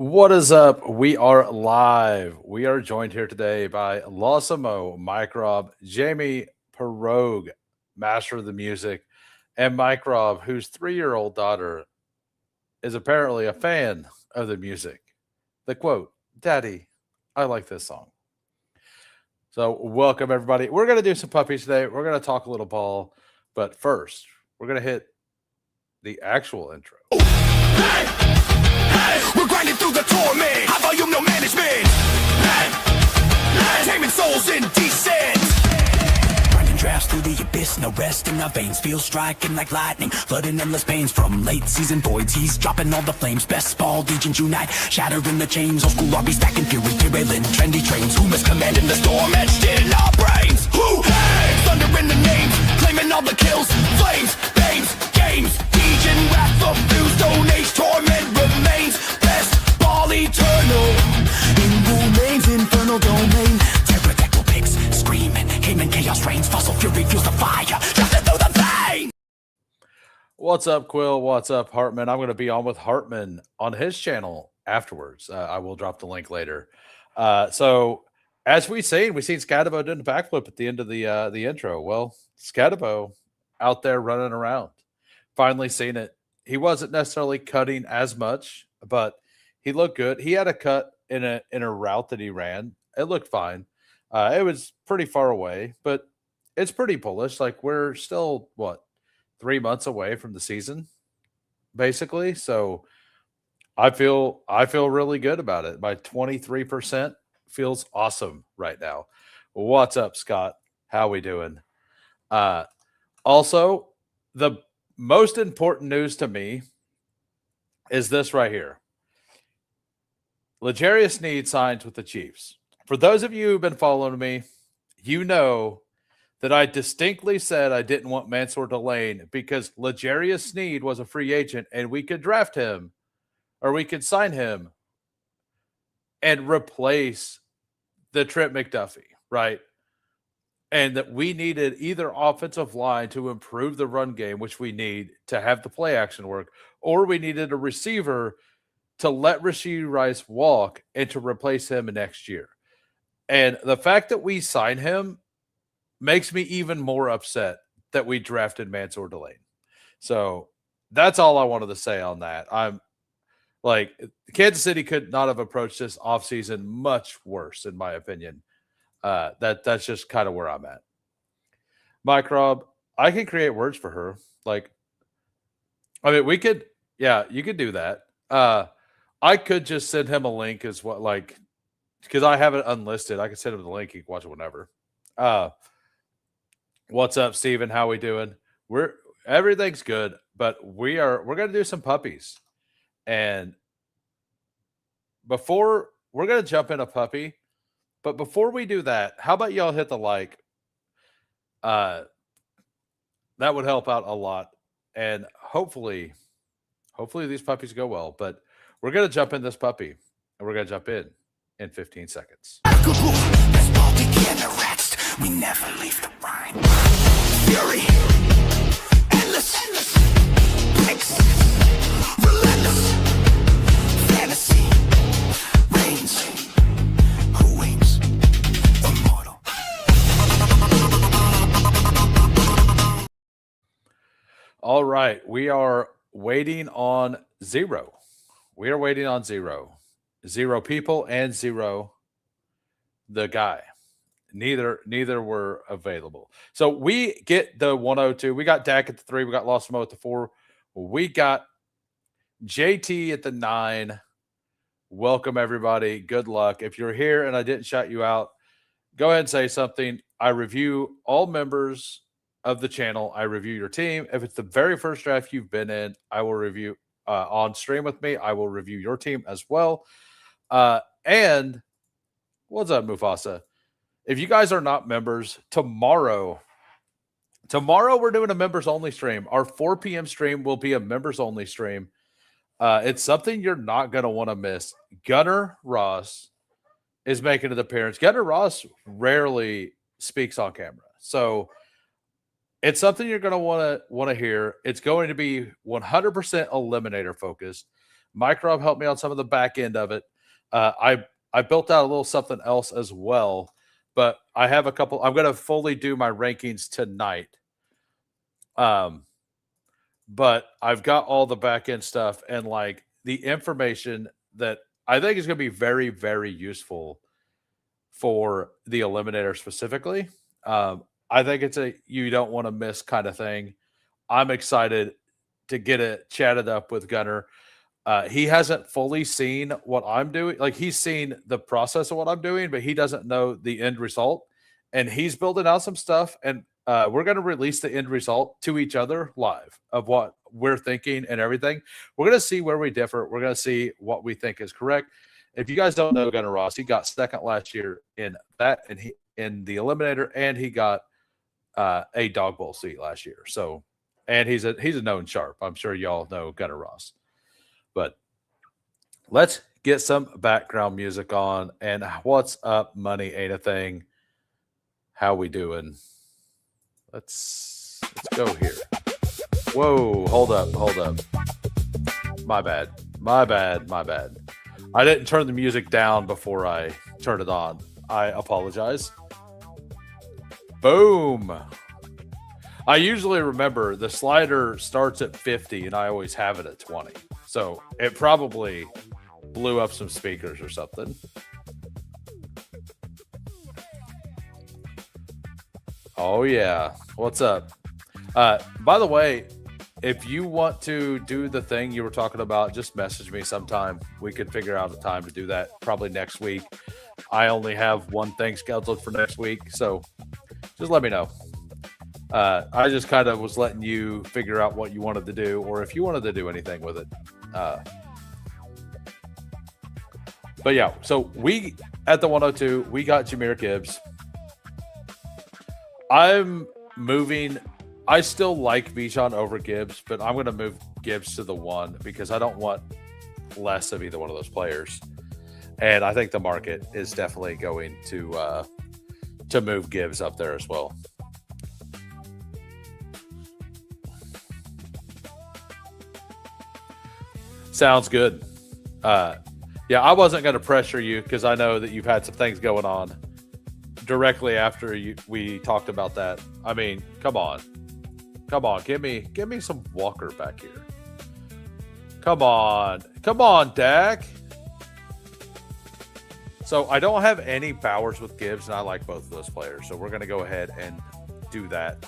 What is up? We are live. We are joined here today by Lawsimo, Mike Rob, Jamie Perogue, master of the music, and Mike Rob, whose 3-year-old daughter is apparently a fan of the music. The quote, Daddy, I like this song. So, welcome everybody. We're going to do some puppies today. We're going to talk a little ball, but first, we're going to hit the actual intro. We're grinding through the torment. High volume, no management. Taming souls indecent. Grinding drafts through the abyss, no rest in our veins. Feel striking like lightning, flooding endless pains from late season voids. He's dropping all the flames. Bestball Degens unite, shattering the chains. Old school RB stacking fury, derailing trendy trains. Who is commanding the storm etched in our brains? Who? Hey! Thunder in the names, claiming all the kills. Flames, babes, games. Degen wrath of views, stone age torment remains. Best ball eternal in Rumain's infernal domain. Pterodactyl pigs screaming, Cayman chaos reigns. Fossil fury fuels the fire, drafted through the vein. What's up, Quill? What's up, Hartman? I'm going to be on with Hartman on his channel afterwards. I will drop the link later. So, as we seen Scatabo doing the backflip at the end of the intro. Well, Scatabo out there running around. Finally seen it. He wasn't necessarily cutting as much, but he looked good. He had a cut in a route that he ran. It looked fine. It was pretty far away, but it's pretty bullish. Like we're still 3 months away from the season, basically. So I feel really good about it. My 23% feels awesome right now. What's up, Scott? How we doing? Also, the most important news to me is this right here. L'Jarius Sneed signs with the Chiefs. For those of you who've been following me, you know that I distinctly said I didn't want Mansour Delane because L'Jarius Sneed was a free agent and we could draft him or we could sign him and replace the Trent McDuffie, right? And that we needed either offensive line to improve the run game, which we need to have the play action work, or we needed a receiver to let Rashee Rice walk and to replace him next year. And the fact that we signed him makes me even more upset that we drafted Mansour Delane. So that's all I wanted to say on that. I'm like, Kansas City could not have approached this offseason much worse, in my opinion. That's just kind of where I'm at. Mike Rob, I can create words for her. Like, I mean, we could, yeah, you could do that. I could just send him a link as well, like, because I have it unlisted. I could send him the link. He can watch it whenever. What's up, Steven? How we doing? Everything's good, but we're gonna do some puppies. And before we're gonna jump in a puppy. But before we do that, how about y'all hit the like? That would help out a lot. And hopefully these puppies go well. But we're going to jump in this puppy. And we're going to jump in 15 seconds. We never leave the ride. Fury. Endless. Breaks. Relentless. Fantasy. Reigns. All right, we are waiting on zero. We are waiting on zero. Zero people and zero the guy. Neither were available. So we get the 102. We got Dak at the 3. We got Lawsimo at the 4. We got JT at the 9. Welcome, everybody. Good luck. If you're here and I didn't shout you out, go ahead and say something. I review all members of the channel. I review your team. If it's the very first draft you've been in, I will review on stream with me. I will review your team as well. And what's up, Mufasa? If you guys are not members, tomorrow we're doing a members only stream. Our 4 p.m. stream will be a members only stream. It's something you're not going to want to miss. Gunnar Ross is making an appearance. Gunnar Ross rarely speaks on camera. So it's something you're going to want to hear. It's going to be 100% eliminator focused. Microb helped me on some of the back end of it. I built out a little something else as well, but I have a couple. I'm going to fully do my rankings tonight. But I've got all the back end stuff and like the information that I think is going to be very, very useful for the eliminator specifically. I think it's a you don't want to miss kind of thing. I'm excited to get it chatted up with Gunner. He hasn't fully seen what I'm doing. Like he's seen the process of what I'm doing, but he doesn't know the end result. And he's building out some stuff. And we're going to release the end result to each other live of what we're thinking and everything. We're going to see where we differ. We're going to see what we think is correct. If you guys don't know Gunner Ross, he got second last year in that, and he in the eliminator, and he got a dog bowl seat last year. So, and he's a known sharp. I'm sure y'all know Gunner Ross. But let's get some background music on. And what's up? Money ain't a thing. How we doing? Let's go here. Whoa, hold up. My bad. I didn't turn the music down before I turned it on. I apologize. Boom. I usually remember the slider starts at 50 and I always have it at 20. So it probably blew up some speakers or something. Oh, yeah. What's up? By the way, if you want to do the thing you were talking about, just message me sometime. We could figure out a time to do that probably next week. I only have one thing scheduled for next week, so just let me know. I just kind of was letting you figure out what you wanted to do or if you wanted to do anything with it. But yeah, so we at the 102, we got Jahmyr Gibbs. I'm moving. I still like Bijan over Gibbs, but I'm going to move Gibbs to the 1 because I don't want less of either one of those players. And I think the market is definitely going to move Gibbs up there as well. Sounds good. Yeah, I wasn't going to pressure you because I know that you've had some things going on directly after we talked about that. I mean, come on, give me some Walker back here. Come on, Dak. So I don't have any Bowers with Gibbs, and I like both of those players. So we're going to go ahead and do that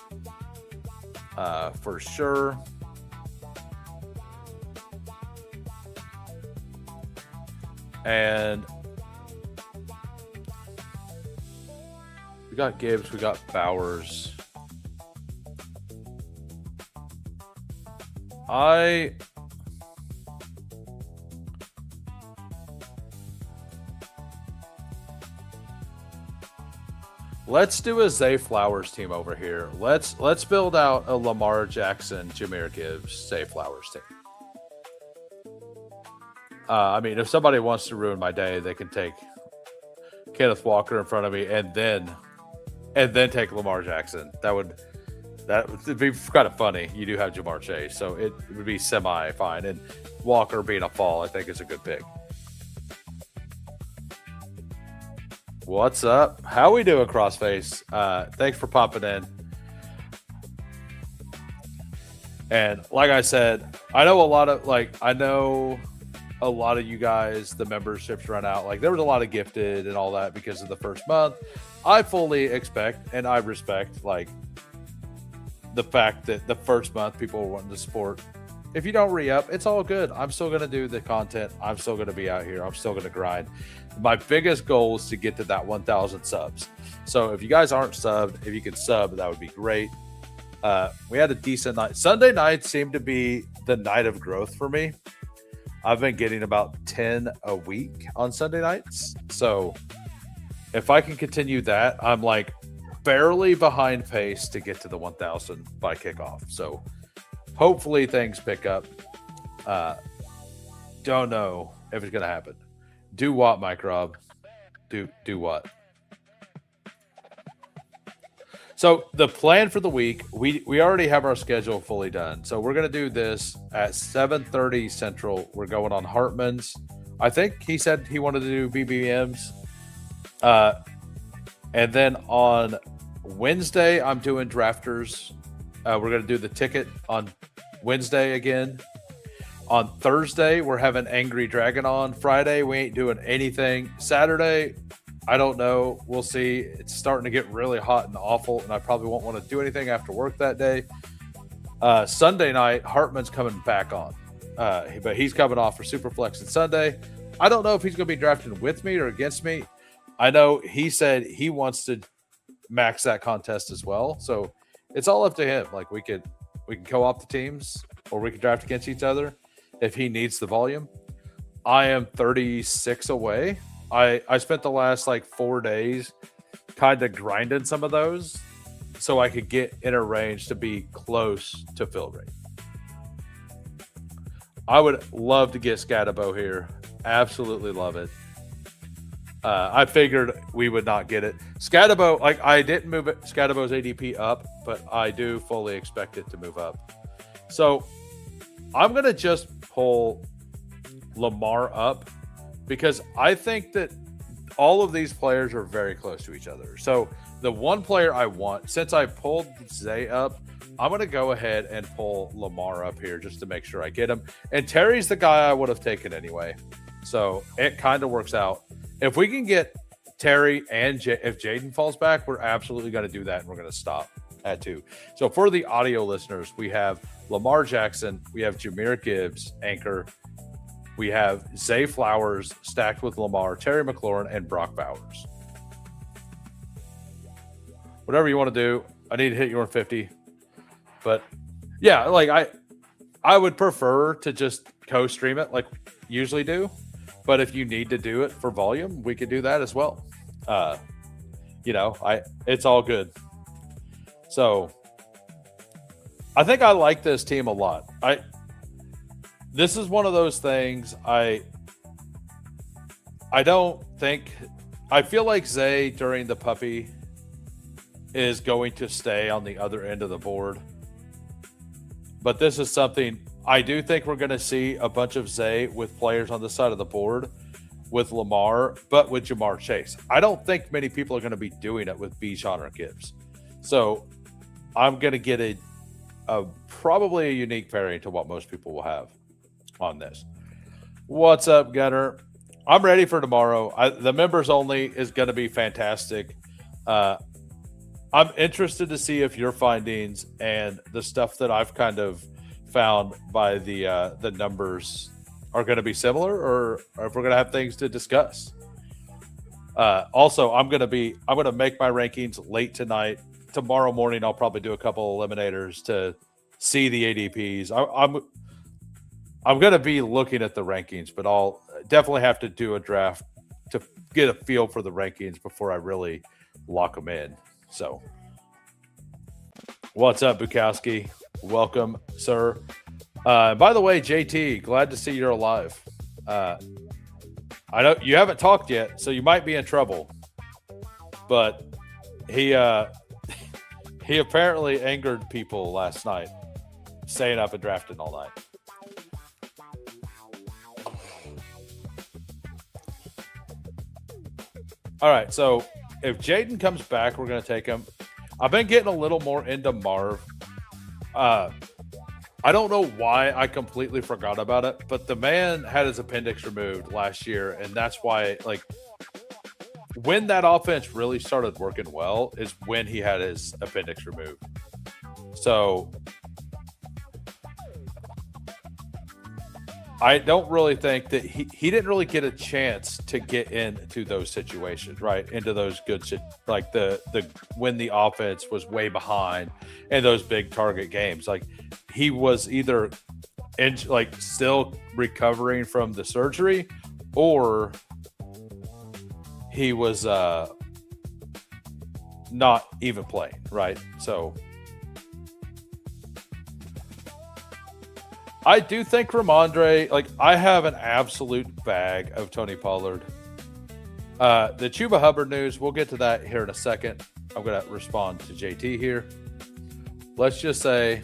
for sure. And we got Gibbs, we got Bowers. Let's do a Zay Flowers team over here. Let's build out a Lamar Jackson, Jahmyr Gibbs, Zay Flowers team. I mean, if somebody wants to ruin my day, they can take Kenneth Walker in front of me and then take Lamar Jackson. That would be kind of funny. You do have Jamar Chase, so it would be semi-fine. And Walker being a fall, I think, is a good pick. What's up? How we doing, Crossface? Thanks for popping in. And like I said, I know a lot of you guys, the memberships run out. Like there was a lot of gifted and all that because of the first month. I fully expect and I respect like the fact that the first month people were wanting to support. If you don't re-up, it's all good. I'm still going to do the content. I'm still going to be out here. I'm still going to grind. My biggest goal is to get to that 1,000 subs. So if you guys aren't subbed, if you could sub, that would be great. We had a decent night. Sunday night seemed to be the night of growth for me. I've been getting about 10 a week on Sunday nights. So if I can continue that, I'm like barely behind pace to get to the 1,000 by kickoff. So hopefully things pick up. Don't know if it's going to happen. Do what, Mike Rob? Do what? So the plan for the week, we already have our schedule fully done. So we're gonna do this at 7:30 Central. We're going on Hartman's. I think he said he wanted to do BBMs. And then on Wednesday, I'm doing drafters. We're gonna do the ticket on Wednesday again. On Thursday, we're having Angry Dragon on. Friday, we ain't doing anything. Saturday, I don't know. We'll see. It's starting to get really hot and awful, and I probably won't want to do anything after work that day. Sunday night, Hartman's coming back on, but he's coming off for Superflex and Sunday. I don't know if he's going to be drafting with me or against me. I know he said he wants to max that contest as well, so it's all up to him. Like we can co-op the teams, or we can draft against each other if he needs the volume. I am 36 away. I spent the last like 4 days kind of grinding some of those so I could get in a range to be close to fill rate. I would love to get Scatabo here. Absolutely love it. I figured we would not get it. Scatabo, like I didn't move it, Scatabo's ADP up, but I do fully expect it to move up. So I'm going to just pull Lamar up, because I think that all of these players are very close to each other. So the one player I want, since I pulled Zay up, I'm going to go ahead and pull Lamar up here just to make sure I get him. And Terry's the guy I would have taken anyway. So it kind of works out. If we can get Terry and if Jaden falls back, we're absolutely going to do that, and we're going to stop at 2. So for the audio listeners, we have Lamar Jackson, we have Jahmyr Gibbs, anchor. We have Zay Flowers stacked with Lamar, Terry McLaurin, and Brock Bowers. Whatever you want to do. I need to hit you on 50. But yeah, like I would prefer to just co-stream it like usually do. But if you need to do it for volume, we could do that as well. It's all good. So I think I like this team a lot. This is one of those things I feel like Zay during the puppy is going to stay on the other end of the board. But this is something I do think we're going to see a bunch of Zay with players on the side of the board with Lamar, but with Jamar Chase. I don't think many people are going to be doing it with Bijan or Gibbs. So I'm going to get a probably a unique variant to what most people will have on this. What's up, Gunner? I'm ready for tomorrow. The members only is going to be fantastic. I'm interested to see if your findings and the stuff that I've kind of found by the numbers are going to be similar, or if we're going to have things to discuss. Also, I'm going to make my rankings late tonight. Tomorrow morning, I'll probably do a couple eliminators to see the ADPs. I'm going to be looking at the rankings, but I'll definitely have to do a draft to get a feel for the rankings before I really lock them in. So, what's up, Bukowski? Welcome, sir. By the way, JT, glad to see you're alive. I know you haven't talked yet, so you might be in trouble. But he apparently angered people last night, staying up and drafting all night. All right, so if Jaden comes back, we're going to take him. I've been getting a little more into Marv. I don't know why I completely forgot about it, but the man had his appendix removed last year, and that's why, like, when that offense really started working well is when he had his appendix removed. So I don't really think that he didn't really get a chance to get into those situations, right? Into those good shit, like the when the offense was way behind in those big target games. Like he was either still recovering from the surgery, or he was not even playing, right? So I do think Ramondre, like, I have an absolute bag of Tony Pollard. The Chuba Hubbard news, we'll get to that here in a second. I'm going to respond to JT here. Let's just say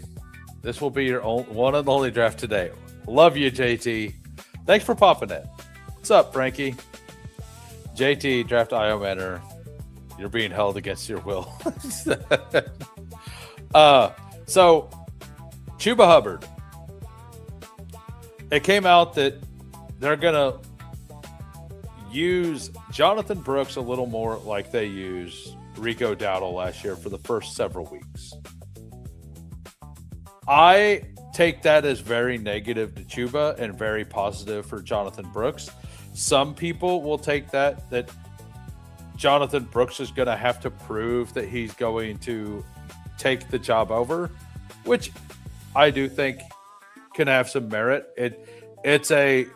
this will be your one and only draft today. Love you, JT. Thanks for popping in. What's up, Frankie? JT, draft IO Manor. You're being held against your will. So, Chuba Hubbard. It came out that they're going to use Jonathan Brooks a little more like they used Rico Dowdle last year for the first several weeks. I take that as very negative to Chuba and very positive for Jonathan Brooks. Some people will take that Jonathan Brooks is going to have to prove that he's going to take the job over, which I do think can have some merit. It's a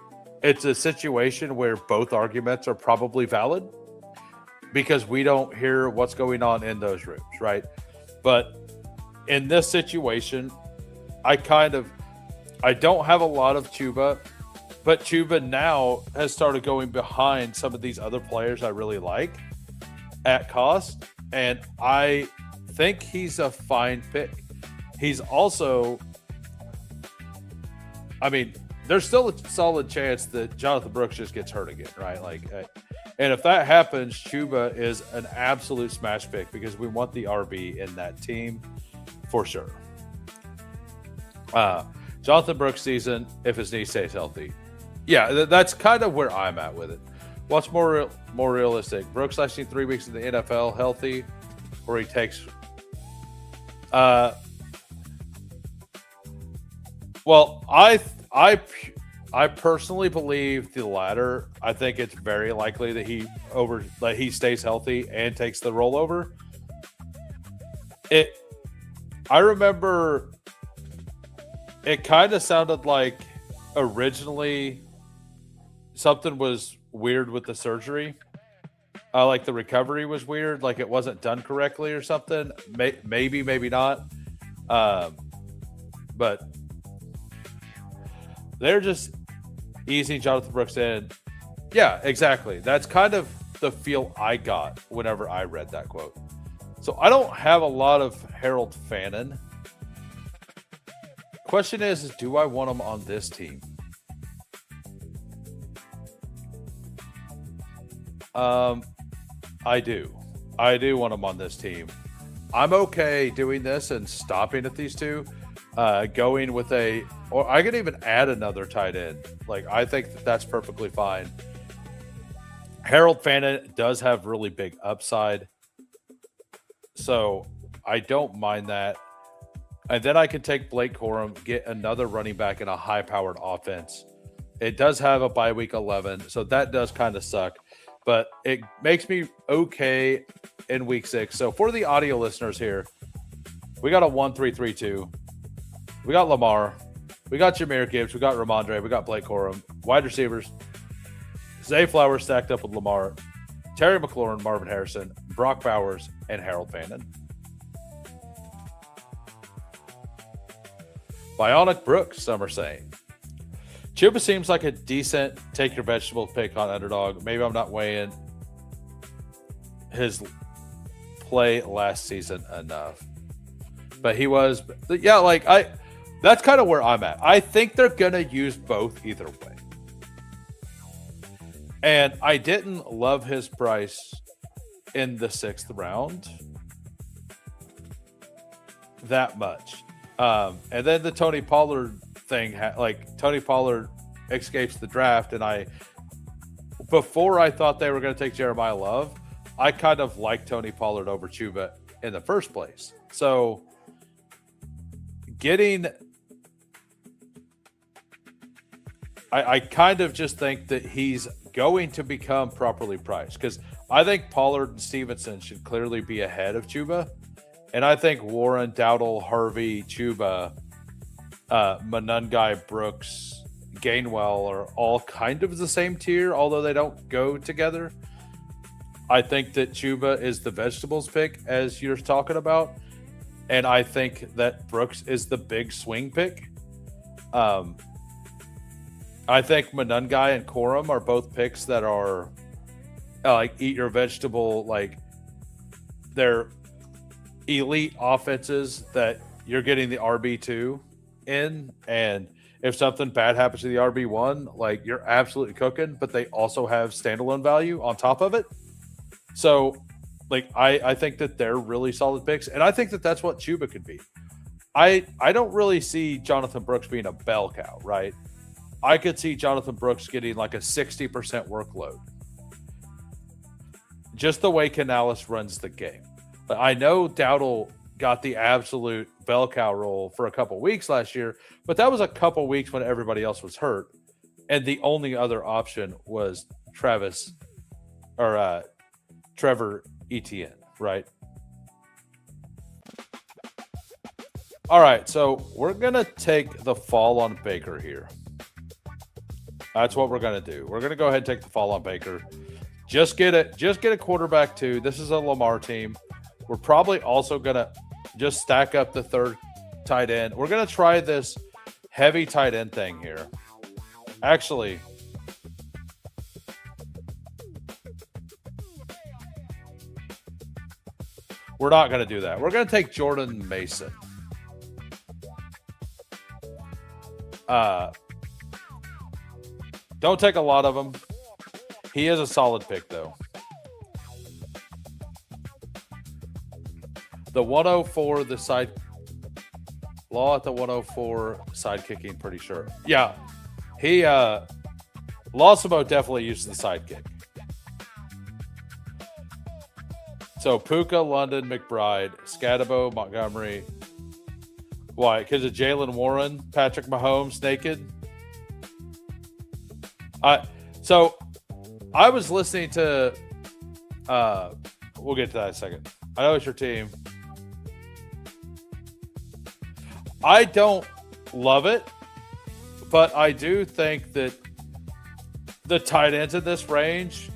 situation where both arguments are probably valid because we don't hear what's going on in those rooms, right? But in this situation, I don't have a lot of Chuba, but Chuba now has started going behind some of these other players I really like at cost, and I think he's a fine pick. He's also, I mean, there's still a solid chance that Jonathan Brooks just gets hurt again, right? And if that happens, Chuba is an absolute smash pick because we want the RB in that team for sure. Jonathan Brooks season, if his knee stays healthy. Yeah, that's kind of where I'm at with it. What's more realistic? Brooks lasting 3 weeks in the NFL healthy, or he takes... Well, I personally believe the latter. I think it's very likely that he stays healthy and takes the rollover. I remember it kind of sounded like originally something was weird with the surgery. Like the recovery was weird, like it wasn't done correctly or something. Maybe not. But they're just easing Jonathan Brooks in. Yeah, exactly. That's kind of the feel I got whenever I read that quote. So I don't have a lot of Harold Fannin. Question is do I want him on this team? I do. I do want him on this team. I'm okay doing this and stopping at these two. Going with or I could even add another tight end. Like, I think that's perfectly fine. Harold Fannin does have really big upside. So I don't mind that. And then I can take Blake Corum, get another running back in a high-powered offense. It does have a bye week 11, so that does kind of suck. But it makes me okay in week 6. So for the audio listeners here, we got a 1-3-3-2. We got Lamar. We got Jahmyr Gibbs. We got Ramondre. We got Blake Corum. Wide receivers, Zay Flowers stacked up with Lamar, Terry McLaurin, Marvin Harrison, Brock Bowers, and Harold Fannin. Bionic Brooks, some are saying. Chuba seems like a decent take your vegetable pick on Underdog. Maybe I'm not weighing his play last season enough. But he was, yeah, that's kind of where I'm at. I think they're going to use both either way. And I didn't love his price in the 6th round that much. And then the Tony Pollard thing, Tony Pollard escapes the draft, and before I thought they were going to take Jeremiah Love, I kind of liked Tony Pollard over Chuba in the first place. So I kind of just think that he's going to become properly priced because I think Pollard and Stevenson should clearly be ahead of Chuba. And I think Warren, Dowdle, Harvey, Chuba, Monungai, Brooks, Gainwell are all kind of the same tier, although they don't go together. I think that Chuba is the vegetables pick, as you're talking about. And I think that Brooks is the big swing pick. I think Monungai and Corum are both picks that are eat your vegetable, they're elite offenses that you're getting the RB2 in, and if something bad happens to the RB1, like you're absolutely cooking, but they also have standalone value on top of it. So, like, I think that they're really solid picks, and I think that that's what Chuba could be. I don't really see Jonathan Brooks being a bell cow, right? I could see Jonathan Brooks getting like a 60% workload. Just the way Canales runs the game. But I know Dowdle got the absolute bell cow role for a couple weeks last year, but that was a couple weeks when everybody else was hurt. And the only other option was Trevor Etienne, right? All right, so we're going to take the fall on Baker here. That's what we're going to do. We're going to go ahead and take the fall on Baker. Just get a quarterback too. This is a Lamar team. We're probably also going to just stack up the third tight end. We're going to try this heavy tight end thing here. Actually, we're not going to do that. We're going to take Jordan Mason. Don't take a lot of them. He is a solid pick, though. The 104, the side law at the 104 side kicking, pretty sure. Yeah, he Lawsimo definitely uses the side kick. So Puka, London, McBride, Scatabo, Montgomery. Why? Because of Jalen Warren, Patrick Mahomes, naked. So I was listening to. We'll get to that in a second. I know it's your team. I don't love it, but I do think that the tight ends in this range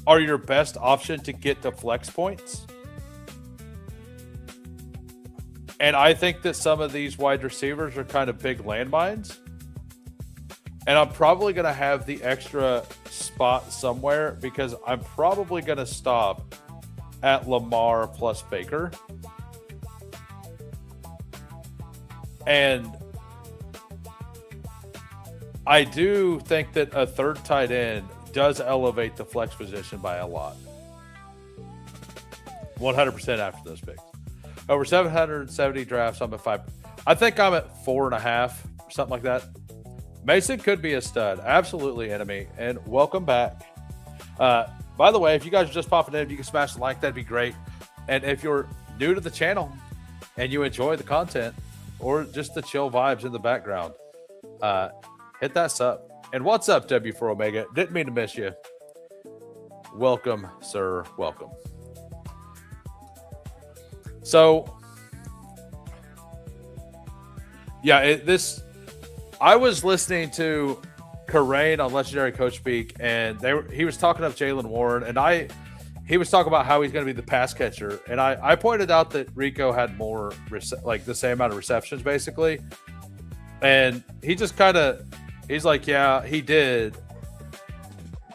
are your best option to get to flex points. And I think that some of these wide receivers are kind of big landmines. And I'm probably going to have the extra spot somewhere because I'm probably going to stop at Lamar plus Baker. And I do think that a third tight end does elevate the flex position by a lot. 100% after those picks. Over 770 drafts, I'm at 5. I think I'm at 4.5, something like that. Mason could be a stud. Absolutely, enemy. And welcome back. By the way, if you guys are just popping in, if you can smash the like, that'd be great. And if you're new to the channel and you enjoy the content or just the chill vibes in the background, hit that sub. And what's up, W4 Omega? Didn't mean to miss you. Welcome, sir. Welcome. So, yeah, I was listening to Karain on Legendary Coach Speak, and he was talking up Jalen Warren, and he was talking about how he's going to be the pass catcher, and I pointed out that Rico had more like the same amount of receptions basically, and he just he's like, yeah, he did,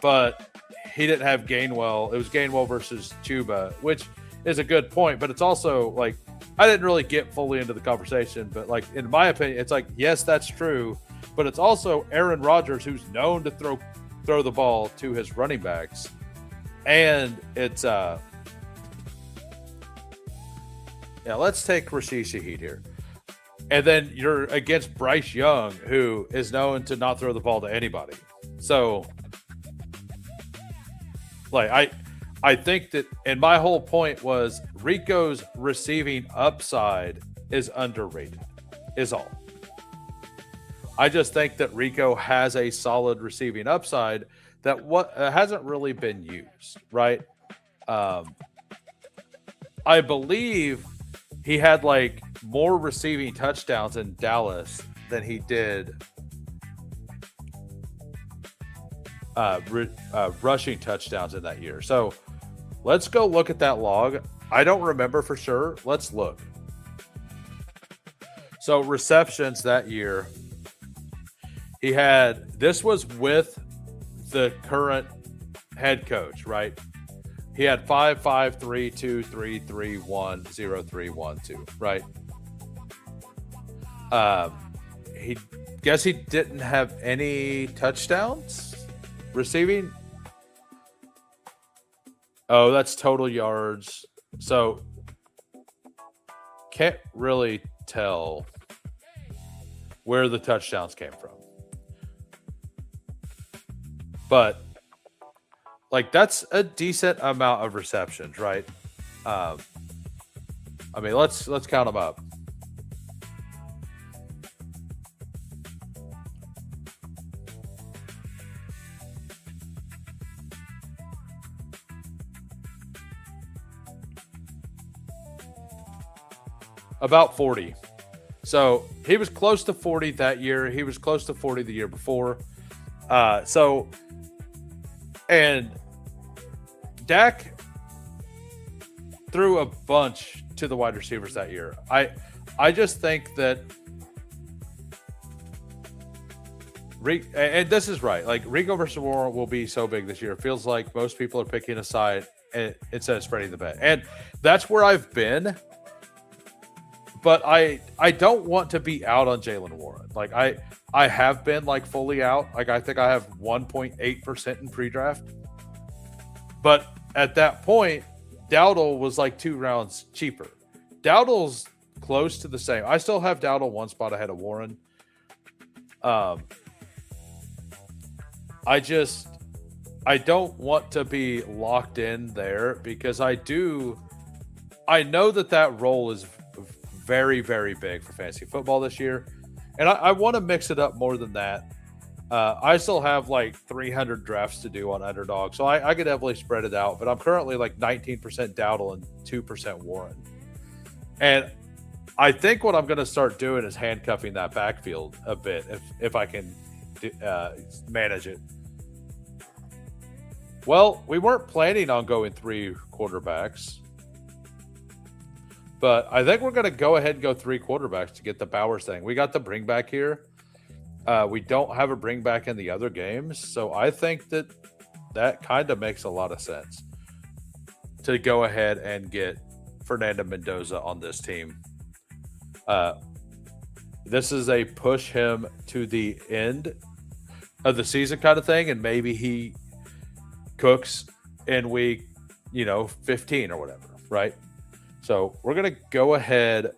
but he didn't have Gainwell. It was Gainwell versus Chuba, which is a good point, but it's also like I didn't really get fully into the conversation, but like in my opinion, it's like, yes, that's true, but it's also Aaron Rodgers who's known to throw the ball to his running backs. And it's let's take Rashid Shaheed here. And then you're against Bryce Young, who is known to not throw the ball to anybody. So like I think that, and my whole point was Rico's receiving upside is underrated, is all. I just think that Rico has a solid receiving upside that hasn't really been used, right? I believe he had like more receiving touchdowns in Dallas than he did rushing touchdowns in that year. So let's go look at that log. I don't remember for sure. Let's look. So receptions that year, this was with the current head coach, right? he had 5, 5, 3, 2, 3, 3, 1, 0, 3, 1, 2, right? He guess he didn't have any touchdowns receiving. Oh, that's total yards. So can't really tell where the touchdowns came from. But like that's a decent amount of receptions, right? I mean, let's count them up. About 40. So he was close to 40 that year. He was close to 40 the year before. And Dak threw a bunch to the wide receivers that year. I just think that and this is right. Like Rico versus Warren will be so big this year. It feels like most people are picking a side instead of spreading the bet. And that's where I've been. But I don't want to be out on Jaylen Warren. Like I have been like fully out. Like I think I have 1.8% in pre-draft. But at that point, Dowdle was like 2 rounds cheaper. Dowdle's close to the same. I still have Dowdle 1 spot ahead of Warren. I don't want to be locked in there because I know that role is very, very big for fantasy football this year. And I want to mix it up more than that. I still have like 300 drafts to do on Underdog, so I could definitely spread it out. But I'm currently like 19% Dowdle and 2% Warren. And I think what I'm going to start doing is handcuffing that backfield a bit if I can manage it. Well, we weren't planning on going 3 quarterbacks. But I think we're going to go ahead and go 3 quarterbacks to get the Bowers thing. We got the bring back here. We don't have a bring back in the other games. So I think that kind of makes a lot of sense to go ahead and get Fernando Mendoza on this team. This is a push him to the end of the season kind of thing. And maybe he cooks in week, 15 or whatever, right? So we're going to go ahead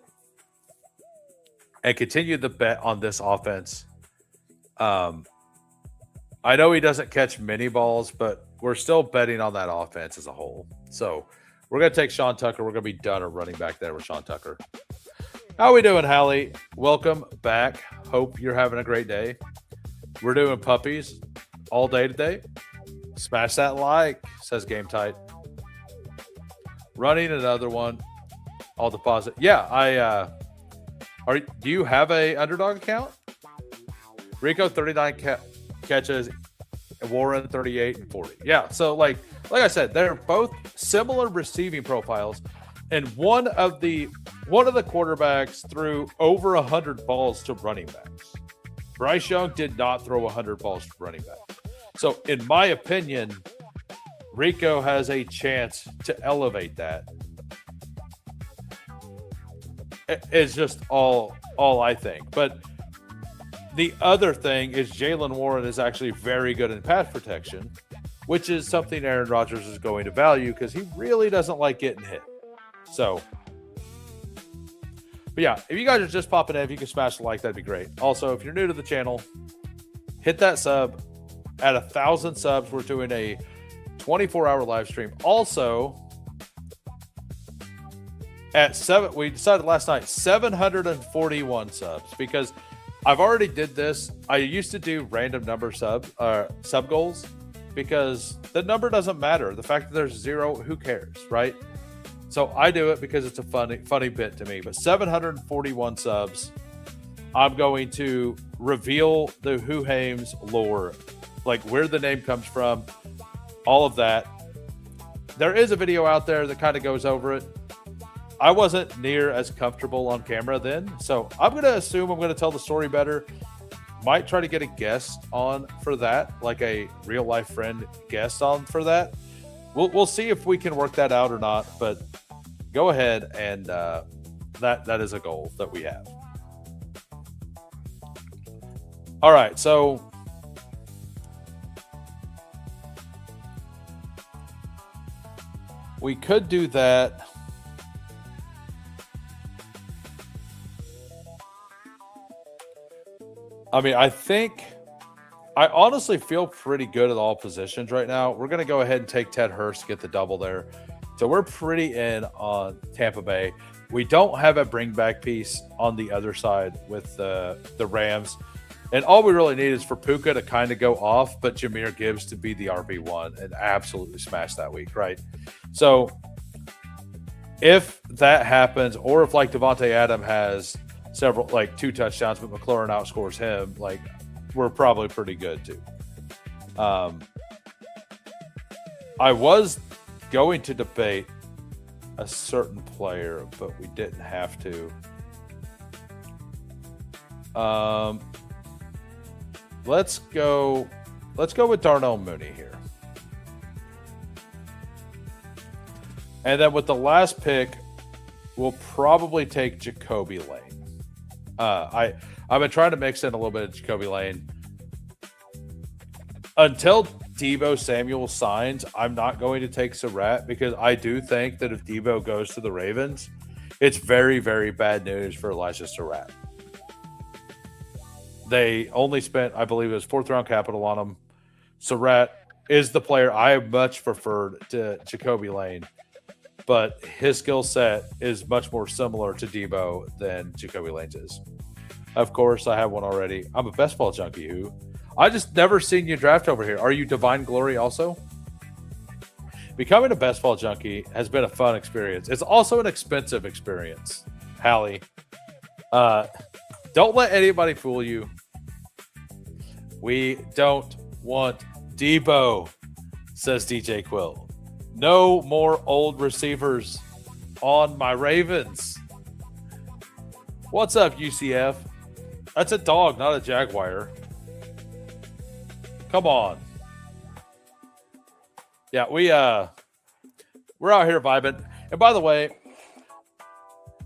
and continue the bet on this offense. I know he doesn't catch many balls, but we're still betting on that offense as a whole. So we're going to take Sean Tucker. We're going to be done at running back there with Sean Tucker. How are we doing, Hallie? Welcome back. Hope you're having a great day. We're doing puppies all day today. Smash that like, says Game Tight. Running another one. I'll deposit. Yeah, do you have a Underdog account? Rico 39 catches, Warren 38 and 40. Yeah, so like I said, they're both similar receiving profiles, and one of the quarterbacks threw over 100 balls to running backs. Bryce Young did not throw 100 balls to running backs. So in my opinion, Rico has a chance to elevate that. It's just all I think. But the other thing is Jaylen Warren is actually very good in pass protection, which is something Aaron Rodgers is going to value because he really doesn't like getting hit. So, but yeah, if you guys are just popping in, if you can smash the like, that'd be great. Also, if you're new to the channel, hit that sub. At 1,000 subs, we're doing a 24-hour live stream. Also, we decided last night 741 subs because I've already did this. I used to do random number sub goals because the number doesn't matter. The fact that there's 0, who cares, right? So I do it because it's a funny bit to me. But 741 subs, I'm going to reveal the Who Hames lore, like where the name comes from, all of that. There is a video out there that kind of goes over it. I wasn't near as comfortable on camera then, so I'm going to assume I'm going to tell the story better. Might try to get a guest on for that, like a real life friend guest on for that. we'll see if we can work that out or not. But go ahead and that is a goal that we have. All right, so we could do that. I mean, I honestly feel pretty good at all positions right now. We're going to go ahead and take Ted Hurst to get the double there. So we're pretty in on Tampa Bay. We don't have a bring back piece on the other side with the Rams. And all we really need is for Puka to kind of go off, but Jahmyr Gibbs to be the RB1 and absolutely smash that week, right? So if that happens, or if like Devontae Adams has several, like 2 touchdowns, but McLaurin outscores him, like we're probably pretty good too. I was going to debate a certain player, but we didn't have to. Let's go with Darnell Mooney here. And then with the last pick, we'll probably take Jacoby Lane. I've been trying to mix in a little bit of Jacoby Lane. Until Deebo Samuel signs, I'm not going to take Surratt because I do think that if Deebo goes to the Ravens, it's very, very bad news for Elijah Surratt. They only spent, I believe it was 4th round capital on him. Surratt is the player I much preferred to Jacoby Lane, but his skill set is much more similar to Deebo than Jacoby Lane's is. Of course, I have one already. I'm a best ball junkie who I just never seen you draft over here. Are you Divine Glory also? Becoming a best ball junkie has been a fun experience. It's also an expensive experience, Hallie. Don't let anybody fool you. We don't want Deebo, says DJ Quill. No more old receivers on my Ravens. What's up, UCF? That's a dog, not a jaguar. Come on. Yeah, we're out here vibing. And by the way,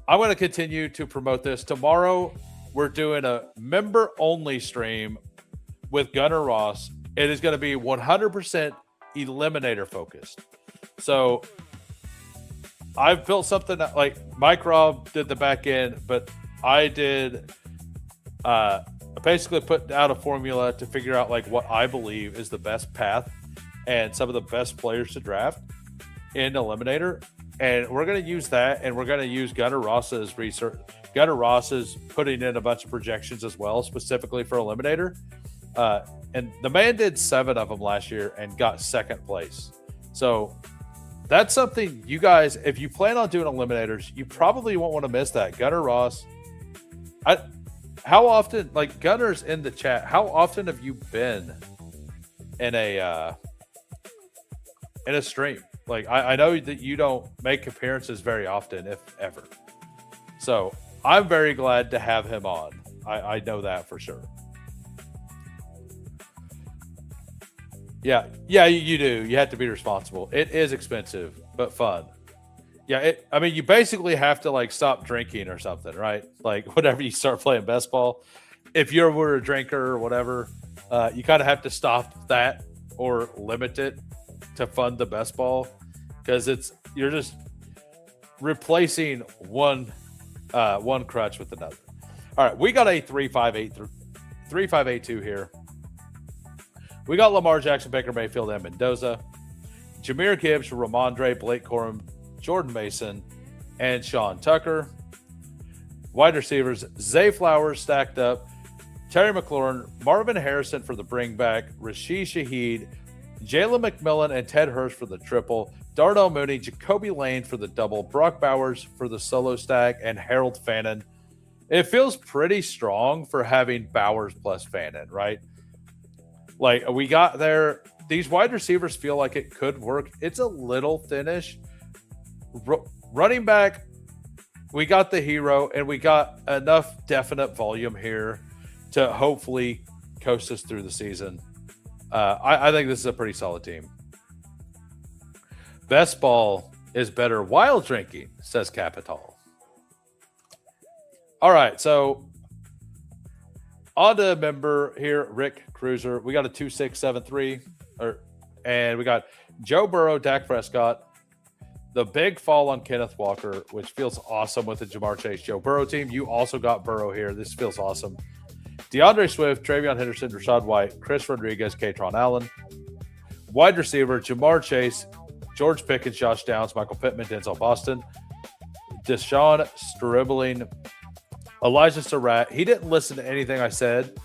I'm going to continue to promote this. Tomorrow, we're doing a member-only stream with Gunnar Ross. It is going to be 100% Eliminator focused. So I've built something that, like Mike Robb did the back end, but I did basically put out a formula to figure out like what I believe is the best path and some of the best players to draft in Eliminator. And we're going to use that, and we're going to use Gunnar Ross's research. Gunnar Ross is putting in a bunch of projections as well, specifically for Eliminator. And the man did 7 of them last year and got 2nd place. So that's something you guys, if you plan on doing Eliminators, you probably won't want to miss that. Gunnar Ross. How often, like Gunnar's in the chat, how often have you been in a stream? Like, I know that you don't make appearances very often, if ever. So I'm very glad to have him on. I know that for sure. Yeah, you do. You have to be responsible. It is expensive, but fun. Yeah, you basically have to like stop drinking or something, right? Like whenever you start playing best ball, if you were a drinker or whatever, you kind of have to stop that or limit it to fund the best ball, because you're just replacing one crutch with another. All right, we got a 3-5-8-2 here. We got Lamar Jackson, Baker Mayfield, and Mendoza, Jahmyr Gibbs, Ramondre, Blake Corum, Jordan Mason, and Sean Tucker. Wide receivers, Zay Flowers stacked up, Terry McLaurin, Marvin Harrison for the bring back, Rashid Shaheed, Jalen McMillan, and Ted Hurst for the triple, Darnell Mooney, Jacoby Lane for the double, Brock Bowers for the solo stack, and Harold Fannin. It feels pretty strong for having Bowers plus Fannin, right? Like we got there. These wide receivers feel like it could work. It's a little thinnish. Running back, we got the hero, and we got enough definite volume here to hopefully coast us through the season. I think this is a pretty solid team. Best ball is better while drinking, says Capital. All right, so on to member here, Rick Cruiser. We got a 2673, and we got Joe Burrow, Dak Prescott. The big fall on Kenneth Walker, which feels awesome with the Jamar Chase Joe Burrow team. You also got Burrow here. This feels awesome. DeAndre Swift, Travion Henderson, Rashad White, Chris Rodriguez, Katron Allen. Wide receiver, Jamar Chase, George Pickens, Josh Downs, Michael Pittman, Denzel Boston, Deshaun Stribling, Elijah Surratt. He didn't listen to anything I said,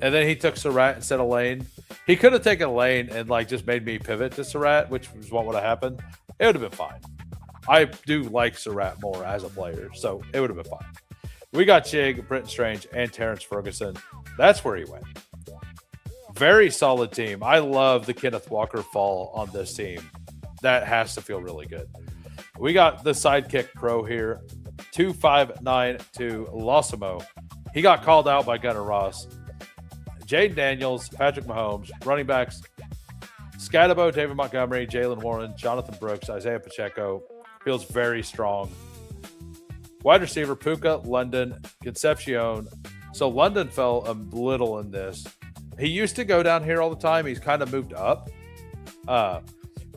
and then he took Surratt instead of Lane. He could have taken Lane and just made me pivot to Surratt, which was what would have happened. It would have been fine. I do like Surratt more as a player, so it would have been fine. We got Chig, Britton Strange, and Terrence Ferguson. That's where he went. Very solid team. I love the Kenneth Walker fall on this team. That has to feel really good. We got the sidekick pro here, 2592 Losimo. He got called out by Gunnar Ross. Jaden Daniels, Patrick Mahomes, running backs, Scatabo, David Montgomery, Jalen Warren, Jonathan Brooks, Isaiah Pacheco. Feels very strong. Wide receiver, Puka, London, Concepcion. So London fell a little in this. He used to go down here all the time. He's kind of moved up.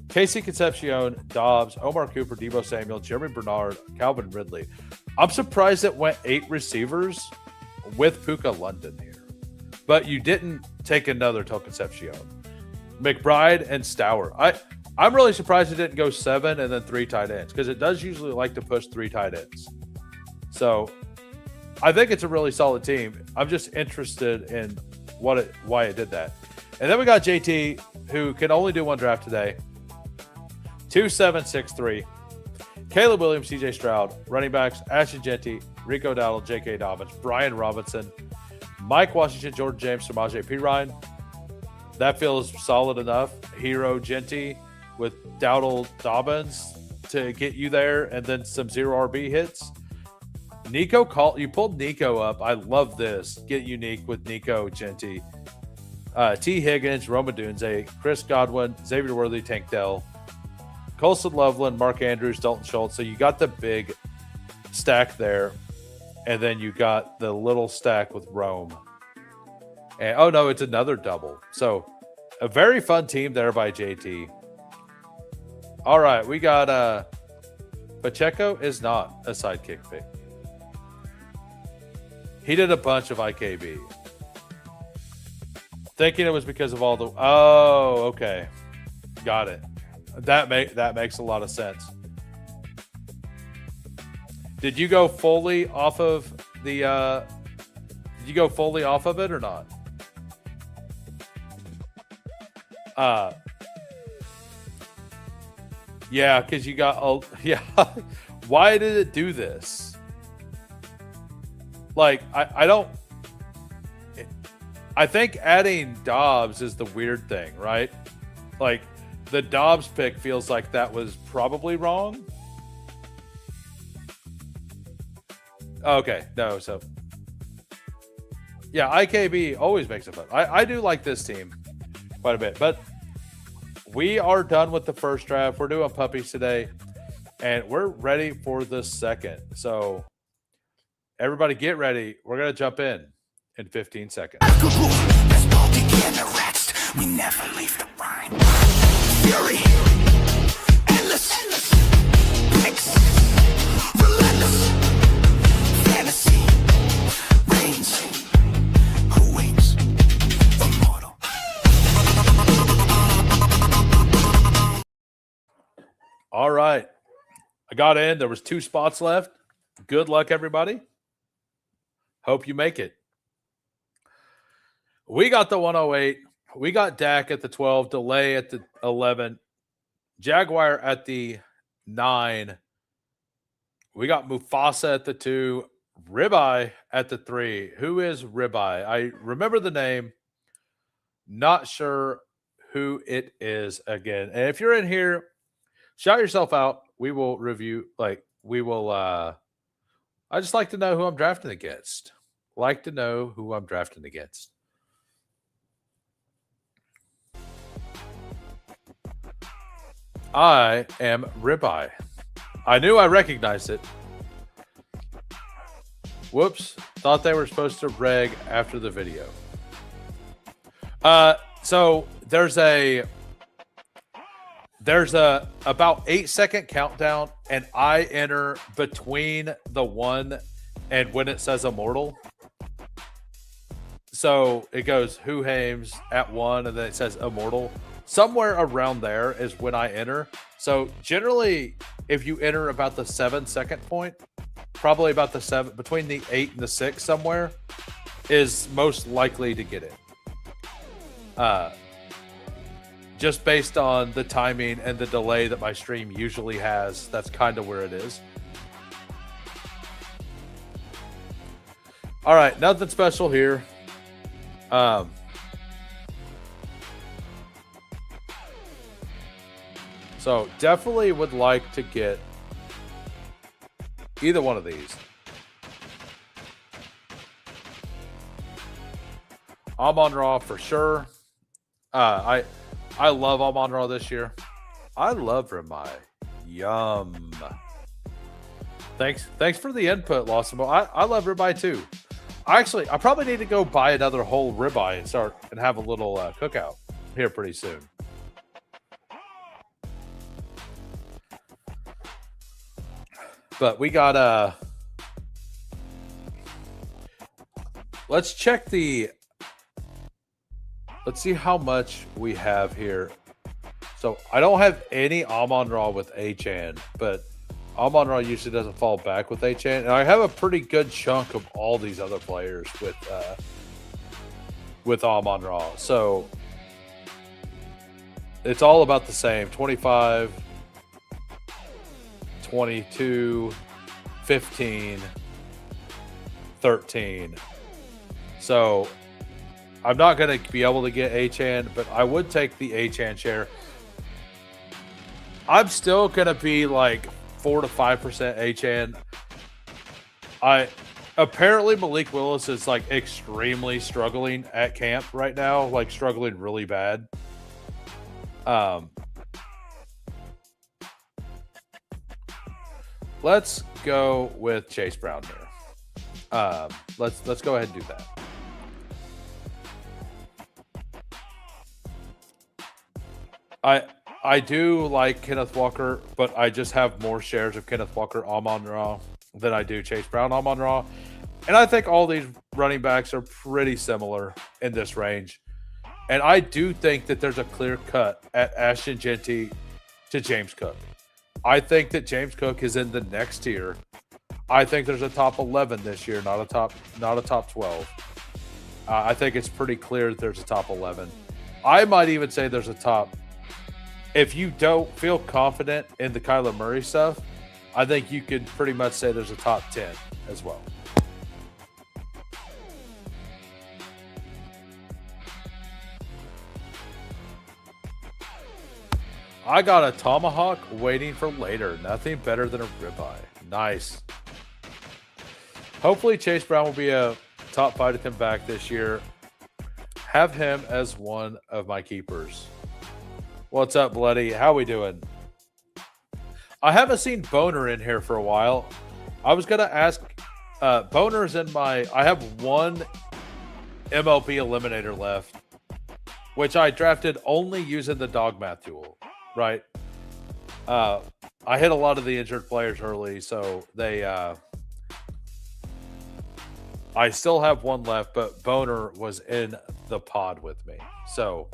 Casey Concepcion, Dobbs, Omar Cooper, Debo Samuel, Jeremy Bernard, Calvin Ridley. I'm surprised it went 8 receivers with Puka London here. But you didn't take another till Concepcion. McBride and Stour. I'm really surprised it didn't go 7 and then 3 tight ends, because it does usually like to push 3 tight ends. So I think it's a really solid team. I'm just interested in why it did that. And then we got JT, who can only do 1 draft today. 2763. Caleb Williams, CJ Stroud, running backs, Ashton Genty, Rico Dowdle, J.K. Dobbins, Brian Robinson, Mike Washington, Jordan James, Samaje Perine. That feels solid enough. Hero Genty with Dowdle Dobbins to get you there, and then some 0 RB hits. Nico you pulled Nico up. I love this. Get unique with Nico Genty. T. Higgins, Roma Dunze, Chris Godwin, Xavier Worthy, Tank Dell, Colson Loveland, Mark Andrews, Dalton Schultz. So you got the big stack there, and then you got the little stack with Rome. And oh no, it's another double. So a very fun team there by JT. All right, we got Pacheco is not a sidekick pick. He did a bunch of IKB. Thinking it was because of all the okay. Got it. That makes a lot of sense. Did you go fully off of the did you go fully off of it or not? Yeah, because you got yeah. Why did it do this? I don't. I think adding Dobbs is the weird thing, right? The Dobbs pick feels like that was probably wrong. Okay, no, so yeah, IKB always makes it fun. I do like this team quite a bit, but we are done with the first draft. We're doing puppies today, and we're ready for the second. So everybody get ready. We're going to jump in 15 seconds. Bestball Degens arrest. We never leave the line. Fury. Endless. Picks. Relentless. Fantasy. Reigns. Who waits? Immortal. All right. I got in. There was 2 spots left. Good luck, everybody. Hope you make it. We got the 108. We got Dak at the 12. Delay at the 11. Jaguar at the 9. We got Mufasa at the 2. Ribeye at the 3. Who is Ribeye? I remember the name. Not sure who it is again. And if you're in here, shout yourself out. We will review. I just like to know who I'm drafting against. Like to know who I'm drafting against. I am Ribeye. I knew I recognized it. Whoops. Thought they were supposed to reg after the video. So there's a about 8-second countdown, and I enter between the 1 and when it says immortal. So it goes who hames at 1, and then it says immortal. Somewhere around there is when I enter. So generally, if you enter about the 7-second point, probably about the 7, between the 8 and the 6 somewhere, is most likely to get it. Just based on the timing and the delay that my stream usually has, that's kind of where it is. All right, nothing special here. So definitely would like to get either one of these. Amon-Ra for sure. I love Amon-Ra this year. I love Ribeye. Yum. Thanks for the input, Lawsimo. I love Ribeye too. I probably need to go buy another whole ribeye and start and have a little cookout here pretty soon. But we got let's check let's see how much we have here. So I don't have any Amon-Ra with Achan, but Amon-Ra usually doesn't fall back with Achan. And I have a pretty good chunk of all these other players with Amon-Ra. So it's all about the same. 25, 22, 15, 13. So I'm not going to be able to get Achan, but I would take the Achan share. I'm still going to be like 4 to 5% Achan. Apparently Malik Willis is like extremely struggling at camp right now, like struggling really bad. Let's go with Chase Brown here. Let's go ahead and do that. I do like Kenneth Walker, but I just have more shares of Kenneth Walker Amon-Ra than I do Chase Brown Amon-Ra. And I think all these running backs are pretty similar in this range. And I do think that there's a clear cut at Ashton Genty to James Cook. I think that James Cook is in the next tier. I think there's a top 11 this year, not a top 12. I think it's pretty clear that there's a top 11. I might even say there's a top. If you don't feel confident in the Kyler Murray stuff, I think you could pretty much say there's a top 10 as well. I got a tomahawk waiting for later. Nothing better than a ribeye. Nice. Hopefully Chase Brown will be a top 5 to 10 back this year. Have him as one of my keepers. What's up, Bloody? How we doing? I haven't seen Boner in here for a while. I was going to ask, Boner's in my... I have one MLB Eliminator left, which I drafted only using the dog math tool, right? I hit a lot of the injured players early, so they... I still have one left, but Boner was in the pod with me. So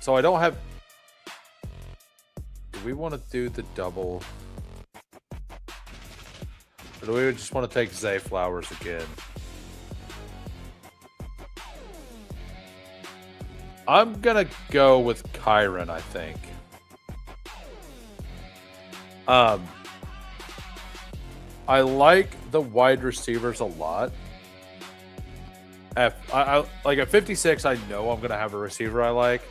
I don't have... Do we want to do the double? Or do we just want to take Zay Flowers again? I'm going to go with Kyron, I think. I like the wide receivers a lot. Like at 56, I know I'm going to have a receiver I like.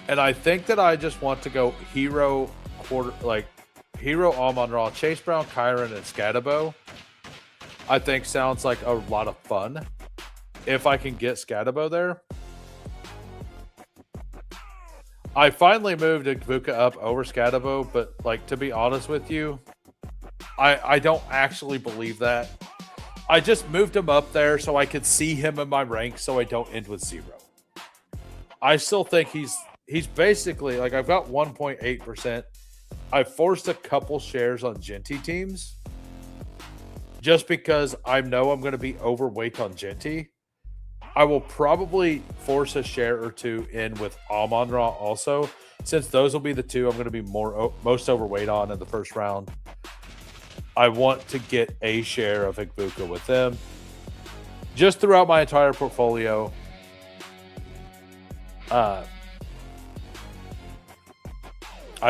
And I think that I just want to go hero Amon-Ra, Chase Brown, Kyron, and Scatabo. I think sounds like a lot of fun. If I can get Scatabo there. I finally moved Ibuka up over Scadabo, but like to be honest with you, I don't actually believe that. I just moved him up there so I could see him in my rank so I don't end with 0. I still think he's basically like I've got 1.8%. I forced a couple shares on Genty teams just because I know I'm going to be overweight on Genty. I will probably force a share or two in with Amon-Ra also, since those will be the two I'm going to be most overweight on in the first round. I want to get a share of Ibuka with them. Just throughout my entire portfolio, I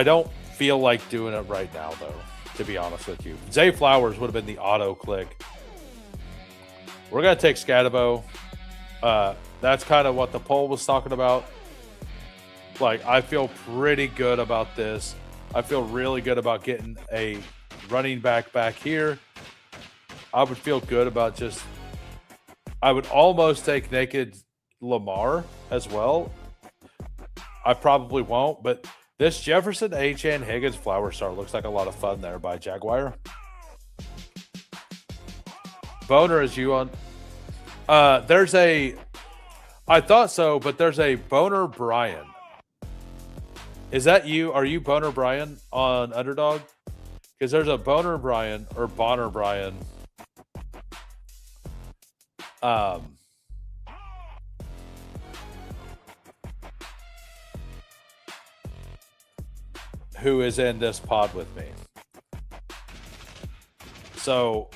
don't feel like doing it right now, though, to be honest with you. Zay Flowers would have been the auto click. We're going to take Scadabo. That's kind of what the poll was talking about. Like, I feel pretty good about this. I feel really good about getting a running back here. I would feel good about just... I would almost take naked Lamar as well. I probably won't, but this Jefferson, H.N. Higgins Flower Star looks like a lot of fun there by Jaguar. Boner, is you on? There's a... I thought so, but there's a Boner Brian. Is that you? Are you Boner Brian on Underdog? Because there's a Boner Brian or Bonner Brian. Who is in this pod with me. So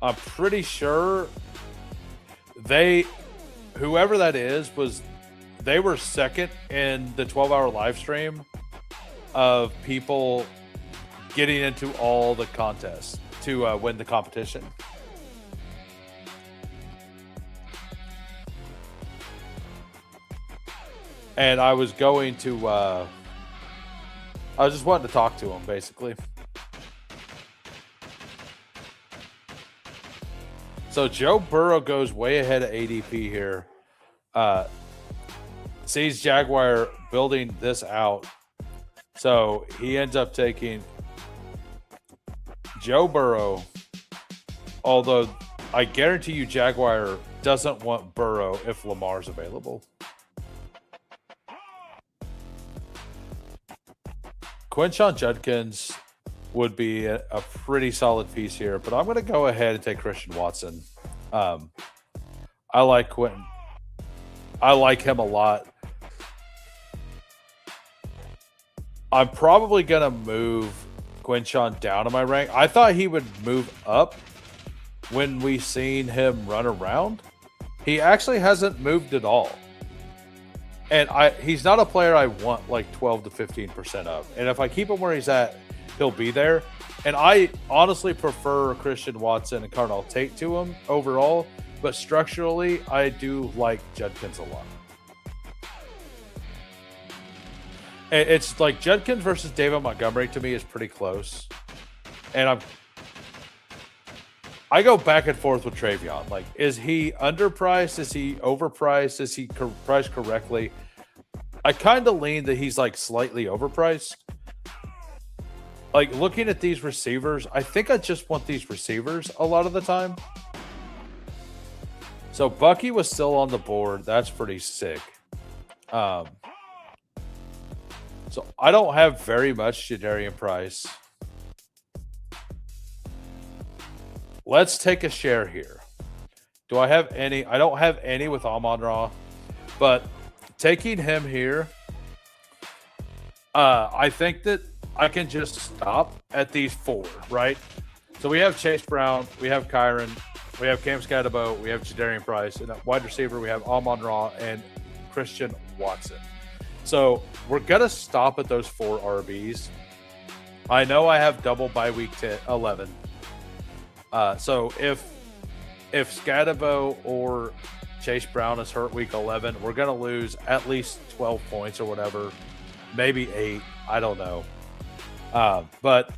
I'm pretty sure whoever that is they were second in the 12-hour live stream of people getting into all the contests to win the competition. And I was going to, I was just wanting to talk to him, basically. So Joe Burrow goes way ahead of ADP here. Sees Jaguar building this out. So he ends up taking Joe Burrow. Although I guarantee you Jaguar doesn't want Burrow if Lamar's available. Quinshon Judkins would be a pretty solid piece here, but I'm going to go ahead and take Christian Watson. I like Quentin. I like him a lot. I'm probably going to move Quinshon down in my rank. I thought he would move up when we seen him run around. He actually hasn't moved at all. And he's not a player I want like 12 to 15% of. And if I keep him where he's at, he'll be there. And I honestly prefer Christian Watson and Cardinal Tate to him overall. But structurally, I do like Judkins a lot. It's like Judkins versus David Montgomery to me is pretty close. And I go back and forth with Travion. Like, is he underpriced? Is he overpriced? Is he priced correctly? I kind of lean that he's like slightly overpriced. Like, looking at these receivers, I think I just want these receivers a lot of the time. So Bucky was still on the board. That's pretty sick. So I don't have very much Jadarian Price. Let's take a share here. Do I have any? I don't have any with Amon-Ra, but taking him here, I think that I can just stop at these four, right? So we have Chase Brown, we have Kyron, we have Cam Scadabo, we have Jadarian Price, and at wide receiver we have Amon-Ra and Christian Watson. So we're gonna stop at those four RBs. I know I have double by week 11. So if Scadabo or Chase Brown is hurt week 11, we're going to lose at least 12 points or whatever, maybe 8. I don't know. But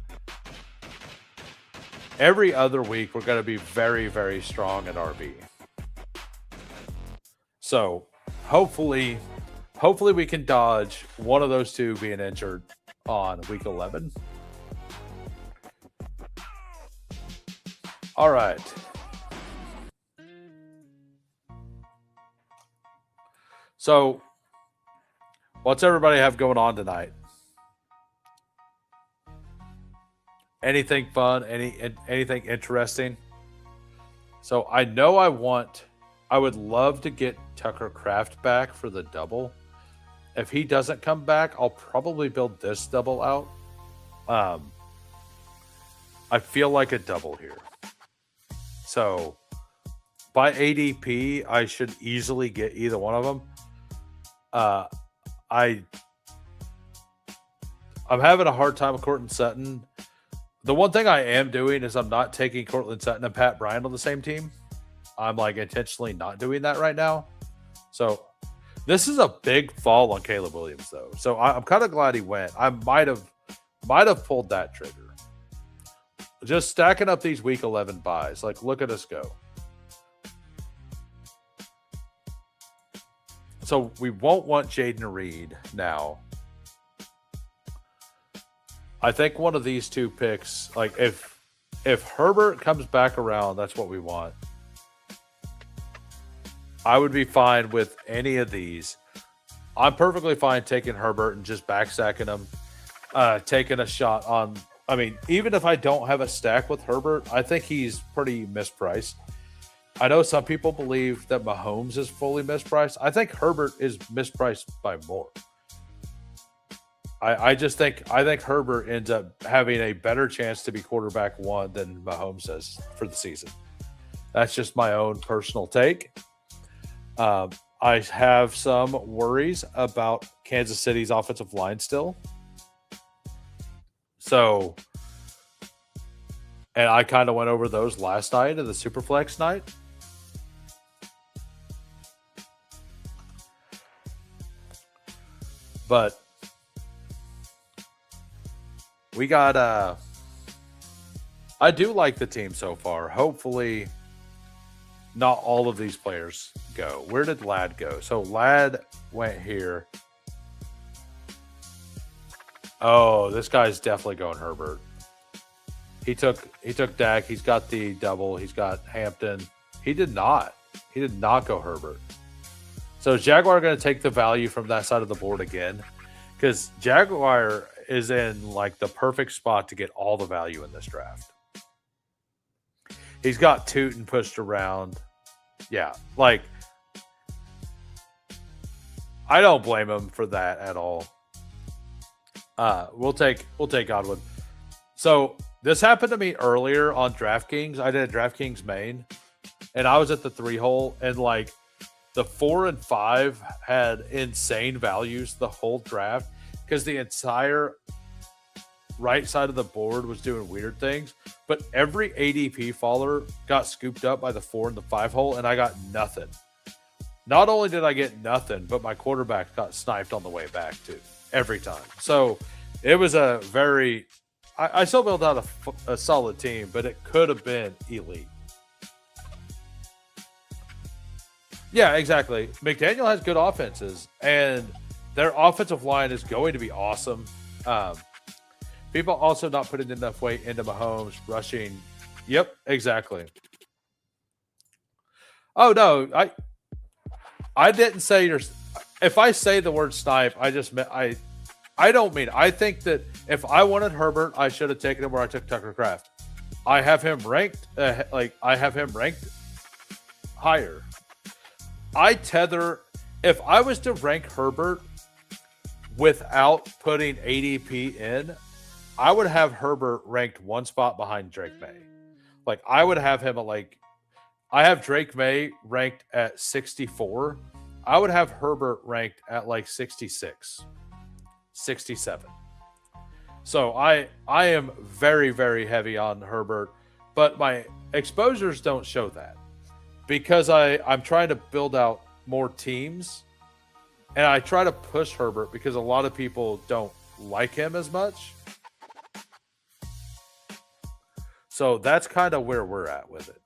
every other week, we're going to be very, very strong at RB. So hopefully hopefully we can dodge one of those two being injured on week 11. All right. So, what's everybody have going on tonight? Anything fun? Anything interesting? So I know I would love to get Tucker Kraft back for the double. If he doesn't come back, I'll probably build this double out. I feel like a double here. So by ADP, I should easily get either one of them. I'm having a hard time with Courtland Sutton. The one thing I am doing is I'm not taking Courtland Sutton and Pat Bryant on the same team. I'm like intentionally not doing that right now. So this is a big fall on Caleb Williams, though. So I'm kind of glad he went. I might have pulled that trigger. Just stacking up these week 11 buys. Like, look at us go. So we won't want Jaden Reed now. I think one of these two picks, like if Herbert comes back around, that's what we want. I would be fine with any of these. I'm perfectly fine taking Herbert and just backstacking him, taking a shot on. I mean, even if I don't have a stack with Herbert, I think he's pretty mispriced. I know some people believe that Mahomes is fully mispriced. I think Herbert is mispriced by more. I think Herbert ends up having a better chance to be quarterback one than Mahomes does for the season. That's just my own personal take. I have some worries about Kansas City's offensive line still. So, and I kind of went over those last night of the Superflex night. But we got I do like the team so far. Hopefully not all of these players go. Where did Ladd go? So Ladd went here. Oh, this guy's definitely going Herbert. He took Dak. He's got the double. He's got Hampton. He did not go Herbert. So Jaguar are going to take the value from that side of the board again, because Jaguar is in like the perfect spot to get all the value in this draft. He's got Tootin pushed around. Yeah, like I don't blame him for that at all. We'll take Godwin. So this happened to me earlier on DraftKings. I did a DraftKings main, and I was at the 3-hole, and like the 4 and 5 had insane values the whole draft because the entire right side of the board was doing weird things. But every ADP faller got scooped up by the 4 and the 5-hole, and I got nothing. Not only did I get nothing, but my quarterback got sniped on the way back too, every time. So it was a very – I still built out a solid team, but it could have been elite. Yeah, exactly. McDaniel has good offenses, and their offensive line is going to be awesome. People also not putting enough weight into Mahomes rushing. Yep, exactly. Oh no, I didn't say you're. If I say the word snipe, I just meant I don't mean. I think that if I wanted Herbert, I should have taken him where I took Tucker Kraft. I have him ranked. I have him ranked higher. If I was to rank Herbert without putting ADP in, I would have Herbert ranked one spot behind Drake May. Like I would have him I have Drake May ranked at 64. I would have Herbert ranked at like 66, 67. So I am very, very heavy on Herbert, but my exposures don't show that. Because I'm trying to build out more teams, and I try to push Herbert because a lot of people don't like him as much. So that's kind of where we're at with it.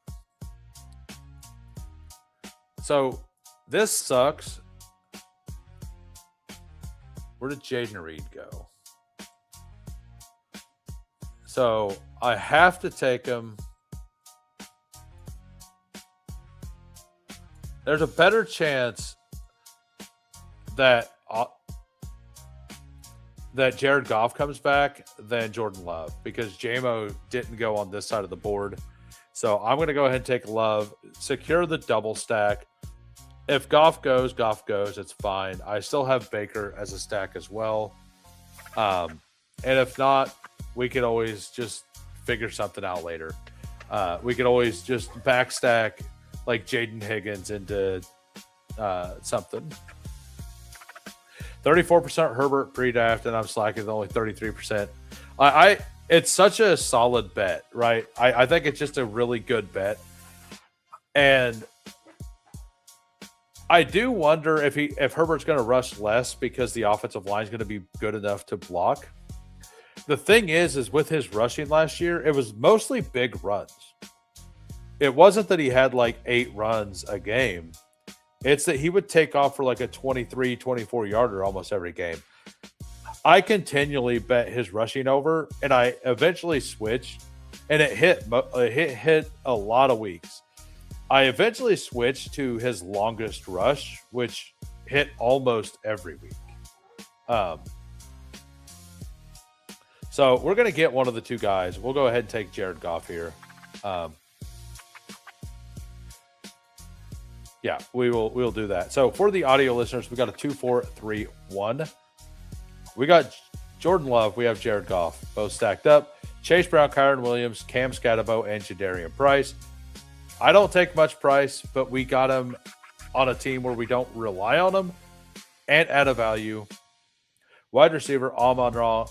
So this sucks. Where did Jaden Reed go? So I have to take him. There's a better chance that Jared Goff comes back than Jordan Love, because JMO didn't go on this side of the board. So I'm going to go ahead and take Love, secure the double stack. If Goff goes, it's fine. I still have Baker as a stack as well. And if not, we could always just figure something out later. We could always just backstack like Jaden Higgins into something. 34% Herbert pre-draft, and I'm slacking only 33%. It's such a solid bet, right? I think it's just a really good bet. And I do wonder if Herbert's going to rush less because the offensive line is going to be good enough to block. The thing is with his rushing last year, it was mostly big runs. It wasn't that he had like 8 runs a game. It's that he would take off for like a 23, 24 yarder almost every game. I continually bet his rushing over, and I eventually switched, and it hit a lot of weeks. I eventually switched to his longest rush, which hit almost every week. So we're going to get one of the two guys. We'll go ahead and take Jared Goff here. Yeah, we'll do that. So for the audio listeners, we got a 2-4-3-1. We got Jordan Love. We have Jared Goff, both stacked up. Chase Brown, Kyron Williams, Cam Scatabo, and Jadarian Price. I don't take much Price, but we got him on a team where we don't rely on him and add a value. Wide receiver, Amon-Ra,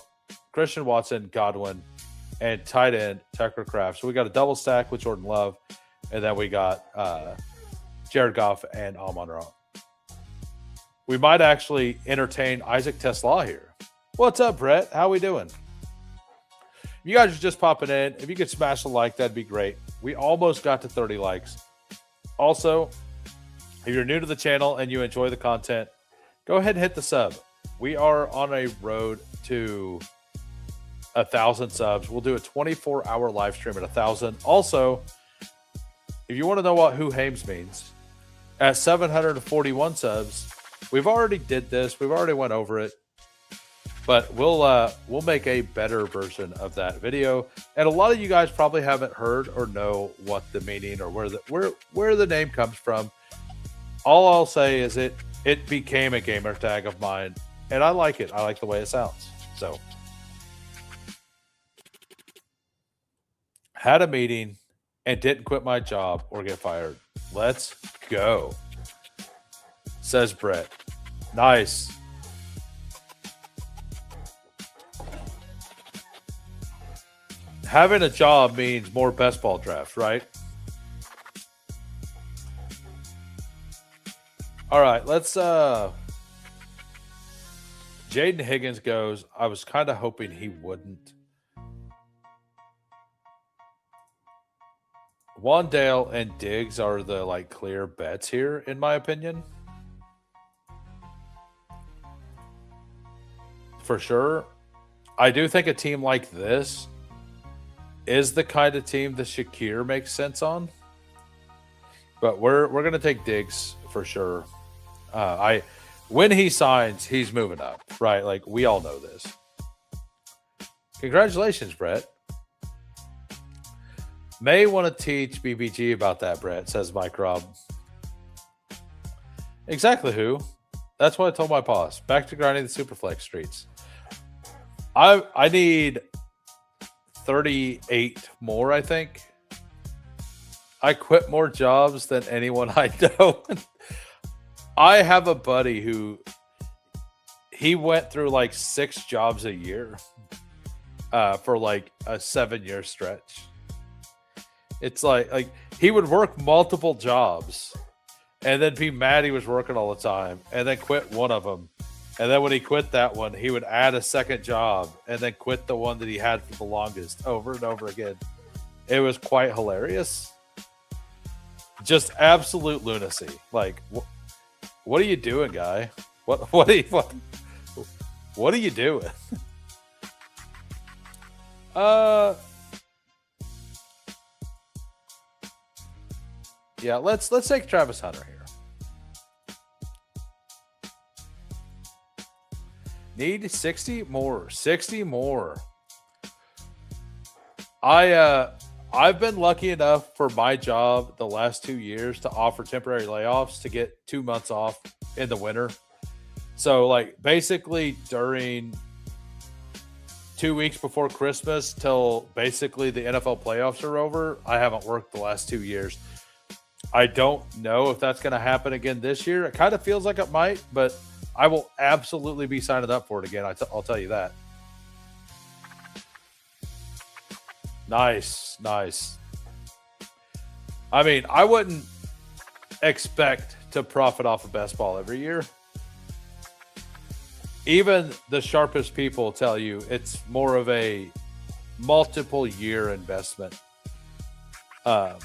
Christian Watson, Godwin, and tight end, Tucker Kraft. So we got a double stack with Jordan Love, and then we got Jared Goff and Amon-Ra. We might actually entertain Isaac Tesla here. What's up, Brett? How we doing? If you guys are just popping in, if you could smash a like, that'd be great. We almost got to 30 likes. Also, if you're new to the channel and you enjoy the content, go ahead and hit the sub. We are on a road to 1,000 subs. We'll do a 24-hour live stream at 1,000. Also, if you want to know what Who Hames means, at 741 subs, we've already did this. We've already went over it. But we'll make a better version of that video. And a lot of you guys probably haven't heard or know what the meaning or where the name comes from. All I'll say is it became a gamer tag of mine, and I like it. I like the way it sounds. So had a meeting and didn't quit my job or get fired. Let's go, says Brett. Nice. Having a job means more best ball drafts, right? All right, let's Jaden Higgins goes. I was kind of hoping he wouldn't. Wandale and Diggs are the clear bets here, in my opinion. For sure. I do think a team like this is the kind of team that Shakir makes sense on. But we're going to take Diggs for sure. When he signs, he's moving up, right? We all know this. Congratulations, Brett. May want to teach BBG about that, Brett, says Mike Robb. Exactly who. That's what I told my boss. Back to grinding the Superflex streets. I need 38 more, I think. I quit more jobs than anyone I know. I have a buddy who he went through 6 jobs a year for a 7-year stretch. It's like he would work multiple jobs and then be mad he was working all the time and then quit one of them. And then when he quit that one, he would add a second job and then quit the one that he had for the longest over and over again. It was quite hilarious. Just absolute lunacy. What are you doing, guy? What What are you doing? Yeah, let's take Travis Hunter here. Need 60 more. 60 more. I've been lucky enough for my job the last 2 years to offer temporary layoffs to get 2 months off in the winter. So like basically during 2 weeks before Christmas till basically the NFL playoffs are over, I haven't worked the last 2 years. I don't know if that's going to happen again this year. It kind of feels like it might, but I will absolutely be signing up for it again. I'll tell you that. Nice. I mean, I wouldn't expect to profit off of best ball every year. Even the sharpest people tell you it's more of a multiple year investment. But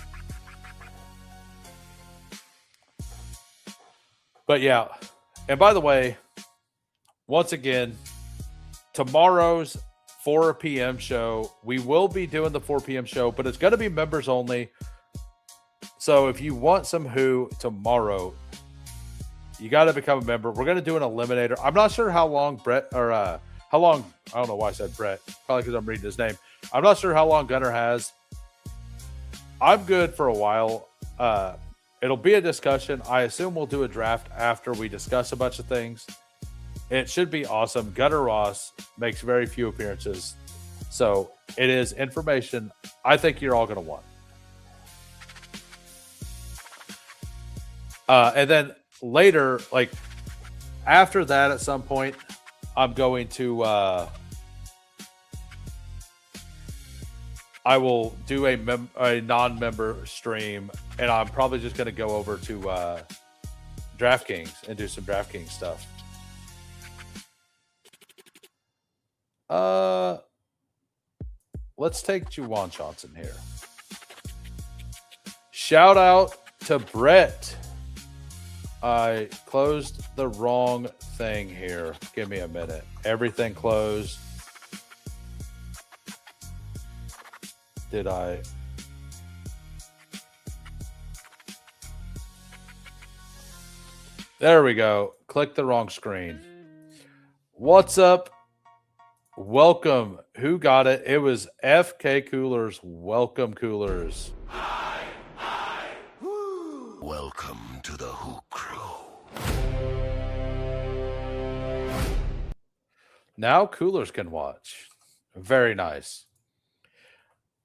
yeah, and by the way, once again, tomorrow's 4 p.m. show, we will be doing the 4 p.m. show, but it's going to be members only. So if you want some Who tomorrow, you got to become a member. We're going to do an eliminator. I'm not sure how long Brett, or how long, I don't know why I said Brett, probably because I'm reading his name. I'm not sure how long Gunner has. I'm good for a while. It'll be a discussion. I assume we'll do a draft after we discuss a bunch of things. It should be awesome. Gunner Ross makes very few appearances. So it is information I think you're all going to want. And then later, like after that at some point, I'm going to I will do a non-member stream, and I'm probably just going to go over to DraftKings and do some DraftKings stuff. Let's take Juwan Johnson here. Shout out to Brett. I closed the wrong thing here. Give me a minute. Everything closed. Did I? There we go. Click the wrong screen. What's up? Welcome. Who got it? It was FK Coolers. Welcome, Coolers. Hi. Welcome to the Who Crew. Now Coolers can watch. Very nice.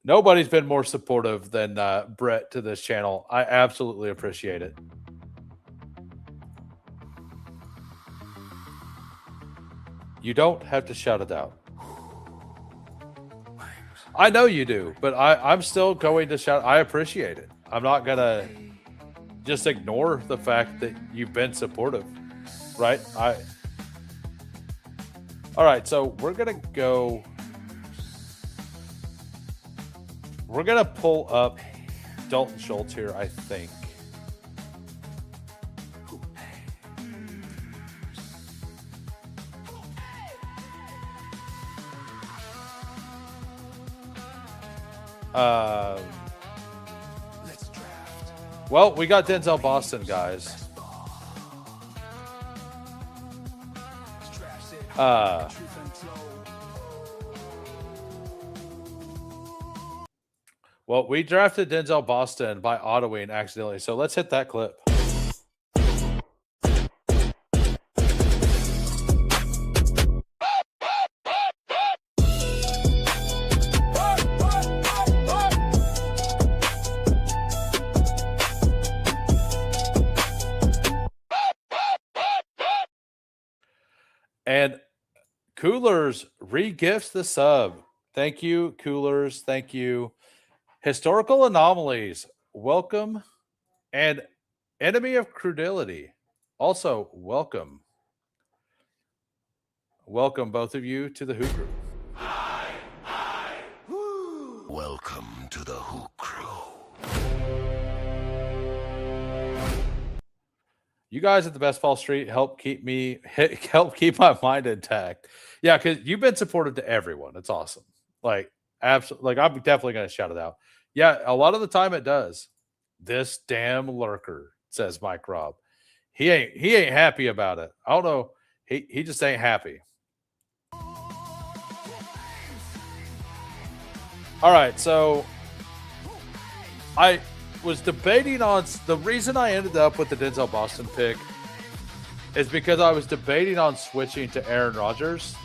Nobody's been more supportive than Brett to this channel. I absolutely appreciate it. You don't have to shout it out. I know you do, but I'm still going to shout. I appreciate it. I'm not going to just ignore the fact that you've been supportive, right? All right, so we're going to go. We're going to pull up Dalton Schultz here, I think. Let's draft. Well, we got Denzel Boston, guys. Well, we drafted Denzel Boston by autoing accidentally, so let's hit that clip. And Coolers re-gifts the sub. Thank you, Coolers. Thank you. Historical Anomalies, welcome. And Enemy of Credulity, also welcome. Welcome, both of you, to the Who Crew. Welcome to the Who Crew. You guys at the Bestball Street help keep my mind intact. Yeah, because you've been supportive to everyone. It's awesome. Like, absolutely. Like, I'm definitely going to shout it out. Yeah, a lot of the time it does. This damn lurker, says Mike Robb. He ain't happy about it. I don't know. He just ain't happy. All right, so I was debating on the reason I ended up with the Denzel Boston pick is because I was debating on switching to Aaron Rodgers.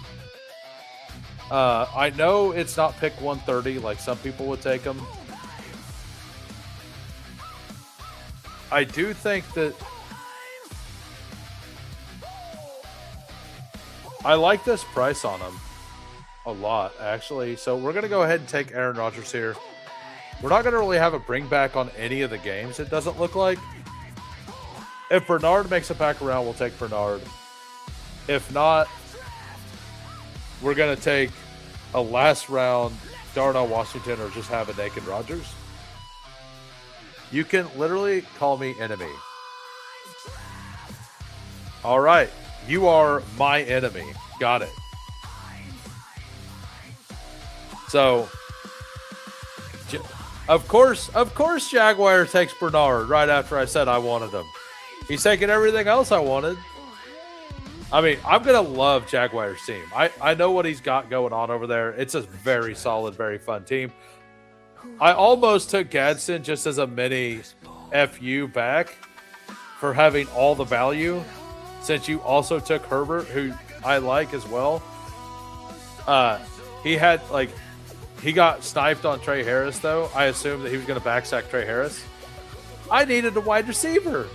I know it's not pick 130 like some people would take him. I do think that I like this price on him a lot, actually. So we're going to go ahead and take Aaron Rodgers here. We're not going to really have a bring back on any of the games, it doesn't look like. If Bernard makes it back around, we'll take Bernard. If not, we're going to take a last round Darnell Washington or just have a naked Rodgers. You can literally call me enemy. All right. You are my enemy. Got it. So, of course, Jaguar takes Bernard right after I said I wanted him. He's taking everything else I wanted. I mean, I'm going to love Jaguar's team. I know what he's got going on over there. It's a very solid, very fun team. I almost took Gadsden just as a mini FU back for having all the value, since you also took Herbert, who I like as well. He got sniped on Trey Harris, though. I assumed that he was going to backsack Trey Harris. I needed a wide receiver.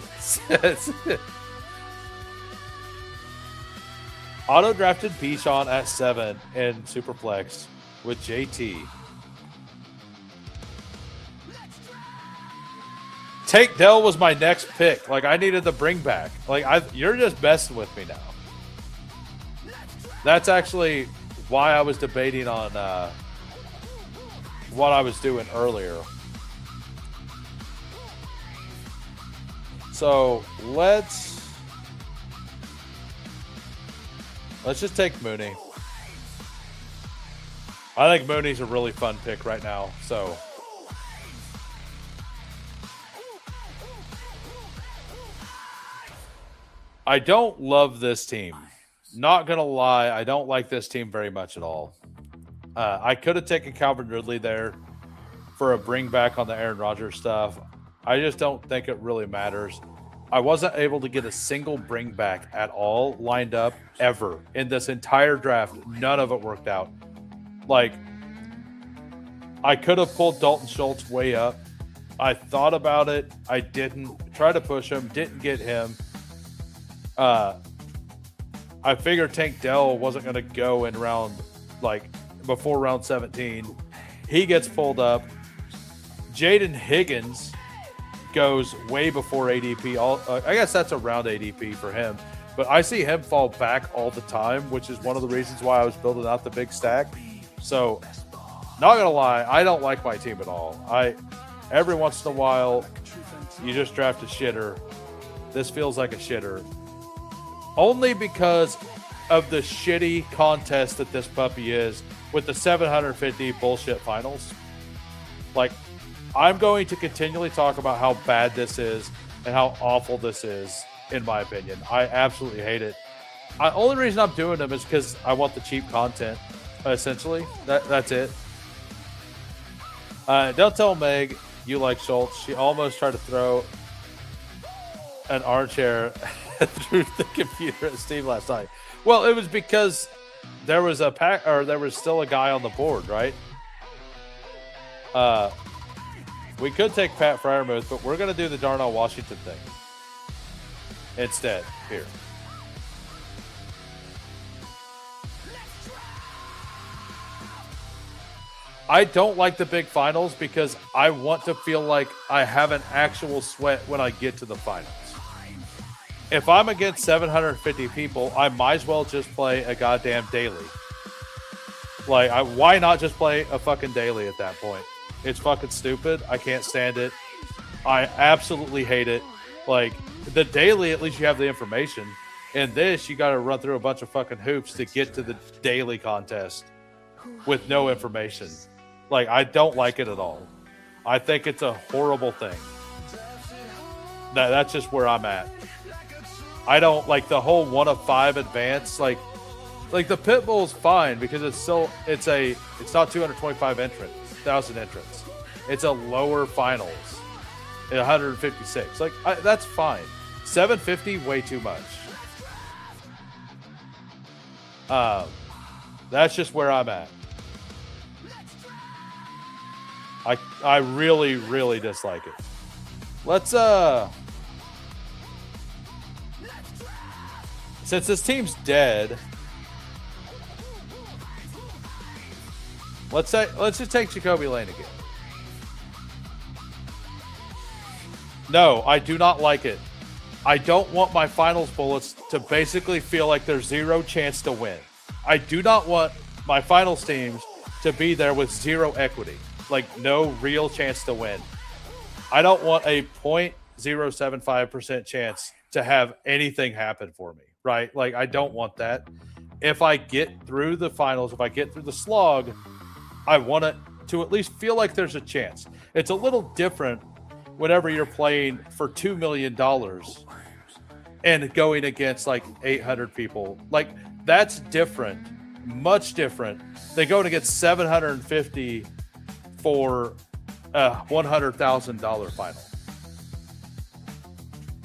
Auto drafted Bichon at 7 in Superflex with JT. Tank Dell was my next pick. Like, I needed the bring back. Like, you're just messing with me now. That's actually why I was debating on what I was doing earlier. So let's just take Mooney. I think Mooney's a really fun pick right now. So I don't love this team. Not going to lie, I don't like this team very much at all. I could have taken Calvin Ridley there for a bring back on the Aaron Rodgers stuff. I just don't think it really matters. I wasn't able to get a single bring back at all lined up ever in this entire draft. None of it worked out. Like, I could have pulled Dalton Schultz way up. I thought about it. I didn't. Try to push him. Didn't get him. I figured Tank Dell wasn't going to go in round, before round 17. He gets pulled up. Jaden Higgins goes way before ADP. I guess that's a round ADP for him. But I see him fall back all the time, which is one of the reasons why I was building out the big stack. So, not going to lie, I don't like my team at all. Every once in a while, you just draft a shitter. This feels like a shitter. Only because of the shitty contest that this puppy is with the 750 bullshit finals. Like, I'm going to continually talk about how bad this is and how awful this is, in my opinion. I absolutely hate it. The only reason I'm doing them is because I want the cheap content, essentially. That's it. Don't tell Meg you like Schultz. She almost tried to throw an armchair through the computer at Steve last night. Well, it was because there was there was still a guy on the board, right? We could take Pat Freiermuth, but we're going to do the Darnell Washington thing instead here. I don't like the big finals because I want to feel like I have an actual sweat when I get to the finals. If I'm against 750 people, I might as well just play a goddamn daily. Why not just play a fucking daily at that point? It's fucking stupid. I can't stand it. I absolutely hate it. Like the daily, at least you have the information. In this, you got to run through a bunch of fucking hoops to get to the daily contest with no information. Like, I don't like it at all. I think it's a horrible thing. That's just where I'm at. I don't like the whole 1 of 5 advance. Like the pit bull's fine because it's not 225,000 entrants. It's a lower finals, 156. Like that's fine. 750, way too much. That's just where I'm at. I really, really dislike it. Let's since this team's dead, let's just take Jacoby Lane again. No, I do not like it. I don't want my finals bullets to basically feel like there's zero chance to win. I do not want my finals teams to be there with zero equity, like no real chance to win. I don't want a 0.075% chance to have anything happen for me, right? Like, I don't want that. If I get through the finals, if I get through the slog, I want it to at least feel like there's a chance. It's a little different whenever you're playing for $2 million and going against like 800 people. Like, that's different, much different than going against 750 for a $100,000 final.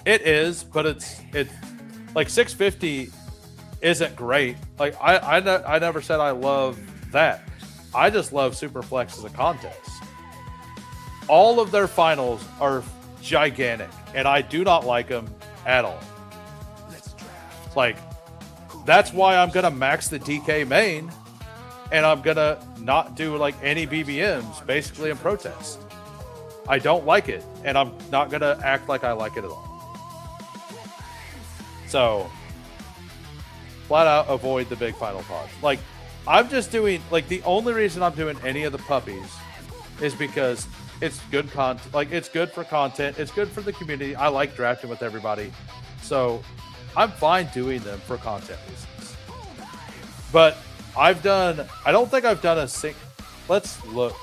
It is, but it's like 650 isn't great. Like I never said I love that. I just love Superflex as a contest. All of their finals are gigantic, and I do not like them at all. Like, that's why I'm gonna max the DK main, and I'm gonna not do like any BBMs basically in protest. I don't like it, and I'm not gonna act like I like it at all. So, flat out avoid the big final pause. Like, I'm just doing, like, the only reason I'm doing any of the puppies is because it's good content. Like, it's good for content. It's good for the community. I like drafting with everybody. So, I'm fine doing them for content reasons. But I don't think I've done a let's look.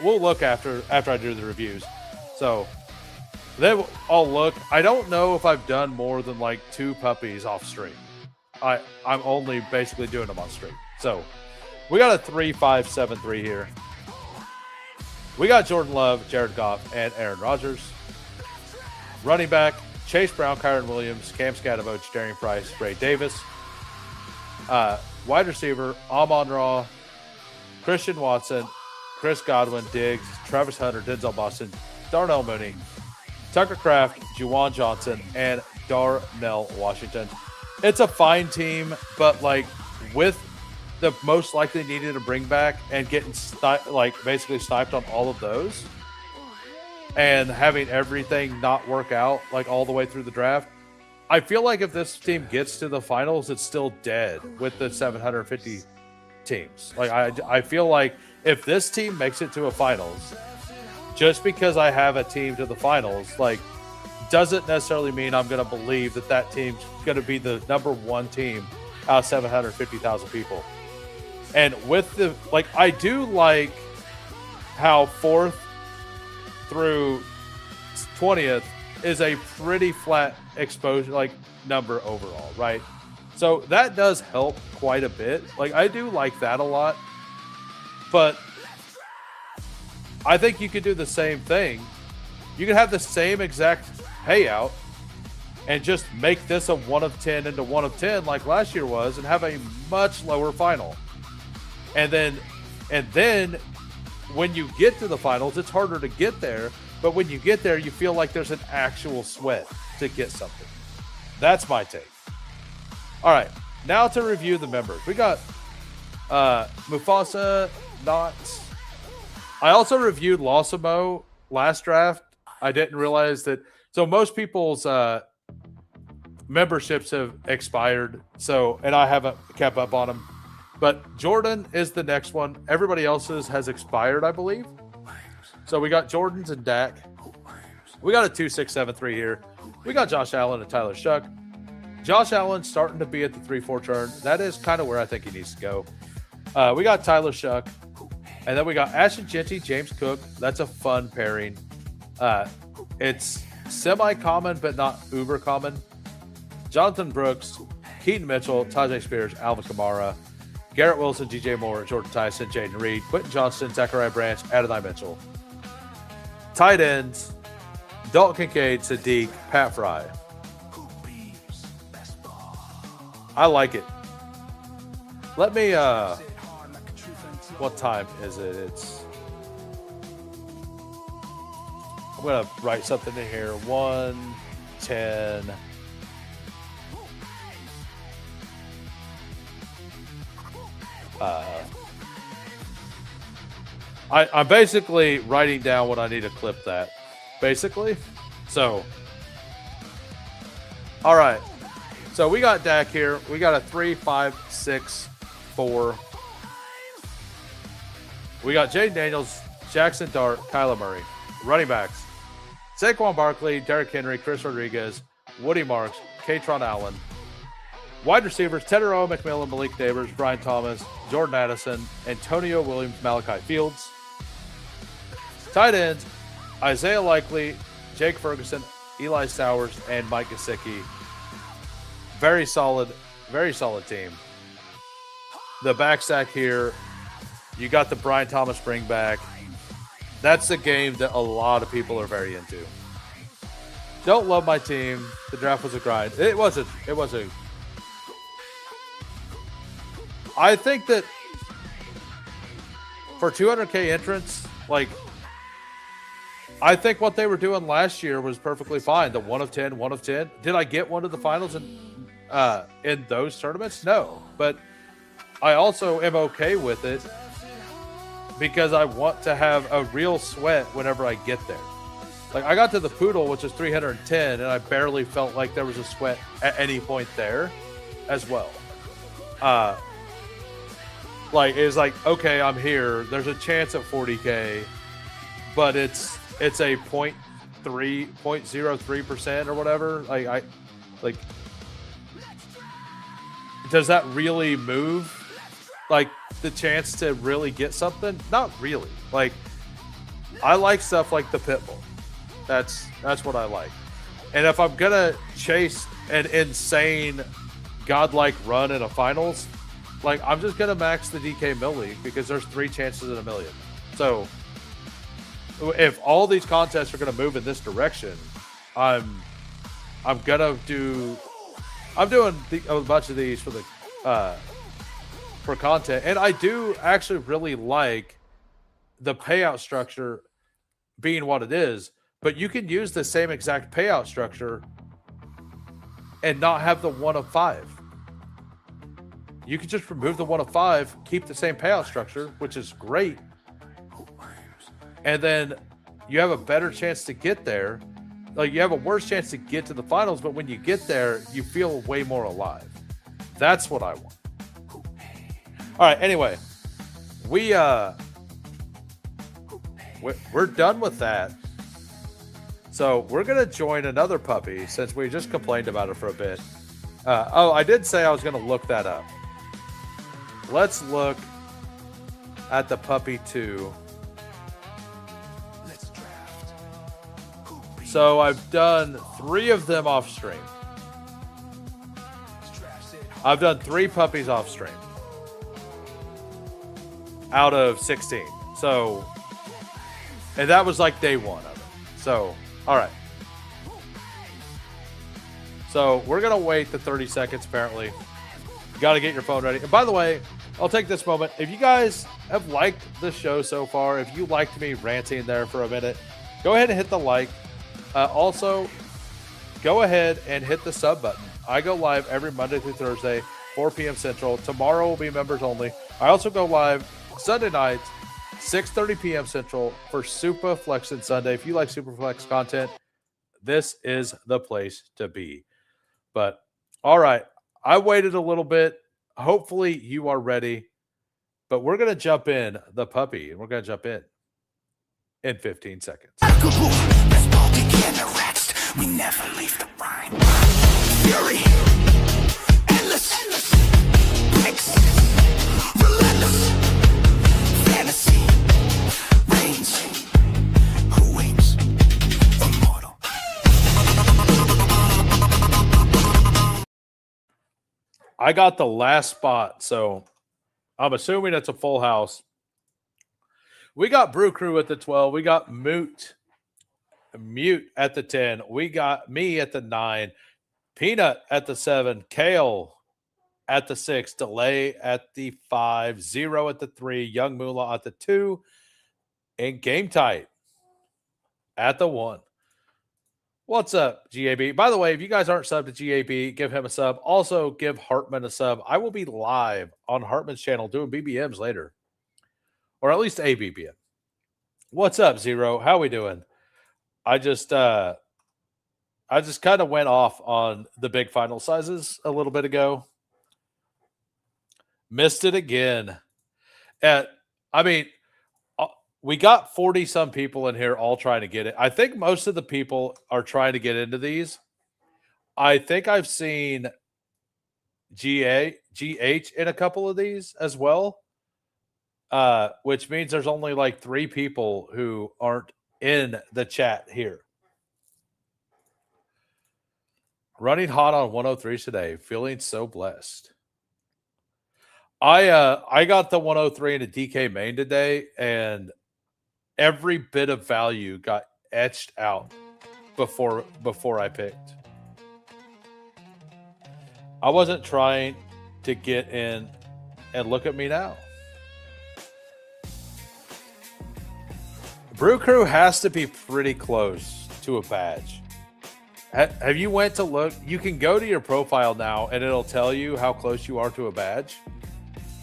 We'll look after I do the reviews. So, then I'll look. I don't know if I've done more than like 2 puppies off stream. I'm only basically doing them on stream. So we got a 3-5-7-3 here. We got Jordan Love, Jared Goff, and Aaron Rodgers. Running back, Chase Brown, Kyron Williams, Cam Skadovich, Darian Price, Ray Davis. Wide receiver, Amon-Ra, Christian Watson, Chris Godwin, Diggs, Travis Hunter, Denzel Boston, Darnell Mooney, Tucker Kraft, Juwan Johnson, and Darnell Washington. It's a fine team, but like with the most likely needed to bring back and getting basically sniped on all of those and having everything not work out like all the way through the draft, I feel like if this team gets to the finals, it's still dead with the 750 teams. Like I feel like if this team makes it to a finals, just because I have a team to the finals, like, doesn't necessarily mean I'm going to believe that team's going to be the number 1 team out of 750,000 people. And with the, like, I do like how 4th through 20th is a pretty flat exposure, like, number overall, right? So that does help quite a bit. Like, I do like that a lot. But I think you could do the same thing. You could have the same exact payout and just make this a 1 of 10 into 1 of 10 like last year was and have a much lower final. And then when you get to the finals, it's harder to get there. But when you get there, you feel like there's an actual sweat to get something. That's my take. All right, now to review the members. We got Mufasa, Knox. I also reviewed Losimo last draft. I didn't realize that. So most people's memberships have expired. So, and I haven't kept up on them. But Jordan is the next one. Everybody else's has expired, I believe. So we got Jordan's and Dak. We got a 2-6-7-3 here. We got Josh Allen and Tyler Shuck. Josh Allen starting to be at the 3-4 turn. That is kind of where I think he needs to go. We got Tyler Shuck. And then we got Ashton Genty, James Cook. That's a fun pairing. It's semi-common, but not uber common. Jonathan Brooks, Keaton Mitchell, Tajay Spears, Alvin Kamara, Garrett Wilson, DJ Moore, Jordan Tyson, Jaden Reed, Quentin Johnston, Zachariah Branch, Adonai Mitchell. Tight ends, Dalton Kincaid, Sadiq, Pat Fry. I like it. Let me, what time is it? I'm going to write something in here. 1:10. I'm basically writing down what I need to clip that, basically. So, all right. So we got Dak here. We got a 3, 5, 6, 4. We got Jaden Daniels, Jackson Dart, Kyler Murray. Running backs: Saquon Barkley, Derrick Henry, Chris Rodriguez, Woody Marks, Katron Allen. Wide receivers: Tedero McMillan, Malik Neighbors, Brian Thomas, Jordan Addison, Antonio Williams, Malachi Fields. Tight ends: Isaiah Likely, Jake Ferguson, Eli Sowers, and Mike Gesicki. Very solid team. The back stack here, you got the Brian Thomas bring back. That's a game that a lot of people are very into. Don't love my team. The draft was a grind. It was a. I think that for 200K entrants, like, I think what they were doing last year was perfectly fine. The 1 of 10, 1 of 10. Did I get one to the finals in those tournaments? No. But I also am okay with it because I want to have a real sweat whenever I get there. Like, I got to the Poodle, which is 310, and I barely felt like there was a sweat at any point there as well. Like, it's like, okay, I'm here. There's a chance at 40K, but it's a 0.03% or whatever. Like, does that really move? Like, the chance to really get something? Not really. Like, I like stuff like the Pitbull. That's what I like. And if I'm gonna chase an insane godlike run in a finals, like, I'm just gonna max the DK Mill League because there's 3 chances in a million. So if all these contests are gonna move in this direction, I'm doing a bunch of these for the for content. And I do actually really like the payout structure being what it is, but you can use the same exact payout structure and not have the 1 of 5. You can just remove the 1 of 5, keep the same payout structure, which is great. And then you have a better chance to get there. Like, you have a worse chance to get to the finals, but when you get there, you feel way more alive. That's what I want. All right, anyway, we're done with that. So we're going to join another puppy since we just complained about it for a bit. I did say I was going to look that up. Let's look at the Puppy 2. So I've done 3 of them off stream. I've done 3 puppies off stream out of 16. So, and that was like day 1 of it. So, all right. So we're going to wait the 30 seconds, apparently. You got to get your phone ready. And by the way, I'll take this moment. If you guys have liked the show so far, if you liked me ranting there for a minute, go ahead and hit the like. Also, go ahead and hit the sub button. I go live every Monday through Thursday, 4 p.m. Central. Tomorrow will be members only. I also go live Sunday nights, 6:30 p.m. Central for Super Flex and Sunday. If you like Super Flex content, this is the place to be. But, all right, I waited a little bit. Hopefully you are ready. But we're going to jump in the puppy, and we're going to jump in 15 seconds. we never leave the grind. Fury, endless, breaks, relentless, fantasy, reigns, who waits, immortal. I got the last spot, so I'm assuming it's a full house. We got Brew Crew at the 12. We got Mute at the 10. We got me at the 9. Peanut at the 7. Kale at the 6. Delay at the 5. Zero at the 3. Young Moolah at the 2. And Game Tight at the 1. What's up, GAB? By the way, if you guys aren't subbed to GAB, give him a sub. Also, give Hartman a sub. I will be live on Hartman's channel doing BBMs later. Or at least a BBM. What's up, Zero? How we doing? I just kind of went off on the big final sizes a little bit ago. Missed it again. We got 40-some people in here all trying to get it. I think most of the people are trying to get into these. I think I've seen GH in a couple of these as well, which means there's only like 3 people who aren't in the chat here. Running hot on 103 today. Feeling so blessed. I got the 103 in a DK main today, and every bit of value got etched out before I picked. I wasn't trying to get in, and look at me now. Brew Crew has to be pretty close to a badge. Have you went to look? You can go to your profile now, and it'll tell you how close you are to a badge.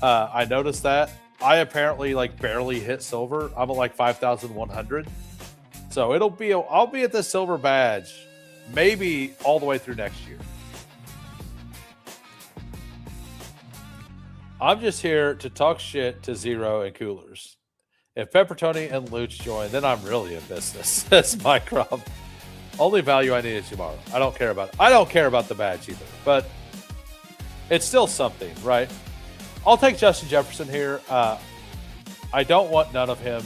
I noticed that. I apparently like barely hit silver. I'm at like 5,100. So I'll be at the silver badge maybe all the way through next year. I'm just here to talk shit to Zero and Coolers. If Peppertoni and Luch join, then I'm really in business. That's my crop. Only value I need is tomorrow. I don't care about it. I don't care about the badge either, but it's still something, right? I'll take Justin Jefferson here. I don't want none of him.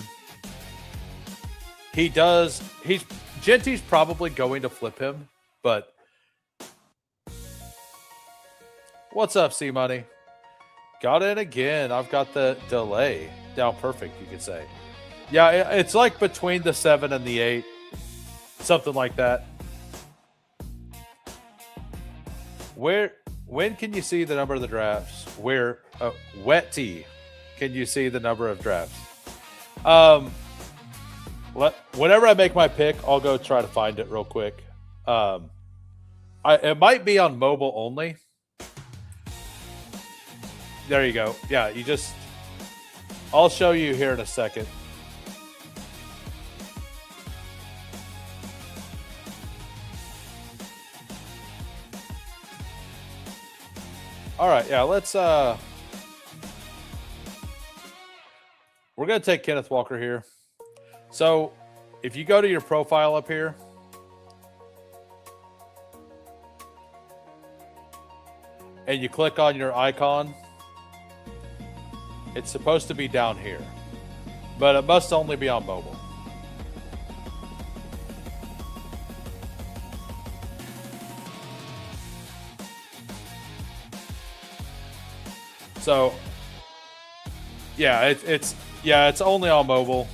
Genty's probably going to flip him, but what's up, C Money? Got in again. I've got the delay down perfect, you could say. Yeah, it's like between the 7 and the 8. Something like that. When can you see the number of the drafts? Wetty, can you see the number of drafts? Whenever I make my pick, I'll go try to find it real quick. It might be on mobile only. There you go. Yeah, I'll show you here in a second. All right, yeah, let's we're going to take Kenneth Walker here. So, if you go to your profile up here, and you click on your icon, it's supposed to be down here, but it must only be on mobile. So, yeah, it's only on mobile.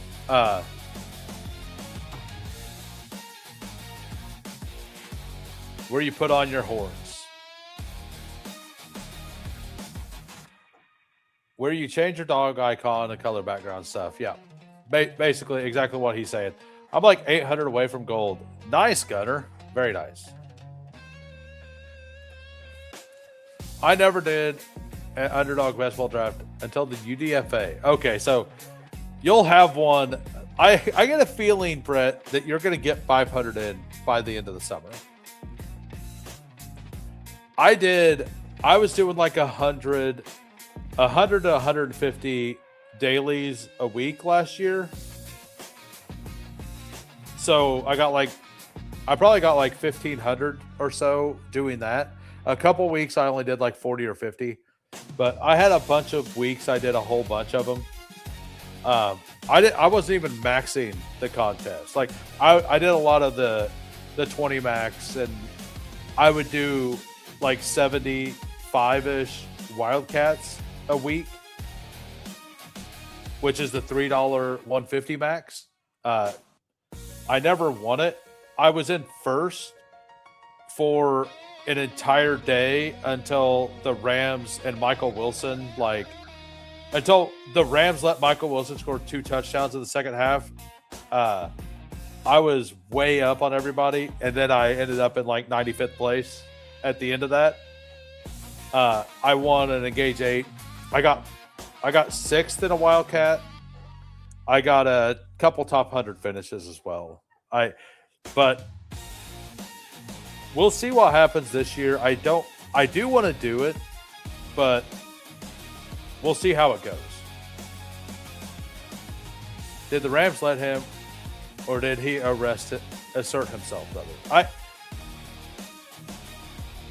Where you put on your horns, where you change your dog icon and color background stuff. Yeah, basically exactly what he's saying. I'm like 800 away from gold. Nice, Gunner. Very nice. I never did an Underdog Bestball draft until the UDFA. Okay, so you'll have one. I get a feeling, Brett, that you're going to get 500 in by the end of the summer. I was doing like 100 to 150 dailies a week last year. So I got like I probably got like 1,500 or so doing that. A couple weeks I only did like 40 or 50, but I had a bunch of weeks I did a whole bunch of them. I wasn't even maxing the contest. Like I did a lot of the 20 max, and I would do like 75-ish Wildcats a week, which is the $3 150 max. I never won it. I was in first for an entire day until the Rams and Michael Wilson, until the Rams let Michael Wilson score 2 touchdowns in the second half. I was way up on everybody, and then I ended up in like 95th place at the end of that. I won an Engage 8. I got 6th in a Wildcat. I got a couple top 100 finishes as well. But we'll see what happens this year. I do want to do it, but we'll see how it goes. Did the Rams let him, or did he assert himself, brother?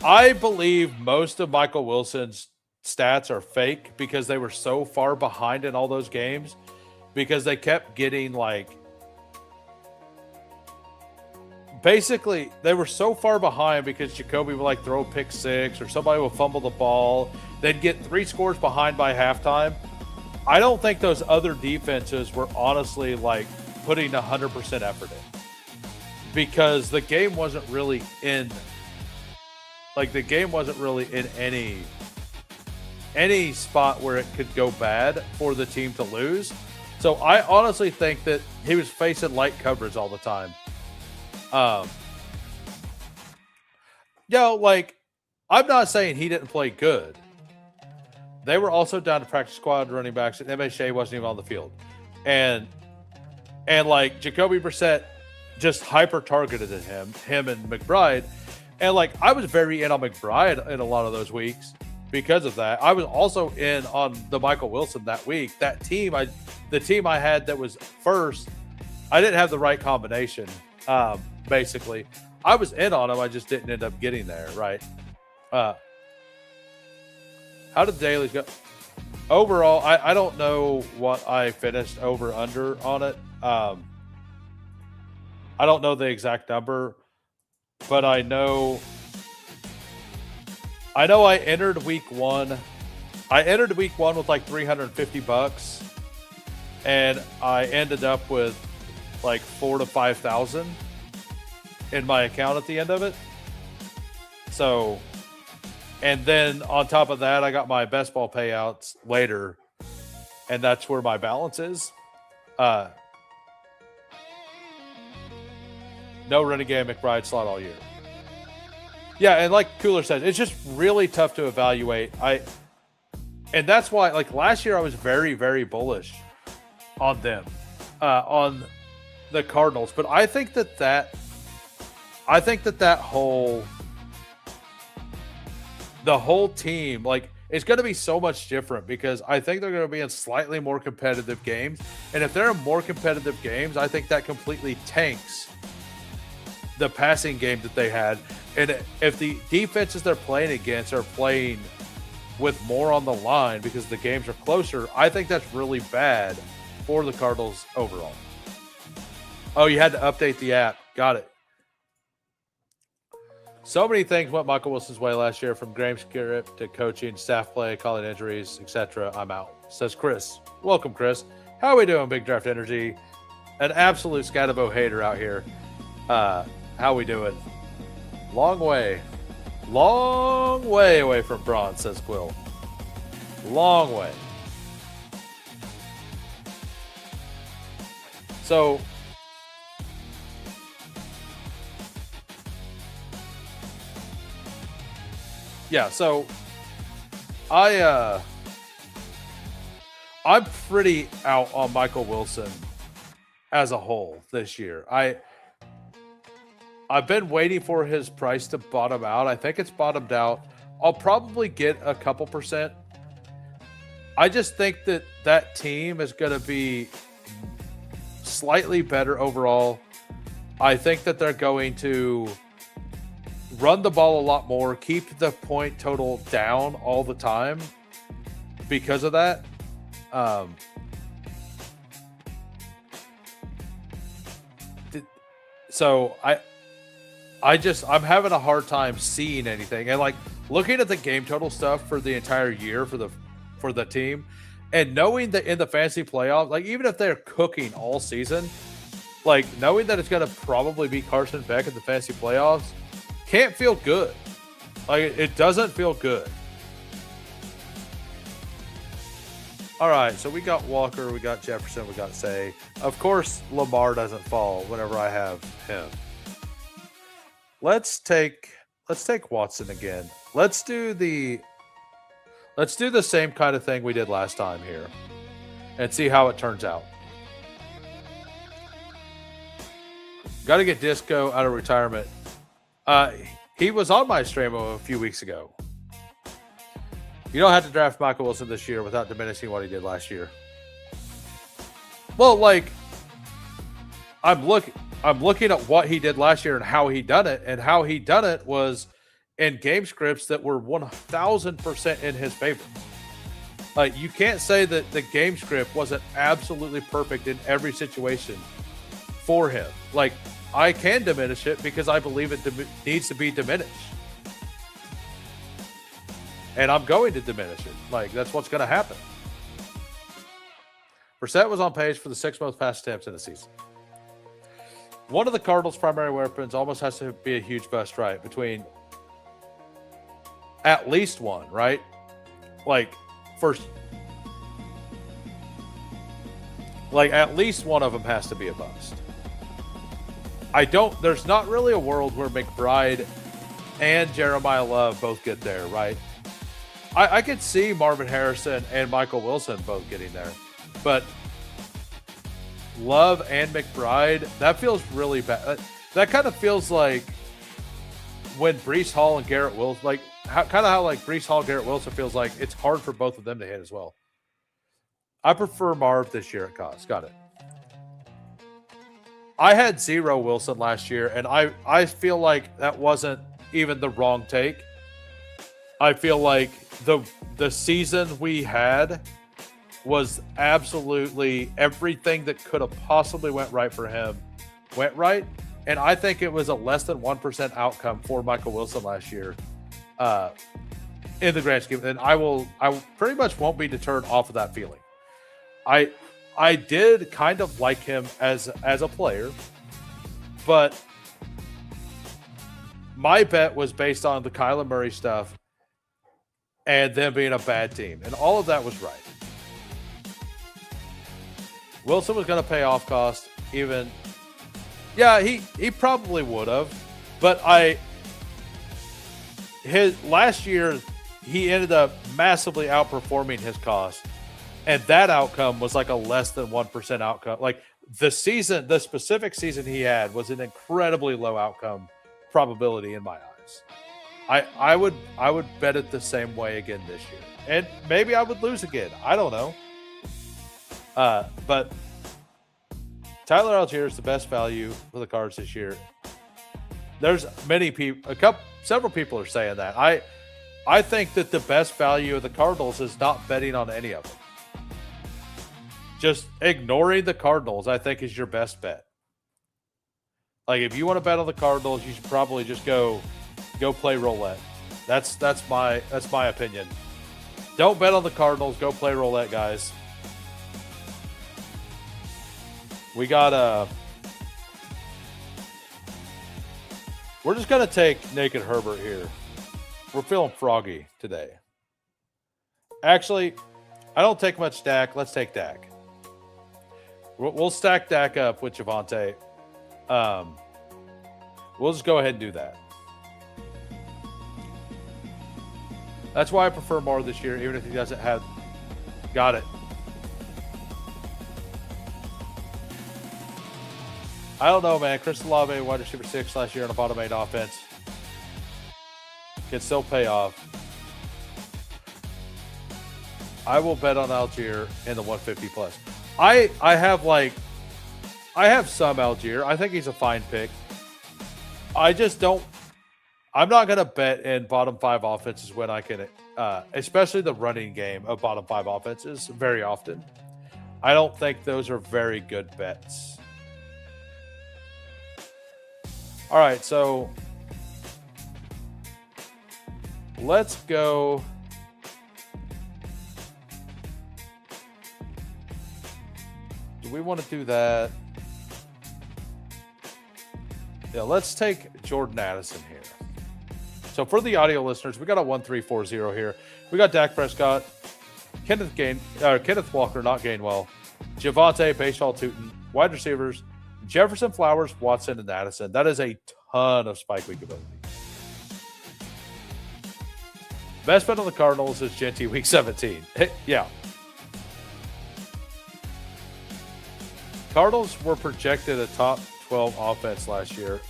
I believe most of Michael Wilson's stats are fake because they were so far behind in all those games, because they kept getting basically they were so far behind because Jacoby would throw a pick 6 or somebody would fumble the ball. They'd get 3 scores behind by halftime. I don't think those other defenses were honestly putting 100% effort in, because the game wasn't really in any spot where it could go bad for the team to lose. So I honestly think that he was facing light coverage all the time. I'm not saying he didn't play good. They were also down to practice squad running backs, and MHA wasn't even on the field. And Jacoby Brissett just hyper targeted him and McBride. And I was very in on McBride in a lot of those weeks because of that. I was also in on the Michael Wilson that week. The team I had that was first, I didn't have the right combination. Basically, I was in on him. I just didn't end up getting there. Right. How did the dailies go? Overall, I don't know what I finished over under on it. I don't know the exact number, but I know I entered week 1. I entered week 1 with $350, and I ended up with $4,000 to $5,000 in my account at the end of it. So, and then on top of that, I got my best ball payouts later, and that's where my balance is. No Renegade McBride slot all year. Yeah, and like Cooler said, it's just really tough to evaluate. And that's why, last year I was very, very bullish on them, on the Cardinals. But I think that the whole team, it's going to be so much different, because I think they're going to be in slightly more competitive games. And if they're in more competitive games, I think that completely tanks the passing game that they had. And if the defenses they're playing against are playing with more on the line because the games are closer, I think that's really bad for the Cardinals overall. Oh, you had to update the app. Got it. So many things went Michael Wilson's way last year, from game script to coaching, staff play, calling injuries, etc. I'm out, says Chris. Welcome, Chris. How are we doing, Big Draft Energy? An absolute Scatabo hater out here. How we doing? Long way away from bronze, says Quill. Long way. So, yeah, so I'm pretty out on Michael Wilson as a whole this year. I've been waiting for his price to bottom out. I think it's bottomed out. I'll probably get a couple percent. I just think that team is going to be slightly better overall, I think that they're going to run the ball a lot more, keep the point total down all the time because of that. So I'm having a hard time seeing anything, and like looking at the game total stuff for the entire year for the team, and knowing that in the fantasy playoffs, like even if they're cooking all season, like knowing that it's going to probably be Carson Beck in the fantasy playoffs can't feel good. Like it doesn't feel good. All right, so we got Walker, we got Jefferson, we got Say. Of course, Lamar doesn't fall whenever I have him. Let's take Watson again. Let's do the same kind of thing we did last time here and see how it turns out. Got to get Disco out of retirement. He was on my stream a few weeks ago. You don't have to draft Michael Wilson this year without diminishing what he did last year. Well, like I'm looking at what he did last year and how he done it, and how he done it was in game scripts that were 1,000% in his favor. Like you can't say that the game script wasn't absolutely perfect in every situation for him. Like I can diminish it because I believe it needs to be diminished. And I'm going to diminish it. Like, that's what's going to happen. Brissett was on pace for the 6th most pass attempts in the season. One of the Cardinals' primary weapons almost has to be a huge bust, right? Between at least one, right? Like, first. Like, at least one of them has to be a bust. There's not really a world where McBride and Jeremiah Love both get there, right? I could see Marvin Harrison and Michael Wilson both getting there, but Love and McBride, that feels really bad. That kind of feels like when Breece Hall and Garrett Wilson, like how like Breece Hall, Garrett Wilson feels like it's hard for both of them to hit as well. I prefer Marv this year at cost. Got it. I had 0 Wilson last year, and I feel like that wasn't even the wrong take. I feel like the season we had was absolutely everything that could have possibly went right for him went right, and I think it was a less than 1% outcome for Michael Wilson last year in the grand scheme. And I pretty much won't be deterred off of that feeling. I did kind of like him as a player, but my bet was based on the Kyler Murray stuff and them being a bad team. And all of that was right. Wilson was going to pay off cost even. Yeah, he probably would have. But his last year, he ended up massively outperforming his cost. And that outcome was like a less than 1% outcome. Like the specific season he had was an incredibly low outcome probability in my eyes. I would bet it the same way again this year. And maybe I would lose again. I don't know. But Tyler Algier is the best value for the Cards this year. There's many people, several people are saying that. I think that the best value of the Cardinals is not betting on any of them. Just ignoring the Cardinals, I think, is your best bet. Like, if you want to bet on the Cardinals, you should probably just go play roulette. That's my opinion. Don't bet on the Cardinals. Go play roulette, guys. We got we're just gonna take Naked Herbert here. We're feeling froggy today. Actually, I don't take much Dak. Let's take Dak. We'll stack Dak up with Javonte. We'll just go ahead and do that. That's why I prefer Moore this year, even if he doesn't have. Got it. I don't know, man. Chris Olave, wide receiver 6 last year on a bottom 8 offense. Can still pay off. I will bet on Algier in the 150 plus. I have like I have some Algier. I think he's a fine pick. I just don't. I'm not going to bet in bottom 5 offenses when I can, especially the running game of bottom 5 offenses very often. I don't think those are very good bets. All right, so let's go. Do we want to do that? Yeah, let's take Jordan Addison here. So for the audio listeners, we got a 1-3-4-0 here. We got Dak Prescott, Kenneth Walker, not Gainwell, Javonte, Bashaw Tootin, wide receivers, Jefferson, Flowers, Watson, and Addison. That is a ton of spike week ability. Best bet on the Cardinals is Genty week 17. Yeah. Cardinals were projected a top 12 offense last year.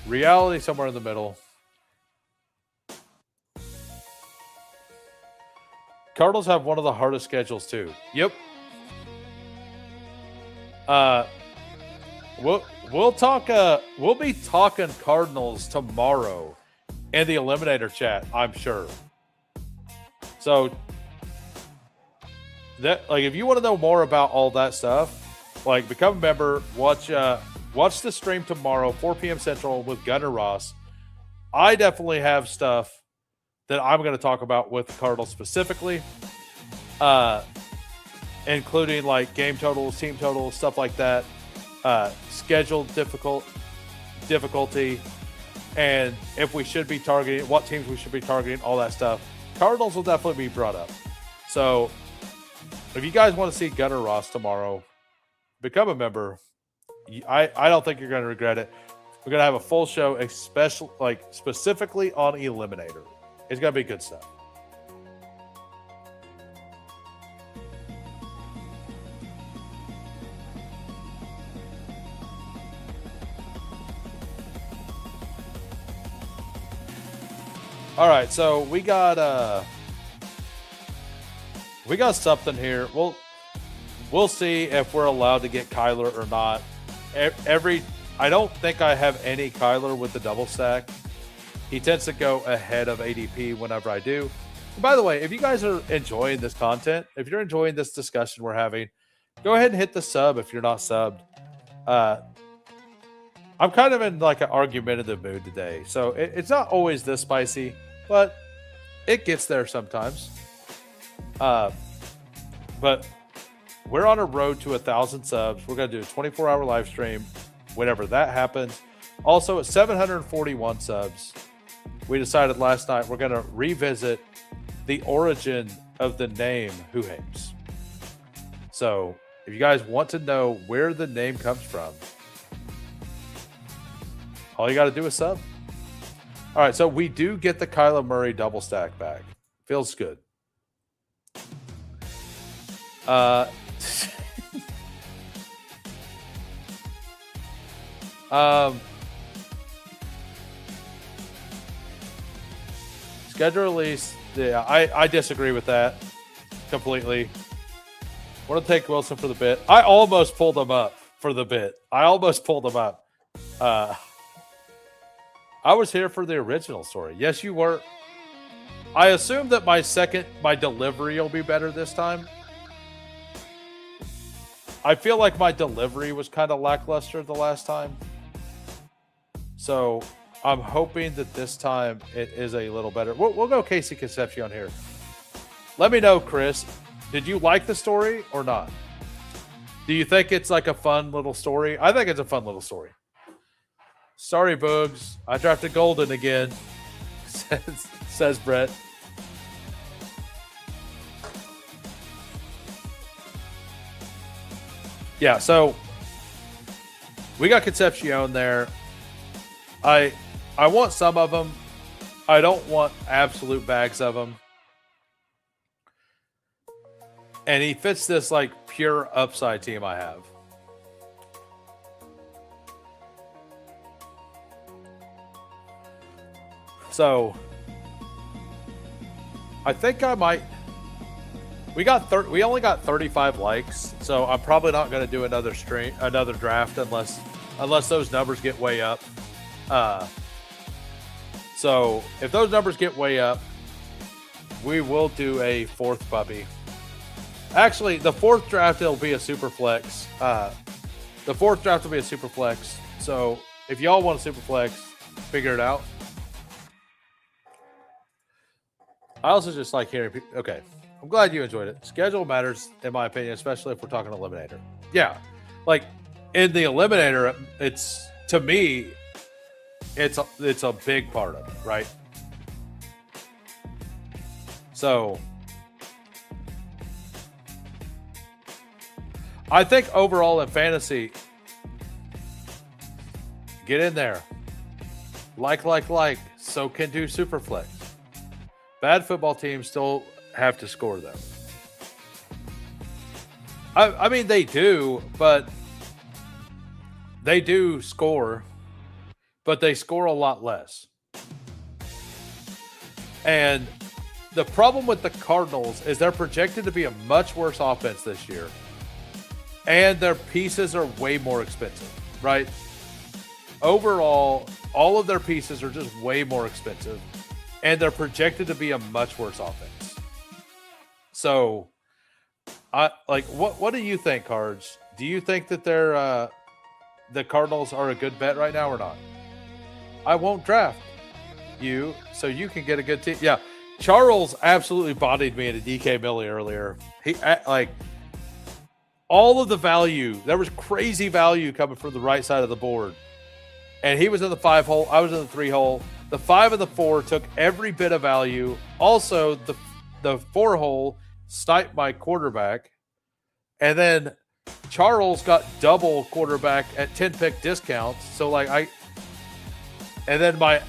Reality somewhere in the middle. Cardinals have one of the hardest schedules too. Yep. We'll talk. We'll be talking Cardinals tomorrow in the Eliminator chat, I'm sure. So that, like, if you want to know more about all that stuff, like, become a member. Watch the stream tomorrow, 4 p.m. Central with Gunnar Ross. I definitely have stuff that I'm going to talk about with the Cardinals specifically, including like game totals, team totals, stuff like that, schedule difficulty, and if we should be targeting, what teams we should be targeting, all that stuff. Cardinals will definitely be brought up. So if you guys want to see Gunnar Ross tomorrow, become a member. I don't think you're going to regret it. We're going to have a full show, specifically on Eliminator. It's going to be good stuff. All right, so we got something here. We'll see if we're allowed to get Kyler or not. I don't think I have any Kyler with the double stack. He tends to go ahead of ADP whenever I do. And by the way, if you guys are enjoying this content, if you're enjoying this discussion we're having, go ahead and hit the sub if you're not subbed. I'm kind of in like an argumentative mood today, so it's not always this spicy, but it gets there sometimes. But we're on a road to 1,000 subs. We're going to do a 24-hour live stream whenever that happens. Also, at 741 subs, we decided last night we're going to revisit the origin of the name Who Hates. So if you guys want to know where the name comes from, all you got to do is sub. All right, so we do get the Kyler Murray double stack back. Feels good. Schedule release. Yeah, I disagree with that completely. Want to take Wilson for the bit. I almost pulled him up for the bit. I was here for the original story. Yes, you were. I assume that my delivery will be better this time. I feel like my delivery was kind of lackluster the last time. So I'm hoping that this time it is a little better. We'll go Casey Concepcion here. Let me know, Chris. Did you like the story or not? Do you think it's like a fun little story? I think it's a fun little story. Sorry, Boogs. I drafted Golden again, says Brett. Yeah, so we got Concepcion there. I want some of them. I don't want absolute bags of them. And he fits this like pure upside team I have. So I think I might we only got 35 likes, so I'm probably not going to do another draft unless those numbers get way up. So if those numbers get way up, we will do a fourth puppy. Actually, the fourth draft will be a super flex. The fourth draft will be a super flex. So if y'all want a super flex, figure it out. I also just like hearing people. Okay, I'm glad you enjoyed it. Schedule matters, in my opinion, especially if we're talking eliminator. Yeah, like in the eliminator, it's to me, it's a big part of it, right? So I think overall in fantasy, get in there. Like. So can do Superflex. Bad football teams still have to score, though. I mean, they do, but they do score, but they score a lot less. And the problem with the Cardinals is they're projected to be a much worse offense this year. And their pieces are way more expensive, right? Overall, all of their pieces are just way more expensive. And they're projected to be a much worse offense. So, what do you think, Cards? Do you think that the Cardinals are a good bet right now or not? I won't draft you so you can get a good team. Yeah, Charles absolutely bodied me in a DK Millie earlier. He all of the value. There was crazy value coming from the right side of the board. And he was in the 5 hole. I was in the 3 hole. The 5 and the 4 took every bit of value. Also, the 4 hole sniped my quarterback. And then Charles got double quarterback at 10 pick discounts. So and then my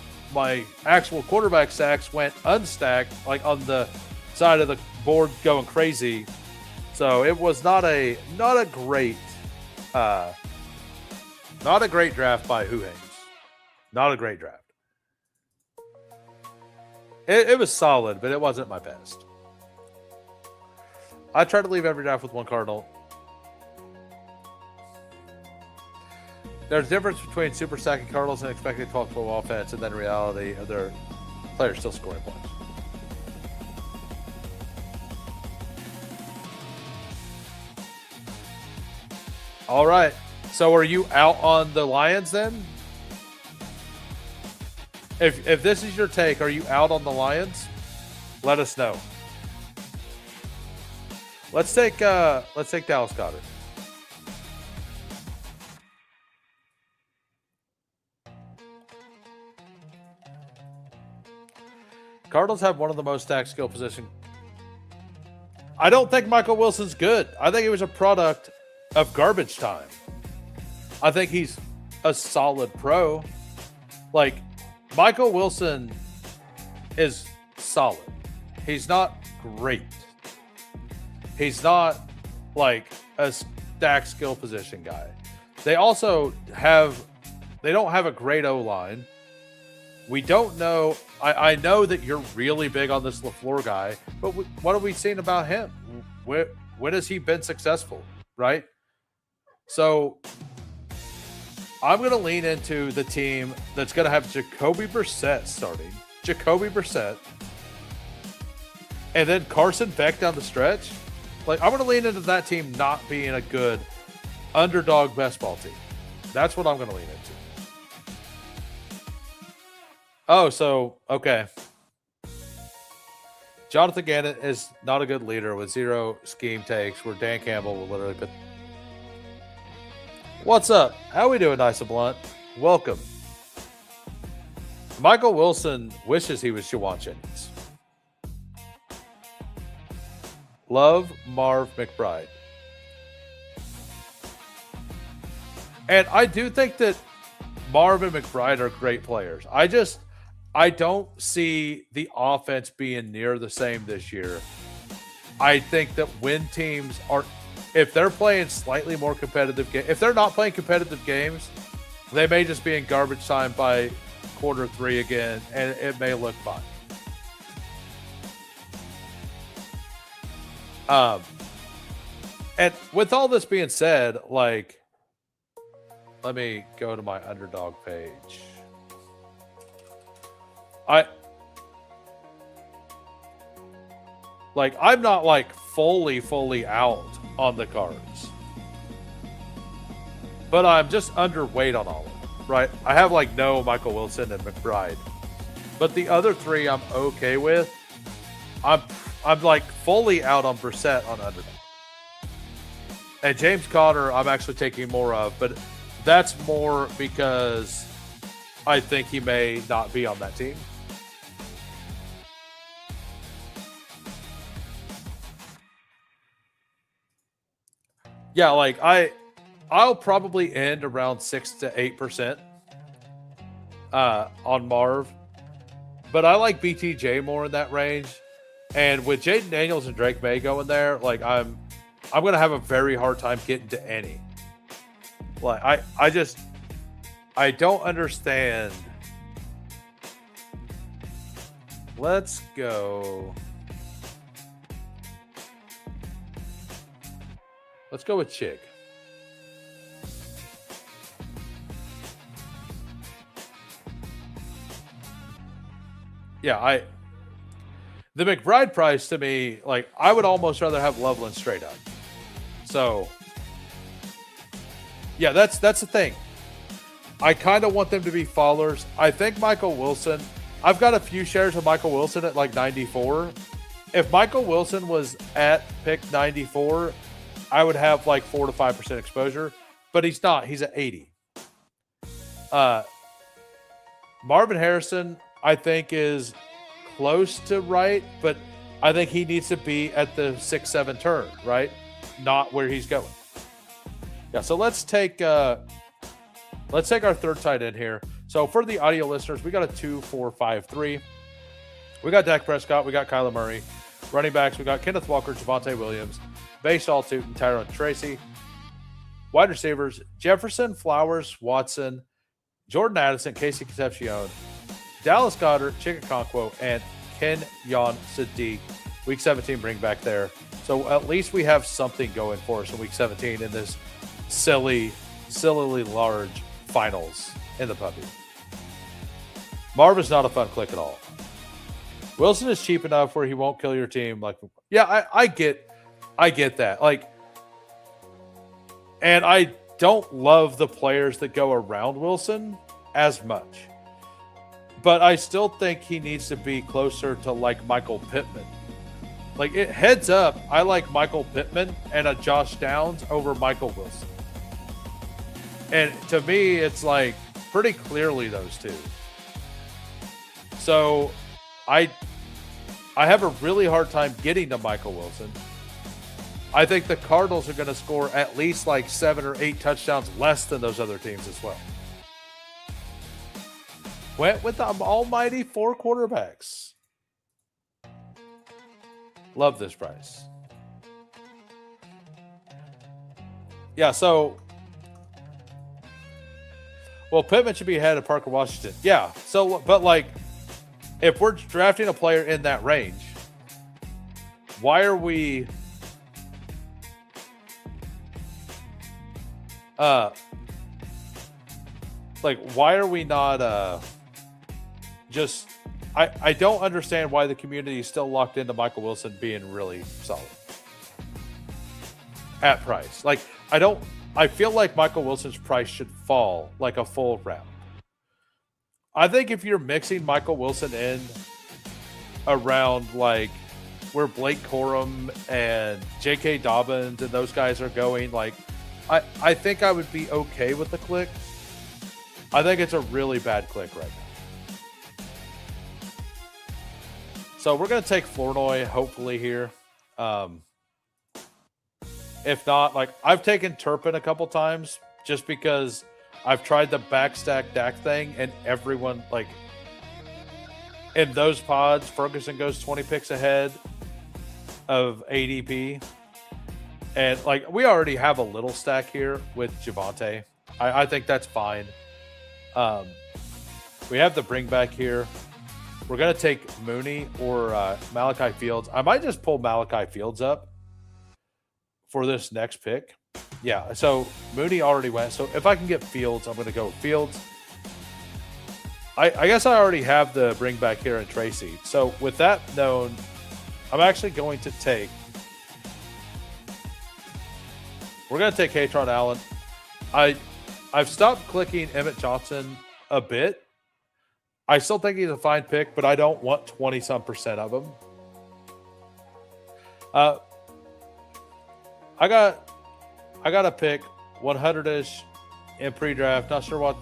actual quarterback sacks went unstacked, like on the side of the board going crazy. So it was not a great draft by Who Hangs. Not a great draft. It was solid, but it wasn't my best. I tried to leave every draft with one Cardinal. There's a difference between super stacking Cardinals and expecting 12-12 offense, and then reality of their players still scoring points. All right. So are you out on the Lions then? If this is your take, are you out on the Lions? Let us know. Let's take Dallas Goedert. Cardinals have one of the most stacked skill position. I don't think Michael Wilson's good. I think he was a product of garbage time. I think he's a solid pro. Like, Michael Wilson is solid. He's not great. He's not like a stacked skill position guy. They also they don't have a great O-line. We don't know. I know that you're really big on this LaFleur guy, but what have we seen about him? When has he been successful, right? So I'm going to lean into the team that's going to have Jacoby Brissett starting. Jacoby Brissett. And then Carson Beck down the stretch. Like, I'm going to lean into that team not being a good underdog best ball team. That's what I'm going to lean into. Oh, so, okay. Jonathan Gannon is not a good leader with 0 scheme takes, where Dan Campbell will literally put... What's up? How we doing, Nice and Blunt? Welcome. Michael Wilson wishes he was Shawan Jennings. Love Marv McBride. And I do think that Marv and McBride are great players. I don't see the offense being near the same this year. I think that when teams are... If they're playing slightly more competitive games, if they're not playing competitive games, they may just be in garbage time by quarter 3 again, and it may look fine. And with all this being said, like, let me go to my Underdog page. I'm not like fully out on the cards, but I'm just underweight on all of them, right? I have like no Michael Wilson and McBride, but the other three I'm okay with. I'm like fully out on Brissett on Underdog. And James Conner, I'm actually taking more of, but that's more because I think he may not be on that team. Yeah, like I'll probably end around 6 to 8% on Marv, but I like BTJ more in that range. And with Jaden Daniels and Drake May going there, like I'm gonna have a very hard time getting to any. Like I don't understand. Let's go. Let's go with Chig. Yeah, the McBride price to me, like I would almost rather have Loveland straight up. So yeah, that's the thing. I kind of want them to be followers. I think Michael Wilson, I've got a few shares of Michael Wilson at like 94. If Michael Wilson was at pick 94, I would have like 4 to 5% exposure, but he's not. He's at 80. Marvin Harrison, I think, is close to right, but I think he needs to be at the 6-7 turn, right? Not where he's going. Yeah, so let's take our third tight end here. So for the audio listeners, we got a 2-4-5-3. We got Dak Prescott, we got Kyler Murray. Running backs, we got Kenneth Walker, Javonte Williams, Basal Tootin, Tyrone Tracy. Wide receivers, Jefferson, Flowers, Watson, Jordan Addison, Casey Concepcion, Dallas Goedert, Chikakonkwo, and Kenyon Sadiq. Week 17 bring back there. So at least we have something going for us in week 17 in this sillily large finals in the puppy. Marv is not a fun click at all. Wilson is cheap enough where he won't kill your team. Like, yeah, I get that. Like, and I don't love the players that go around Wilson as much, but I still think he needs to be closer to like Michael Pittman. Like, it heads up, I like Michael Pittman and a Josh Downs over Michael Wilson. And to me, it's like pretty clearly those two. So I have a really hard time getting to Michael Wilson. I think the Cardinals are going to score at least like 7 or 8 touchdowns less than those other teams as well. Went with the almighty 4 quarterbacks. Love this price. Yeah, so well, Pittman should be ahead of Parker Washington. Yeah, so but like if we're drafting a player in that range, why are we why are we not just I don't understand why the community is still locked into Michael Wilson being really solid at price. Like I feel like Michael Wilson's price should fall like a full round. I think if you're mixing Michael Wilson in around like where Blake Corum and J.K. Dobbins and those guys are going, like I think I would be okay with the click. I think it's a really bad click right now. So we're going to take Flournoy hopefully here. If not, like I've taken Turpin a couple times just because I've tried the backstack Dak thing and everyone like in those pods, Ferguson goes 20 picks ahead of ADP. And like we already have a little stack here with Javonte. I think that's fine. We have the bring back here. We're going to take Mooney or Malachi Fields. I might just pull Malachi Fields up for this next pick. Yeah, so Mooney already went. So if I can get Fields, I'm going to go with Fields. I guess I already have the bring back here in Tracy. So with that known, I'm actually going to take. We're going to take Katron Allen. I've stopped clicking Emmett Johnson a bit. I still think he's a fine pick, but I don't want 20-some% of him. I got a pick 100-ish in pre-draft. Not sure what.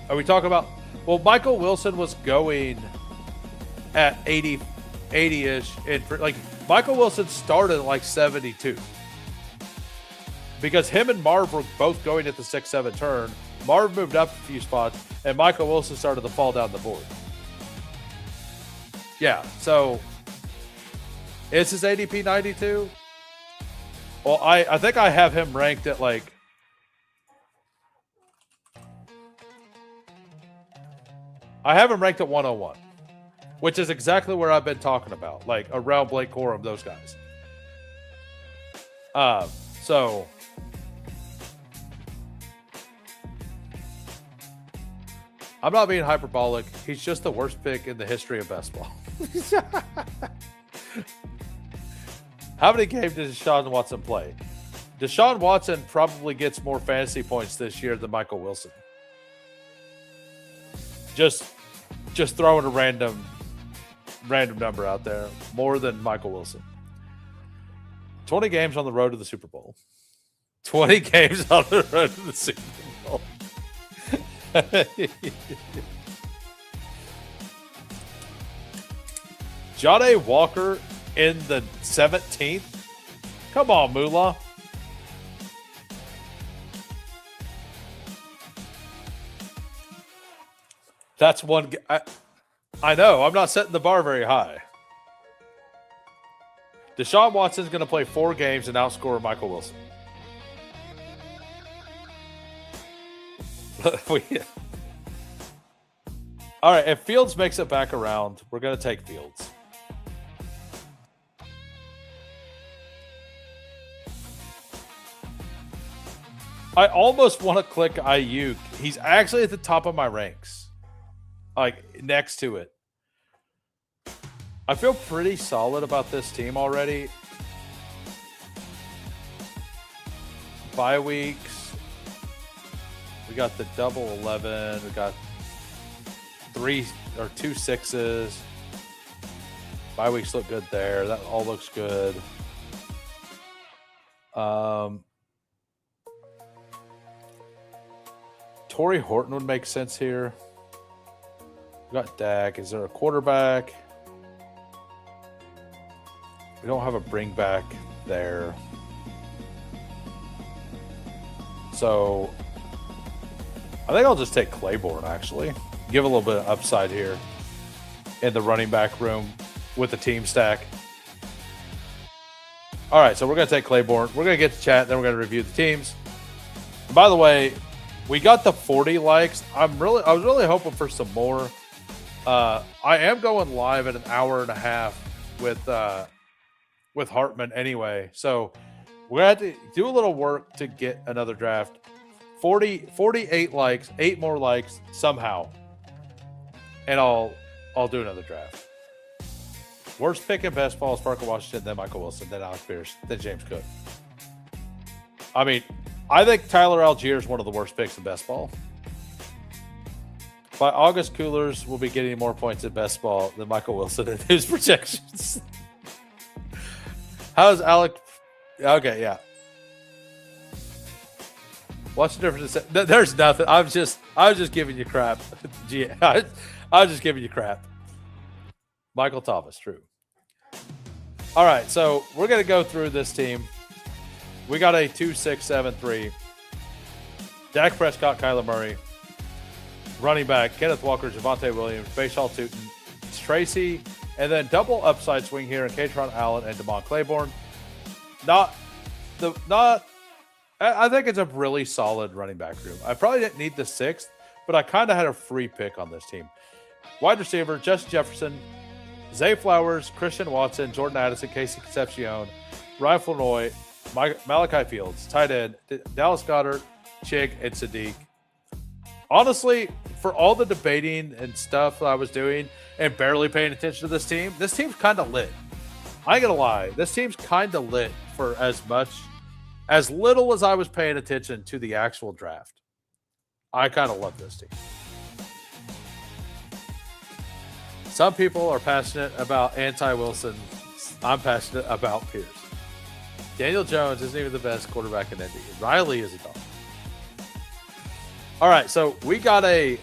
Are we talking about? Well, Michael Wilson was going at 80-ish. Like Michael Wilson started at like 72. Because him and Marv were both going at the 6-7 turn. Marv moved up a few spots, and Michael Wilson started to fall down the board. Yeah, so is his ADP 92? Well, I think I have him ranked at like I have him ranked at 101, which is exactly where I've been talking about, like around Blake Corum, those guys. So I'm not being hyperbolic. He's just the worst pick in the history of best ball. How many games did Deshaun Watson play? Deshaun Watson probably gets more fantasy points this year than Michael Wilson. Just throwing a random number out there. More than Michael Wilson. 20 games on the road to the Super Bowl. 20 games on the road to the Super Bowl. Jahdae Walker in the 17th? Come on, Moolah. That's one. I know. I'm not setting the bar very high. Deshaun Watson's going to play 4 games and outscore Michael Wilson. All right. If Fields makes it back around, we're going to take Fields. I almost want to click Ayuk. He's actually at the top of my ranks. Like next to it. I feel pretty solid about this team already. Bye weeks. We got the double 11. We got 2 6s. Bye weeks look good there. That all looks good. Torrey Horton would make sense here. We got Dak. Is there a quarterback? We don't have a bring back there. So I think I'll just take Claiborne, actually. Give a little bit of upside here in the running back room with the team stack. All right, so we're going to take Claiborne. We're going to get to chat, then we're going to review the teams. And by the way, we got the 40 likes. I was really hoping for some more. I am going live at an hour and a half with Hartman anyway. So we're going to have to do a little work to get another draft. 48 likes, 8 more likes somehow. And I'll do another draft. Worst pick in best ball is Parker Washington, then Michael Wilson, then Alex Pierce, then James Cook. I mean, I think Tyler Algier is one of the worst picks in best ball. By August, Coolers will be getting more points in best ball than Michael Wilson in his projections. How's Alec? Okay, yeah. What's the difference? There's nothing. I was just giving you crap. I was just giving you crap. Michael Thomas, true. All right, so we're going to go through this team. We got a 2-6-7-3. Dak Prescott, Kyler Murray. Running back, Kenneth Walker, Javonte Williams, Bashaw Tootin, Tracy, and then double upside swing here in Katron Allen and Damon Claiborne. I think it's a really solid running back room. I probably didn't need the 6th, but I kind of had a free pick on this team. Wide receiver, Justin Jefferson, Zay Flowers, Christian Watson, Jordan Addison, Casey Concepcion. Ryan Flournoy, Malachi Fields, tight end, Dallas Goedert, Chig, and Sadiq. Honestly, for all the debating and stuff that I was doing and barely paying attention to this team's kind of lit. I ain't gonna lie, this team's kind of lit for as little as I was paying attention to the actual draft. I kind of love this team. Some people are passionate about anti-Wilson. I'm passionate about Pierce. Daniel Jones isn't even the best quarterback in Indy. Riley is a dog. All right, so we got a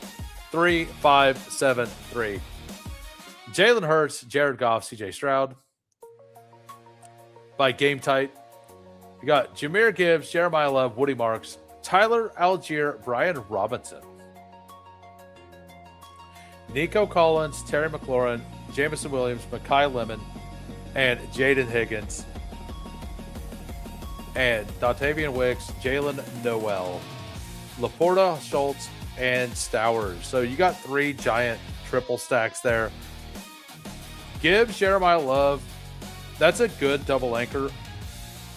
3-5-7-3. Jalen Hurts, Jared Goff, CJ Stroud. By game type, you got Jahmyr Gibbs, Jeremiah Love, Woody Marks, Tyler Algier, Brian Robinson, Nico Collins, Terry McLaurin, Jamison Williams, Mekhi Lemon, and Jaden Higgins, and Dontavian Wicks, Jalen Noel, Laporta, Schultz, and Stowers. So you got 3 giant triple stacks there. Gibbs, Jeremiah Love, that's a good double anchor.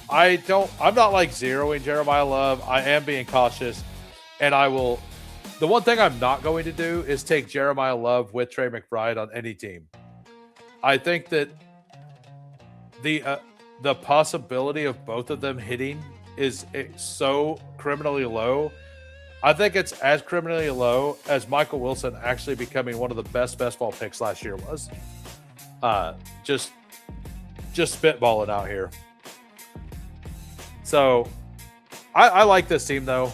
I'm not like zeroing Jeremiah Love. I am being cautious, and the one thing I'm not going to do is take Jeremiah Love with Trey McBride on any team. I think that the possibility of both of them hitting is so criminally low. I think it's as criminally low as Michael Wilson actually becoming one of the best ball picks last year was. Just spitballing out here. So I like this team though.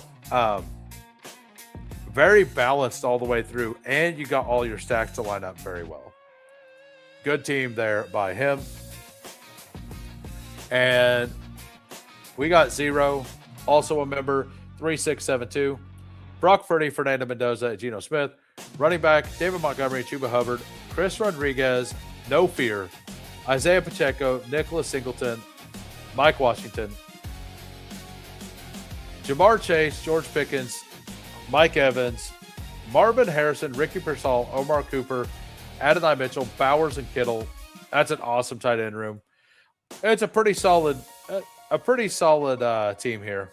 Very balanced all the way through, and you got all your stacks to line up very well. Good team there by him. And we got 0, also a member, 3672. Brock Purdy, Fernando Mendoza, Geno Smith. Running back, David Montgomery, Chuba Hubbard, Chris Rodriguez, No Fear, Isaiah Pacheco, Nicholas Singleton, Mike Washington, Jamar Chase, George Pickens, Mike Evans, Marvin Harrison, Ricky Pearsall, Omar Cooper, Adonai Mitchell, Bowers, and Kittle. That's an awesome tight end room. It's a pretty solid team here.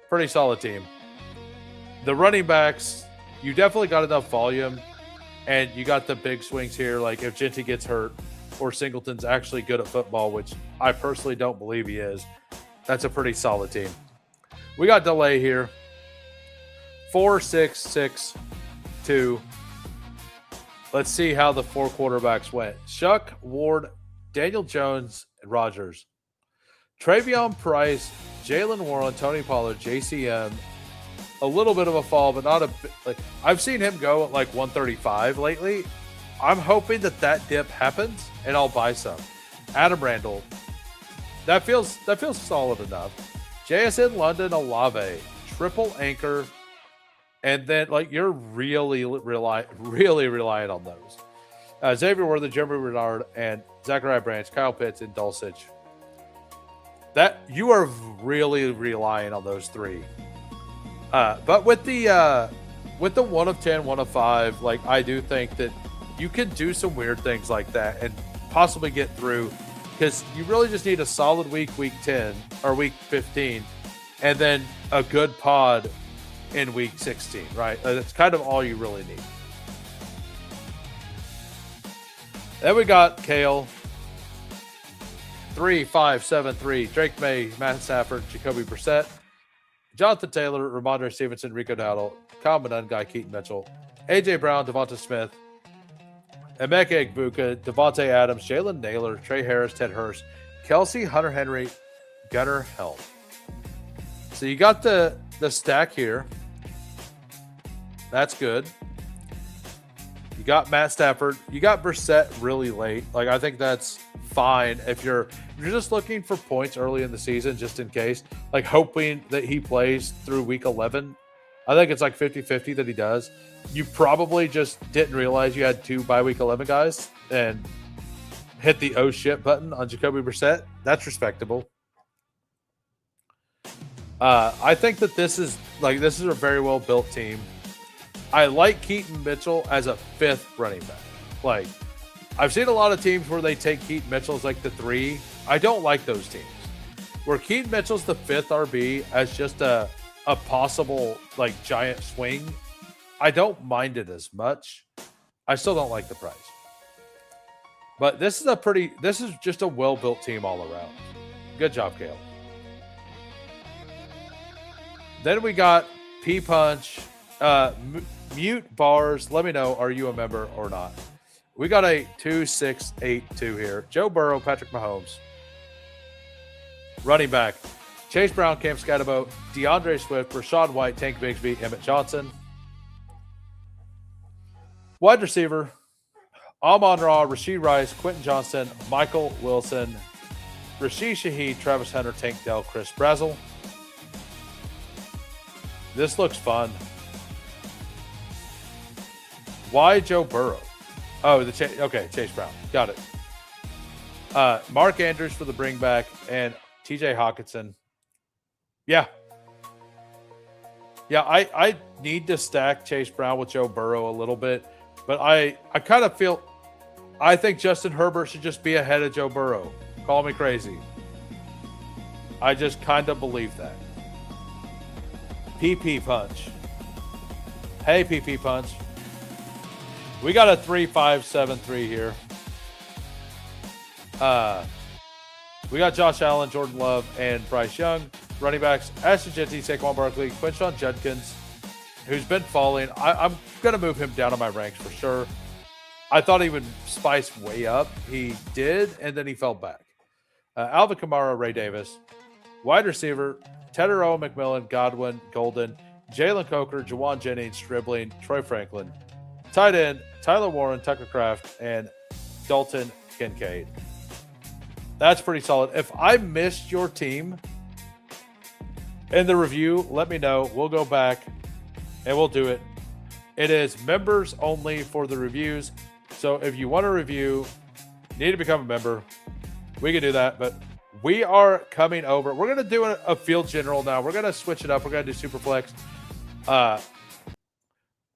Pretty solid team. The running backs, you definitely got enough volume, and you got the big swings here. Like if Genty gets hurt or Singleton's actually good at football, which I personally don't believe he is, that's a pretty solid team. We got delay here. 4-6-6-2. Let's see how the 4 quarterbacks went. Shuck, Ward, Daniel Jones, and Rodgers. Travion Price, Jalen Warren, Tony Pollard, JCM. A little bit of a fall, but not a bit. Like I've seen him go at like 135 lately. I'm hoping that dip happens, and I'll buy some. Adam Randall. That feels solid enough. JSN London, Olave, triple anchor, and then like you're really relying on those. Xavier Worthy, Jeremy Renard, and Zachariah Branch, Kyle Pitts, and Dulcich. That you are really relying on those 3. But with the 1 of 10, 1 of 5, like I do think that you can do some weird things like that and possibly get through, because you really just need a solid week 10 or week 15, and then a good pod in week 16, right? That's kind of all you really need. Then we got Kale. 3-5-7-3. Drake May, Matt Stafford, Jacoby Brissett, Jonathan Taylor, Ramondre Stevenson, Rico Dowdle, Kyle Guy, Keaton Mitchell, AJ Brown, Devonta Smith, Emeka Egbuka, Devontae Adams, Jalen Naylor, Trey Harris, Ted Hurst, Kelsey, Hunter Henry, Gunnar Helm. So you got the stack here. That's good. You got Matt Stafford. You got Brissett really late. Like I think that's fine if you're just looking for points early in the season, just in case, like hoping that he plays through week 11. I think it's like 50-50 that he does. You probably just didn't realize you had 2 by week 11 guys and hit the oh shit button on Jacoby Brissett. That's respectable. I think that this is a very well built team. I like Keaton Mitchell as a 5th running back. Like I've seen a lot of teams where they take Keaton Mitchell as like the 3. I don't like those teams. Where Keaton Mitchell's the 5th RB as just a possible like giant swing, I don't mind it as much. I still don't like the price. But this is just a well-built team all around. Good job, Kale. Then we got P-Punch, Mute Bars. Let me know, are you a member or not? We got a 2-6-8-2 here. Joe Burrow, Patrick Mahomes. Running back, Chase Brown, Cam Scatterbo, DeAndre Swift, Rashad White, Tank Bigsby, Emmett Johnson. Wide receiver, Amon-Ra, Rashee Rice, Quentin Johnston, Michael Wilson, Rashid Shaheed, Travis Hunter, Tank Dell, Chris Brazzell. This looks fun. Why Joe Burrow? Oh, Chase Brown. Got it. Mark Andrews for the bring back and TJ Hawkinson. Yeah. Yeah, I need to stack Chase Brown with Joe Burrow a little bit, but I kind of feel I think Justin Herbert should just be ahead of Joe Burrow. Call me crazy. I just kind of believe that. PP Punch. Hey, PP Punch. We got a 3-5-7-3 here. We got Josh Allen, Jordan Love, and Bryce Young. Running backs, Ashton Jeanty, Saquon Barkley, Quinshon Judkins, who's been falling. I'm going to move him down on my ranks for sure. I thought he would spice way up. He did, and then he fell back. Alvin Kamara, Ray Davis. Wide receiver, Tedero, McMillan, Godwin, Golden, Jalen Coker, Jawan Jennings, Stribling, Troy Franklin. Tight end, Tyler Warren, Tucker Kraft, and Dalton Kincaid. That's pretty solid. If I missed your team in the review, let me know. We'll go back and we'll do it. It is members only for the reviews. So if you want to review, need to become a member, we can do that. But we are coming over. We're going to do a field general now. We're going to switch it up. We're going to do Superflex.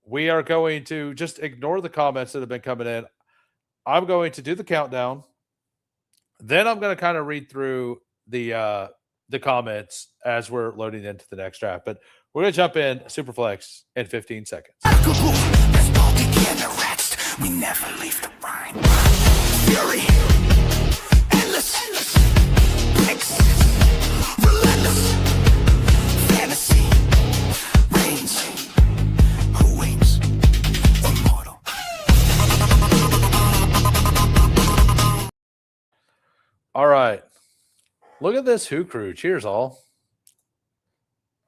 We are going to just ignore the comments that have been coming in. I'm going to do the countdown. Then I'm going to kind of read through the comments as we're loading into the next draft. But we're going to jump in Superflex in 15 seconds. We never leave the grind. Fury, endless, breaks, relentless, fantasy, reigns, who waits, immortal. All right. Look at this Who crew. Cheers, all.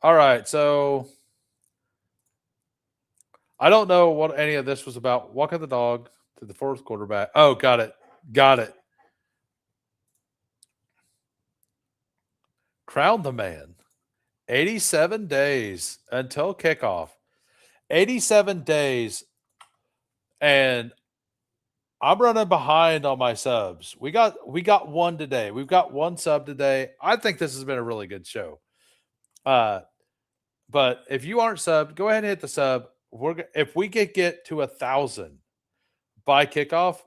All right, so I don't know what any of this was about. Walking the dog to the fourth quarterback. Oh, got it. Got it. Crown the man. 87 days until kickoff. 87 days. And I'm running behind on my subs. We got one today. We've got one sub today. I think this has been a really good show. But if you aren't subbed, go ahead and hit the sub. If we get to 1,000 by kickoff,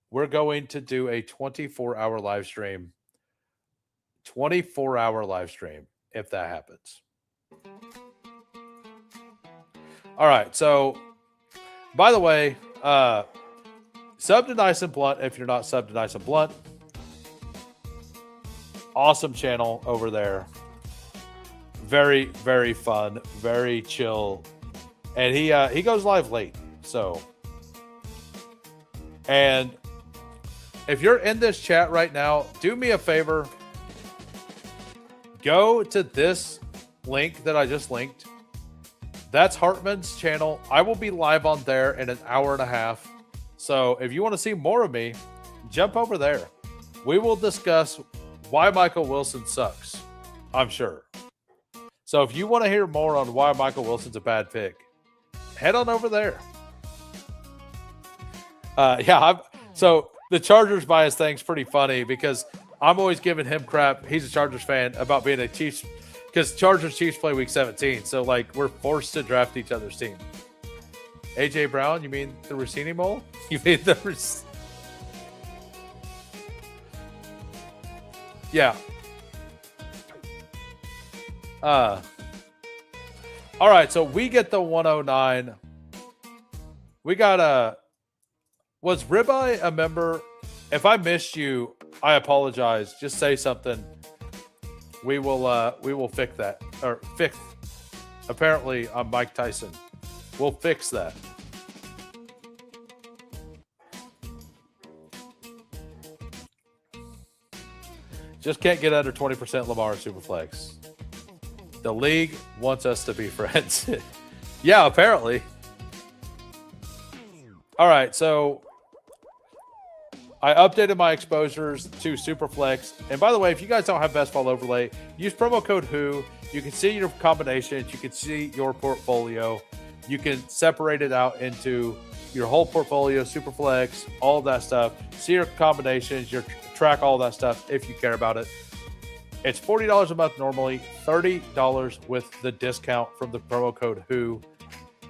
we're going to do a 24-hour live stream. 24-hour live stream if that happens. All right. So, by the way, sub to Nice and Blunt if you're not subbed to Nice and Blunt. Awesome channel over there. Very, very fun. Very chill. And he goes live late. So, and if you're in this chat right now, do me a favor. Go to this link that I just linked. That's Hartman's channel. I will be live on there in an hour and a half. So if you want to see more of me, jump over there. We will discuss why Michael Wilson sucks, I'm sure. So if you want to hear more on why Michael Wilson's a bad pick, head on over there. So the Chargers bias thing's pretty funny because I'm always giving him crap. He's a Chargers fan about being a Chiefs because Chargers Chiefs play week 17. So like we're forced to draft each other's team. AJ Brown, you mean the Rossini mole? You mean the Yeah. All right, so we get the 109. We got was Ribeye a member? If I missed you, I apologize. Just say something. We will fix that. Or fix. Apparently, I'm Mike Tyson. We'll fix that. Just can't get under 20% Lamar Superflex. The league wants us to be friends. Yeah, apparently. All right, so I updated my exposures to Superflex. And by the way, if you guys don't have Bestball Overlay, use promo code WHO. You can see your combinations. You can see your portfolio. You can separate it out into your whole portfolio, Superflex, all of that stuff. See your combinations, your track all that stuff if you care about it. It's $40 a month normally, $30 with the discount from the promo code WHO.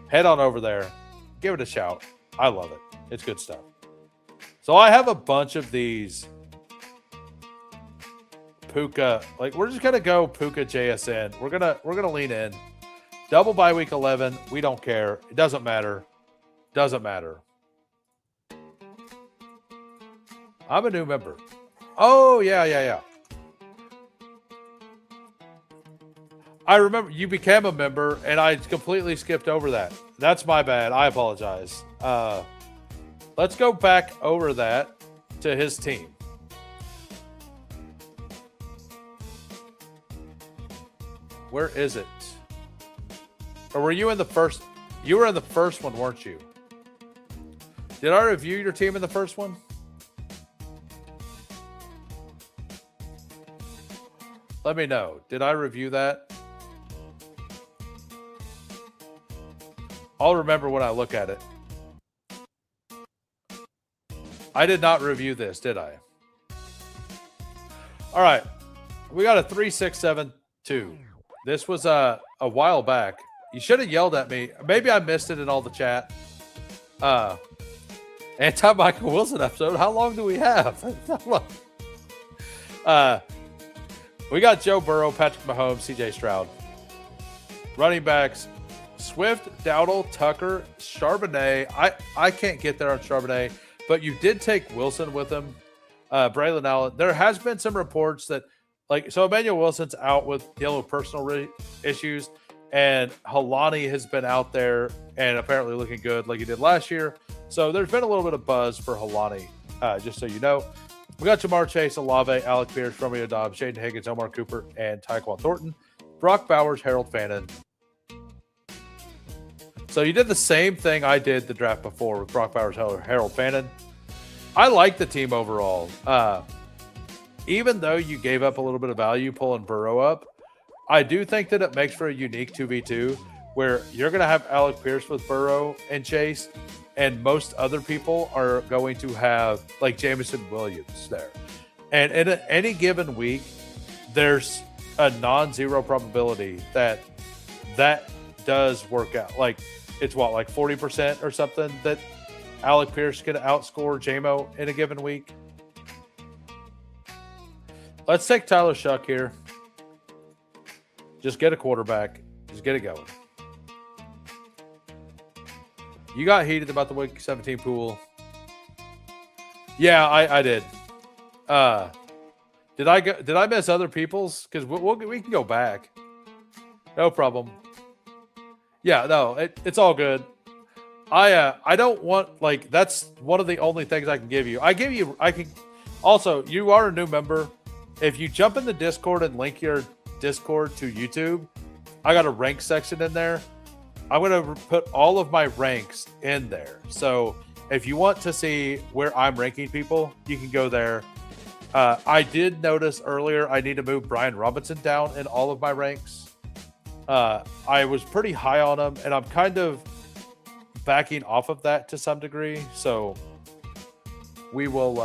Head on over there. Give it a shout. I love it. It's good stuff. So I have a bunch of these Puka. Like we're just gonna go Puka JSN. We're gonna lean in. Double by week 11. We don't care. It doesn't matter. Doesn't matter. I'm a new member. Oh yeah. I remember you became a member, and I completely skipped over that. That's my bad. I apologize. Let's go back over that to his team. Where is it? Or were you in the first? You were in the first one, weren't you? Did I review your team in the first one? Let me know. Did I review that? I'll remember when I look at it. I did not review this, did I? All right. We got a 3-6-7-2. This was a while back. You should have yelled at me. Maybe I missed it in all the chat. Anti-Michael Wilson episode. How long do we have? We got Joe Burrow, Patrick Mahomes, CJ Stroud. Running backs, Swift, Dowdle, Tucker, Charbonnet. I can't get there on Charbonnet, but you did take Wilson with him. Braylon Allen. There has been some reports that, so Emmanuel Wilson's out with dealing with personal issues, and Halani has been out there and apparently looking good like he did last year. So there's been a little bit of buzz for Halani, just so you know. We got Jamar Chase, Olave, Alec Pierce, Romeo Dobbs, Shaden Higgins, Omar Cooper, and Tyquan Thornton. Brock Bowers, Harold Fannin. So you did the same thing I did the draft before with Brock Bowers, Harold Fannin. I like the team overall. Even though you gave up a little bit of value pulling Burrow up, I do think that it makes for a unique 2v2 where you're going to have Alec Pierce with Burrow and Chase, and most other people are going to have like Jameson Williams there. And in any given week, there's a non-zero probability that does work out. Like it's like 40% or something that Alec Pierce can outscore JMO in a given week. Let's take Tyler Shuck here. Just get a quarterback. Just get it going. You got heated about the week 17 pool. Yeah, I did. Did I miss other people's? Because we can go back. No problem. Yeah, no, it's all good. I don't want that's one of the only things I can give you. I can also, you are a new member. If you jump in the Discord and link your Discord to YouTube, I got a rank section in there. I'm going to put all of my ranks in there. So if you want to see where I'm ranking people, you can go there. I did notice earlier I need to move Brian Robinson down in all of my ranks. I was pretty high on him, and I'm kind of backing off of that to some degree. So we will,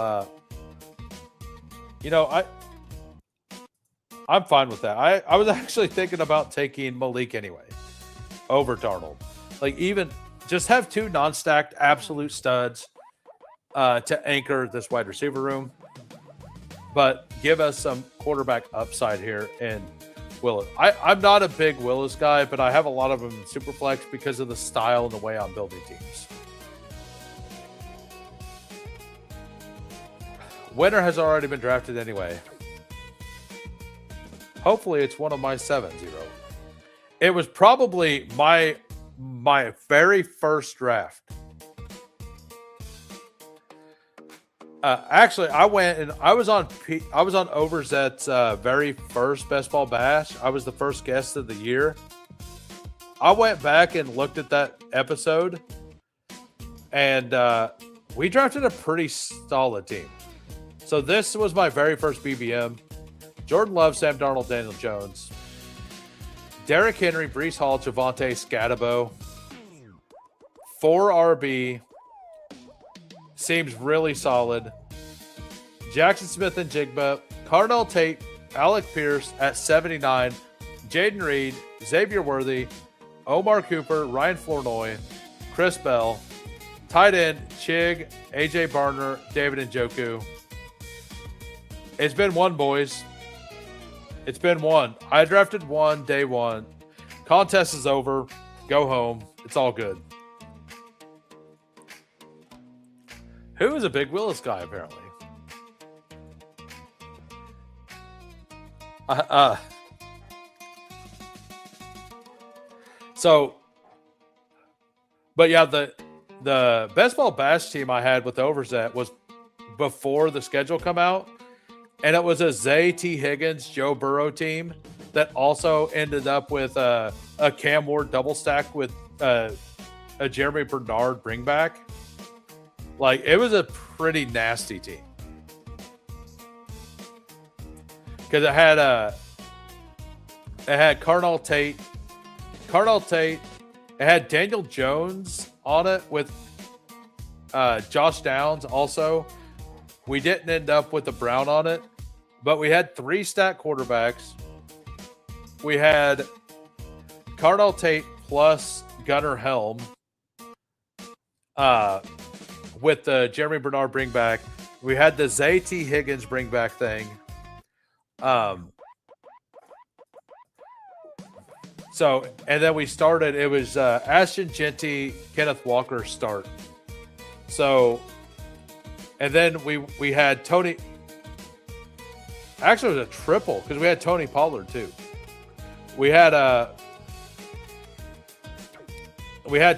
I'm fine with that. I was actually thinking about taking Malik anyway over Darnold. Even just have two non-stacked absolute studs to anchor this wide receiver room. but give us some quarterback upside here in Willis. I'm not a big Willis guy, but I have a lot of them in Superflex because of the style and the way I'm building teams. Winner has already been drafted anyway. Hopefully it's one of my 7-0. It was probably my very first draft. Actually, I went and I was on Overzet's very first Best Ball Bash. I was the first guest of the year. I went back and looked at that episode, and we drafted a pretty solid team. So this was my very first BBM. Jordan Love, Sam Darnold, Daniel Jones, Derrick Henry, Breece Hall, Javonte, Scatabo, 4 RB. Seems really solid. Jackson Smith and Jigba, Cardell Tate, Alec Pierce at 79, Jaden Reed, Xavier Worthy, Omar Cooper, Ryan Flournoy, Chris Bell, tight end, Chig, AJ Barner, David Njoku. It's been one, boys. It's been one. I drafted one day one. Contest is over. Go home. It's all good. Who is a big Willis guy, apparently? But yeah, the Best Ball Bash team I had with Overzet was before the schedule come out, and it was a Zay T. Higgins, Joe Burrow team that also ended up with a Cam Ward double stack with a Jeremy Bernard bring back. Like, it was a pretty nasty team. Because it had Cardell Tate. It had Daniel Jones on it with Josh Downs also. We didn't end up with the Brown on it, but we had 3 stat quarterbacks. We had Cardell Tate plus Gunnar Helm. With the Jeremy Bernard bring back. We had the Zay T. Higgins bring back thing. And then we started, it was Ashton Genty, Kenneth Walker start. So, and then we had Tony. Actually, it was a triple because we had Tony Pollard too. We had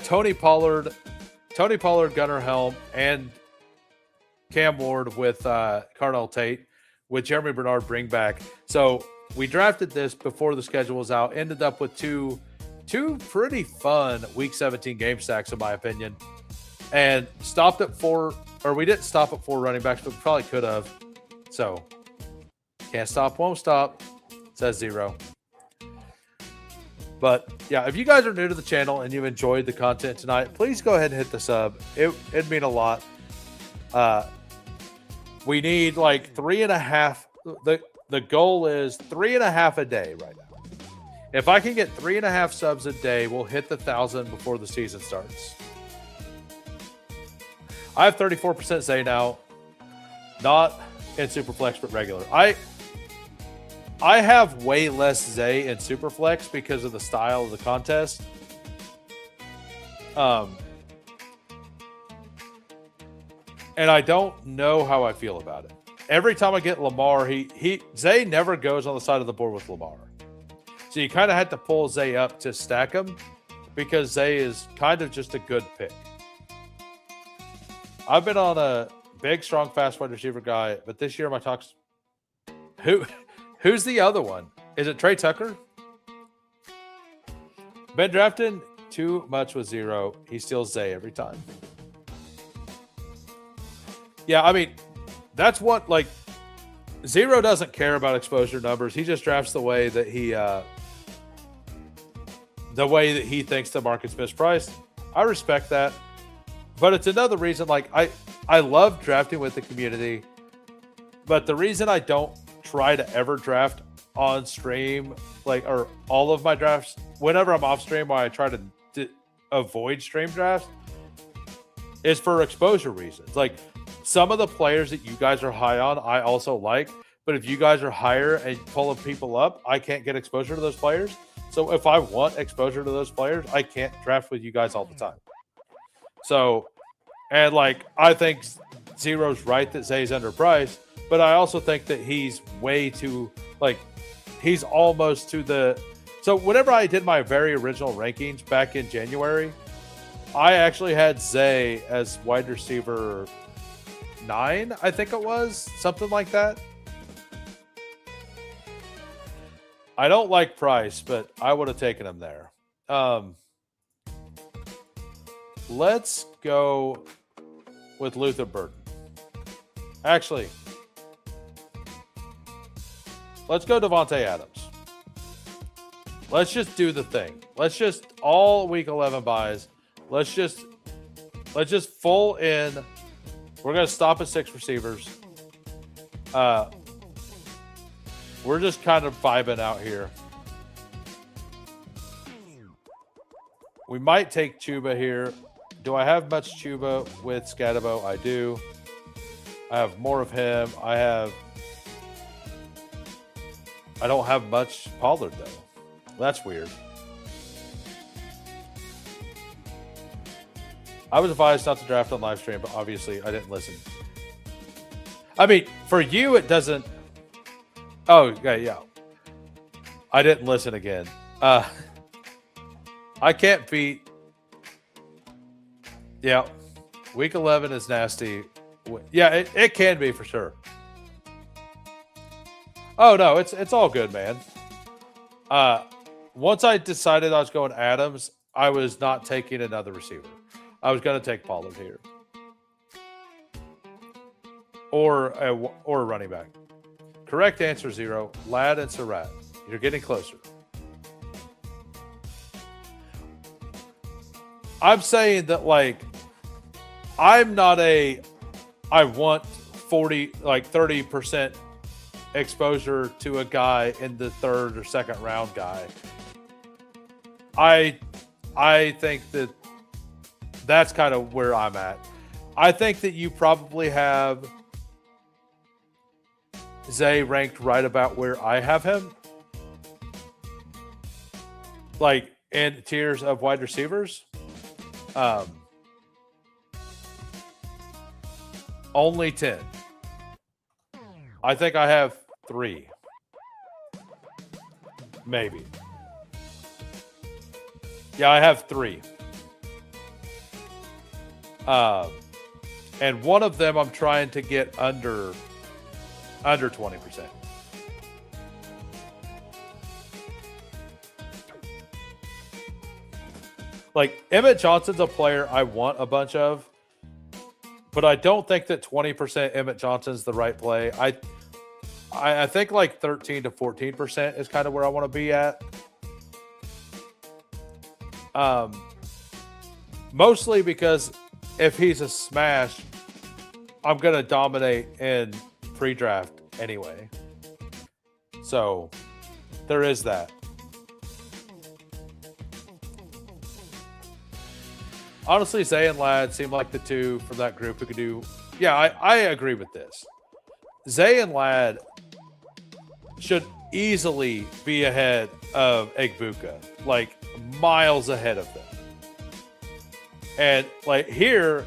Tony Pollard, Gunnar Helm, and Cam Ward with Cardell Tate, with Jeremy Bernard bring back. So we drafted this before the schedule was out. Ended up with two pretty fun Week 17 game stacks, in my opinion, and stopped at 4. Or we didn't stop at 4 running backs, but we probably could have. So can't stop, won't stop. Says 0. But yeah, if you guys are new to the channel and you enjoyed the content tonight, please go ahead and hit the sub. It'd mean a lot. We need like 3.5. The goal is 3.5 a day right now. If I can get 3.5 subs a day, we'll hit the 1,000 before the season starts. I have 34% Zay now, not in Superflex but regular. I have way less Zay in Superflex because of the style of the contest. And I don't know how I feel about it. Every time I get Lamar, Zay never goes on the side of the board with Lamar. So you kind of had to pull Zay up to stack him because Zay is kind of just a good pick. I've been on a big, strong, fast wide receiver guy, but this year my talks... Who's the other one? Is it Trey Tucker? Been drafting too much with 0. He steals Zay every time. Yeah, I mean, that's what, like, 0 doesn't care about exposure numbers. He just drafts the way that he thinks the market's mispriced. I respect that. But it's another reason, like, I love drafting with the community. But the reason I don't try to ever draft on stream, like, or all of my drafts, whenever I'm off stream, why I try to avoid stream drafts, is for exposure reasons. Like, some of the players that you guys are high on, I also like. But if you guys are higher and pulling people up, I can't get exposure to those players. So if I want exposure to those players, I can't draft with you guys all the time. So, and like, I think Zero's right that Zay's underpriced, but I also think that he's way too, like, he's almost to the. So whenever I did my very original rankings back in January, I actually had Zay as wide receiver 9, I think it was, something like that. I don't like Price, but I would have taken him there. Let's go with Luther Burden. Actually, let's go Devontae Adams. Let's just do the thing. Let's just all week 11 buys. Let's just full in. We're gonna stop at 6 receivers. We're just kind of vibing out here. We might take Chuba here. Do I have much Chuba with Scatabo? I do. I have more of him. I don't have much Pollard, though. That's weird. I was advised not to draft on live stream, but obviously I didn't listen. I mean, for you, it doesn't. Oh, okay, yeah. I didn't listen again. I can't beat. Yeah, week 11 is nasty. Yeah, it can be for sure. Oh no, it's all good, man. Once I decided I was going Adams, I was not taking another receiver. I was going to take Pollard here, or a running back. Correct answer, 0. Ladd and Surratt. You're getting closer. I'm saying that, like, I'm not I want 30% exposure to a guy in the 3rd or 2nd round guy. I think that's kind of where I'm at. I think that you probably have Zay ranked right about where I have him. Like, in tiers of wide receivers. Only 10. I think I have 3. Maybe. Yeah, I have 3. And one of them I'm trying to get under 20%. Like, Emmett Johnson's a player I want a bunch of, but I don't think that 20% Emmett Johnson's the right play. I think like 13 to 14% is kind of where I want to be at. Mostly because if he's a smash, I'm going to dominate in pre-draft anyway. So there is that. Honestly, Zay and Ladd seem like the two from that group who could do. Yeah, I agree with this. Zay and Ladd should easily be ahead of Egbuka, like miles ahead of them. And like here,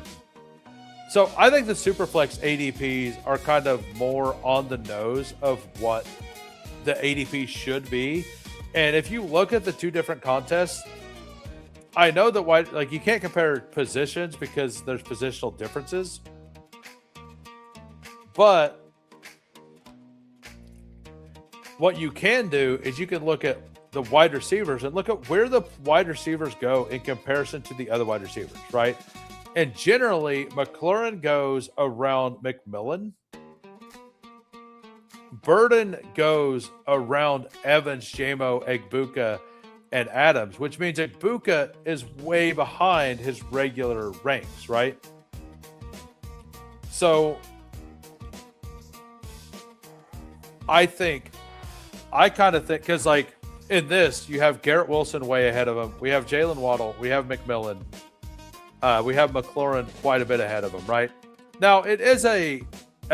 so I think the Superflex ADPs are kind of more on the nose of what the ADP should be. And if you look at the two different contests, I know that like you can't compare positions because there's positional differences. But what you can do is you can look at the wide receivers and look at where the wide receivers go in comparison to the other wide receivers, right? And generally, McLaurin goes around McMillan. Burden goes around Evans, Jamo, Egbuka, and Adams, which means Egbuka is way behind his regular ranks, right? So I kind of think, because like in this, you have Garrett Wilson way ahead of him. We have Jalen Waddle. We have McMillan. We have McLaurin quite a bit ahead of him, right? Now, it is a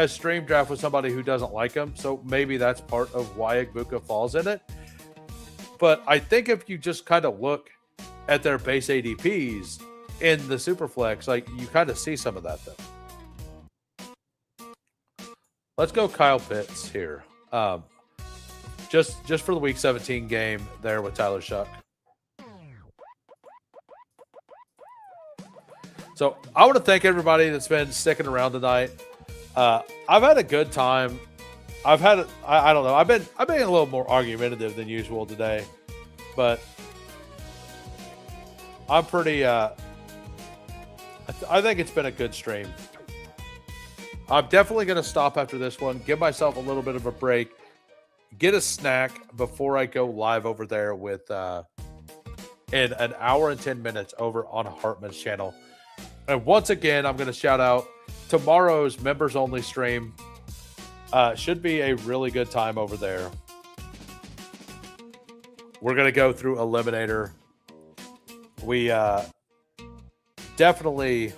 stream draft with somebody who doesn't like him, so maybe that's part of why Igbuka falls in it. But I think if you just kind of look at their base ADPs in the Superflex, like you kind of see some of that though. Let's go Kyle Pitts here. Just for the Week 17 game there with Tyler Shuck. So I want to thank everybody that's been sticking around tonight. I've had a good time. I don't know. I've been a little more argumentative than usual today, but I'm pretty. I think it's been a good stream. I'm definitely going to stop after this one. Give myself a little bit of a break. Get a snack before I go live over there with in an hour and 10 minutes over on Hartman's channel. And once again, I'm going to shout out tomorrow's members only stream. Should be a really good time over there. We're going to go through Eliminator. We definitely,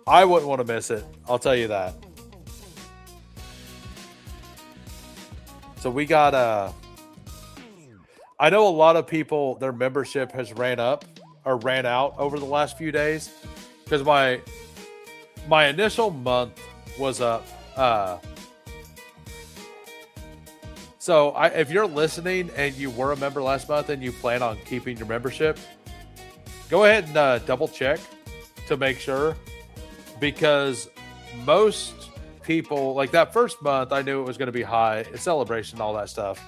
I wouldn't want to miss it. I'll tell you that. So we got, I know a lot of people, their membership has ran out over the last few days because my initial month was up. So if you're listening and you were a member last month and you plan on keeping your membership, go ahead and double check to make sure, because most people, like that first month, I knew it was going to be high, a celebration, all that stuff.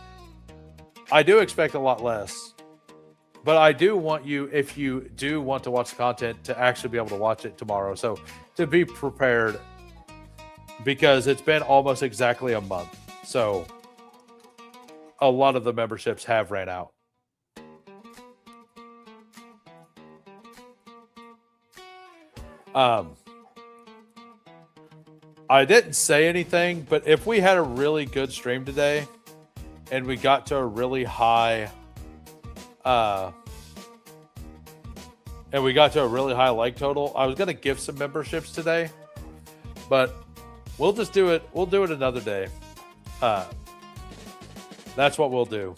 I do expect a lot less, but I do want you, if you do want to watch the content, to actually be able to watch it tomorrow. So to be prepared, because it's been almost exactly a month. So a lot of the memberships have ran out. I didn't say anything, but if we had a really good stream today and we got to a really high like total, I was going to give some memberships today, but we'll just do it. We'll do it another day. That's what we'll do.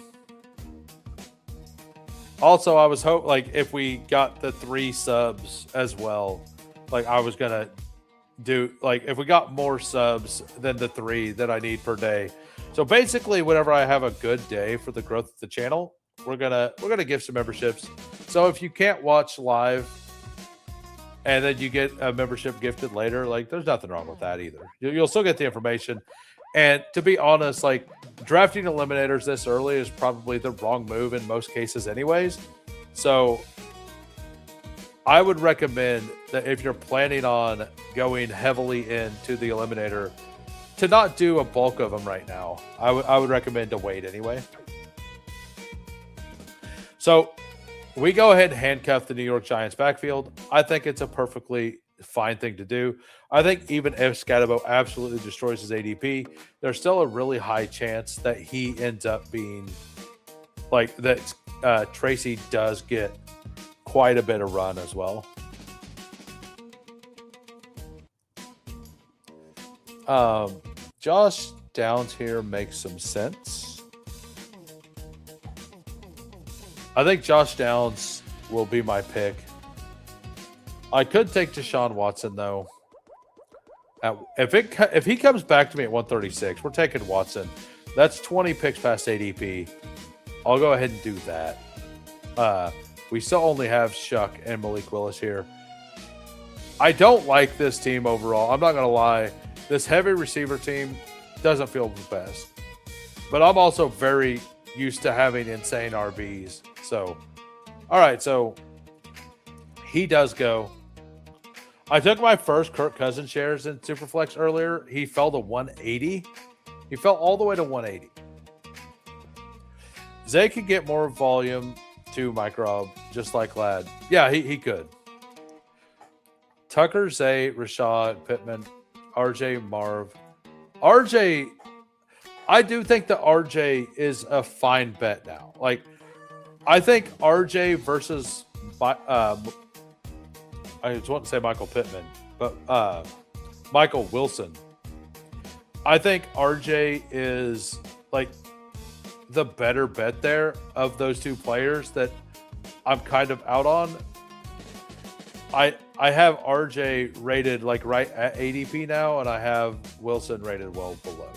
Also, I was hoping, like, if we got the 3 subs as well, like I was going to do, like, if we got more subs than the 3 that I need per day. So basically, whenever I have a good day for the growth of the channel, we're gonna give some memberships. So if you can't watch live and then you get a membership gifted later, like, there's nothing wrong with that either. You'll still get the information. And to be honest, like, drafting eliminators this early is probably the wrong move in most cases anyways. So I would recommend that if you're planning on going heavily into the eliminator, to not do a bulk of them right now. I would recommend to wait anyway. So we go ahead and handcuff the New York Giants backfield. I think it's a perfectly fine thing to do. I think even if Scatabo absolutely destroys his ADP, there's still a really high chance that he ends up being like that. Tracy does get quite a bit of run as well. Josh Downs here makes some sense. I think Josh Downs will be my pick. I could take Deshaun Watson though. If he comes back to me at 136, we're taking Watson. That's 20 picks past ADP. I'll go ahead and do that. We still only have Shuck and Malik Willis here. I don't like this team overall. I'm not going to lie. This heavy receiver team doesn't feel the best. But I'm also very used to having insane RBs. So, all right. So, he does go. I took my first Kirk Cousins shares in Superflex earlier. He fell to 180. He fell all the way to 180. Zay could get more volume to Microb, just like Ladd. Yeah, he could. Tucker, Zay, Rashad, Pittman, RJ, Marv. RJ, I do think that RJ is a fine bet now. Like, I think RJ versus, I just want to say Michael Pittman, but Michael Wilson. I think RJ is like the better bet there of those two players that I'm kind of out on. I have RJ rated like right at ADP now, and I have Wilson rated well below.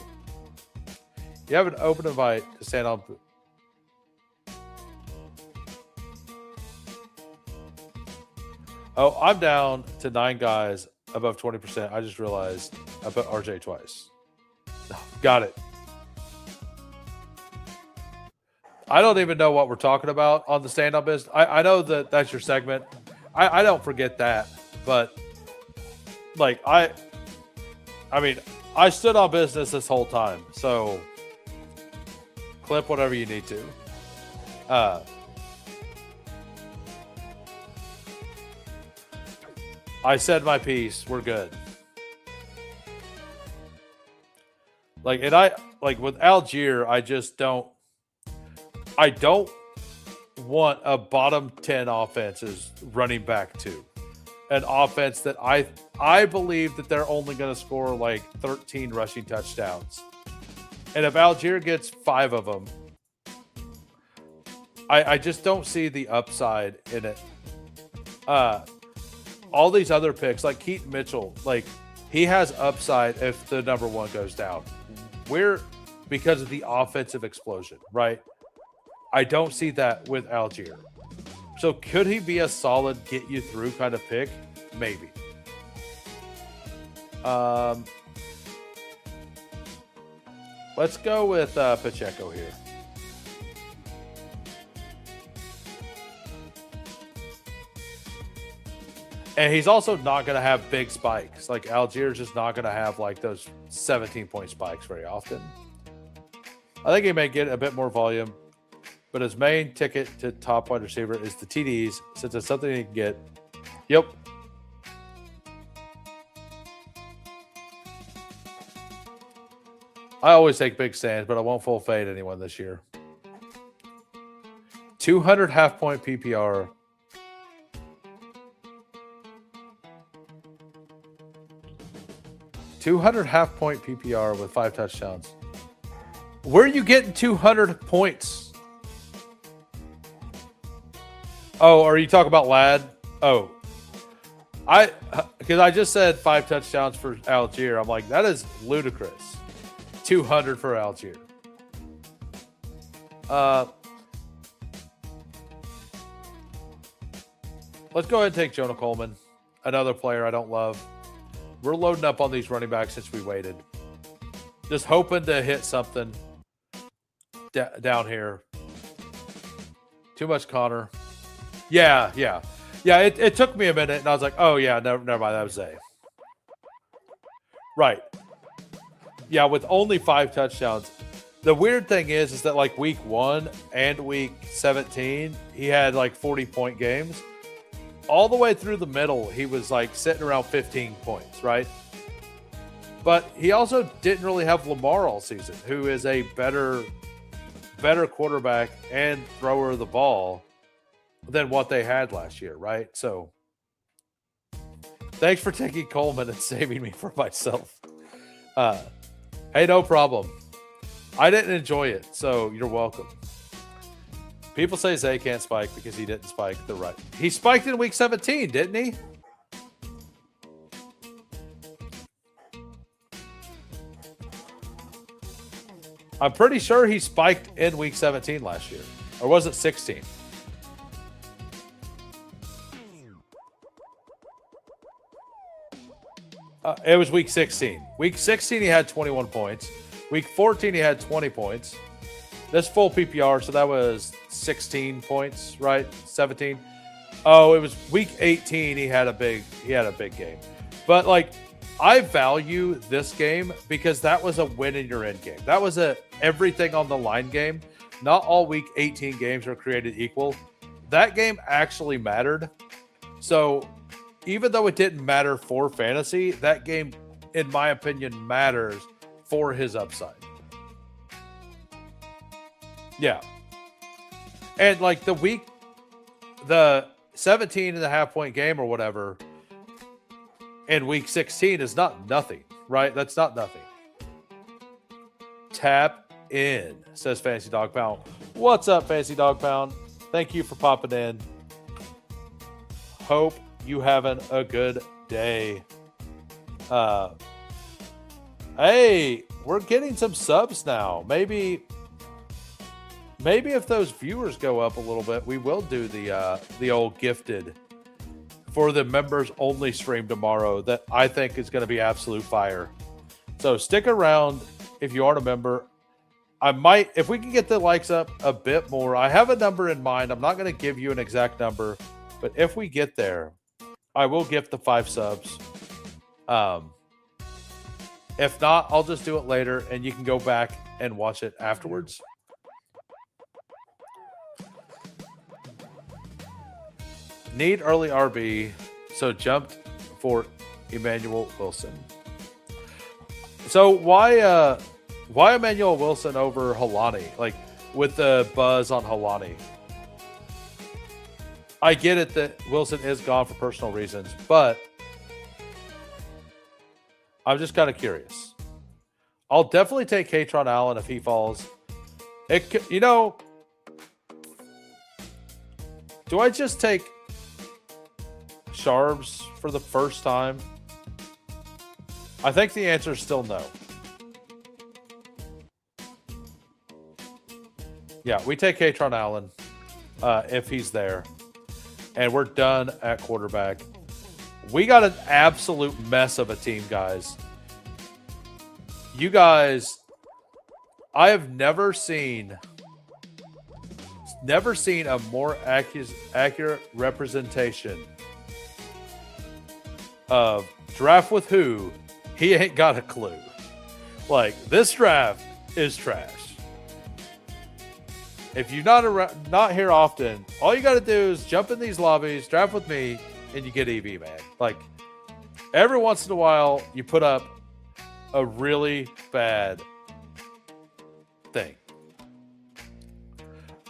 You have an open invite to stand on. Oh, I'm down to 9 guys above 20%. I just realized I put RJ twice. Got it. I don't even know what we're talking about on the stand-up business. I know that that's your segment. I don't forget that, but like I mean, I stood on business this whole time, so clip whatever you need to. I said my piece. We're good. Like, and I like with Algier, I just don't. I don't want a bottom 10 offenses running back to an offense that I believe that they're only going to score like 13 rushing touchdowns. And if Algier gets 5 of them, I just don't see the upside in it. All these other picks, like Keaton Mitchell, like he has upside if the number 1 goes down. Because of the offensive explosion, right? I don't see that with Algier. So could he be a solid get you through kind of pick? Maybe. Let's go with Pacheco here. And he's also not going to have big spikes. Like Algier's just not going to have like those 17-point spikes very often. I think he may get a bit more volume, but his main ticket to top wide receiver is the TDs, since it's something he can get. Yep. I always take big stands, but I won't full fade anyone this year. 200 half-point PPR. $200 half-point PPR with 5 touchdowns. Where are you getting 200 points? Oh, are you talking about Ladd? Oh, because I just said 5 touchdowns for Algier. I'm like, that is ludicrous. 200 for Algier. Let's go ahead and take Jonah Coleman, another player I don't love. We're loading up on these running backs since we waited. Just hoping to hit something down here. Too much Connor. Yeah. It took me a minute, and I was like, oh, yeah, never mind. That was Zay. Right. Yeah, with only 5 touchdowns. The weird thing is that like week 1 and week 17, he had like 40-point games. All the way through the middle, he was like sitting around 15 points, right? But he also didn't really have Lamar all season, who is a better quarterback and thrower of the ball than what they had last year, right? So thanks for taking Coleman and saving me from myself. Hey, no problem. I didn't enjoy it, so you're welcome. People say Zay can't spike because he didn't spike the right. He spiked in week 17, didn't he? I'm pretty sure he spiked in week 17 last year. Or was it 16? It was week 16. Week 16, he had 21 points. Week 14, he had 20 points. This full PPR, so that was 16 points, right? 17. Oh, it was week 18. He had a big game. But like, I value this game because that was a win in your end game. That was a everything on the line game. Not all week 18 games are created equal. That game actually mattered. So even though it didn't matter for fantasy, that game, in my opinion, matters for his upside. Yeah. And like the 17 and a half point game or whatever, in week 16 is not nothing, right? That's not nothing. Tap in, says Fancy Dog Pound. What's up, Fancy Dog Pound? Thank you for popping in. Hope you having a good day. Hey, we're getting some subs now. Maybe if those viewers go up a little bit, we will do the old gifted for the members only stream tomorrow that I think is going to be absolute fire. So stick around if you aren't a member. I might, if we can get the likes up a bit more, I have a number in mind. I'm not going to give you an exact number, but if we get there, I will gift the 5 subs. If not, I'll just do it later and you can go back and watch it afterwards. Need early RB, so jumped for Emmanuel Wilson. So why Emmanuel Wilson over Helani? Like with the buzz on Helani. I get it that Wilson is gone for personal reasons, but I'm just kind of curious. I'll definitely take Katron Allen if he falls. You know, do I just take Sharbs for the first time? I think the answer is still no. Yeah, we take Katron Allen if he's there. And we're done at quarterback. We got an absolute mess of a team, guys. You guys, I have never seen a more accurate representation of draft with who. He ain't got a clue. Like, this draft is trash. If you're not here often, all you got to do is jump in these lobbies, draft with me, and you get EV, man. Like, every once in a while, you put up a really bad thing.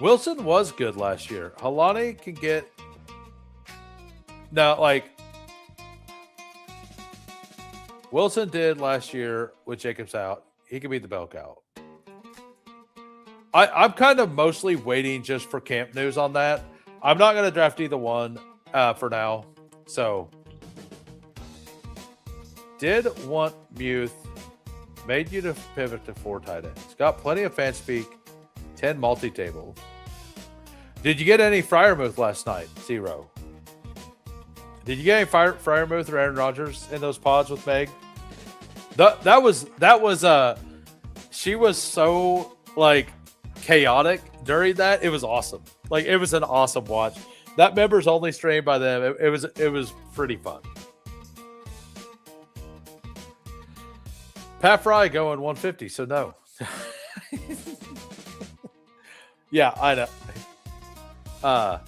Wilson was good last year. Helani can get... Now, like, Wilson did last year with Jacobs out. He could be the bell cow. I'm kind of mostly waiting just for camp news on that. I'm not going to draft either one for now. So, did want Muth. Made you to pivot to 4 tight ends. Got plenty of fan speak. 10 multi-table. Did you get any Freiermuth last night? 0. Did you get any Freiermuth or Aaron Rodgers in those pods with Meg? That was she was so like chaotic during that. It was awesome. Like, it was an awesome watch. That members only stream by them. It was pretty fun. Pat Fry going 150, so no. Yeah, I know. I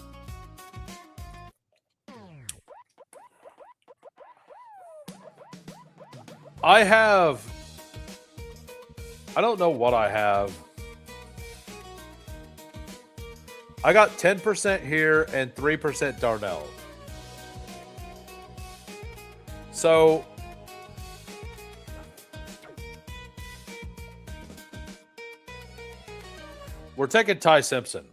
don't know what I have. I got 10% here and 3% Darnell. So we're taking Ty Simpson.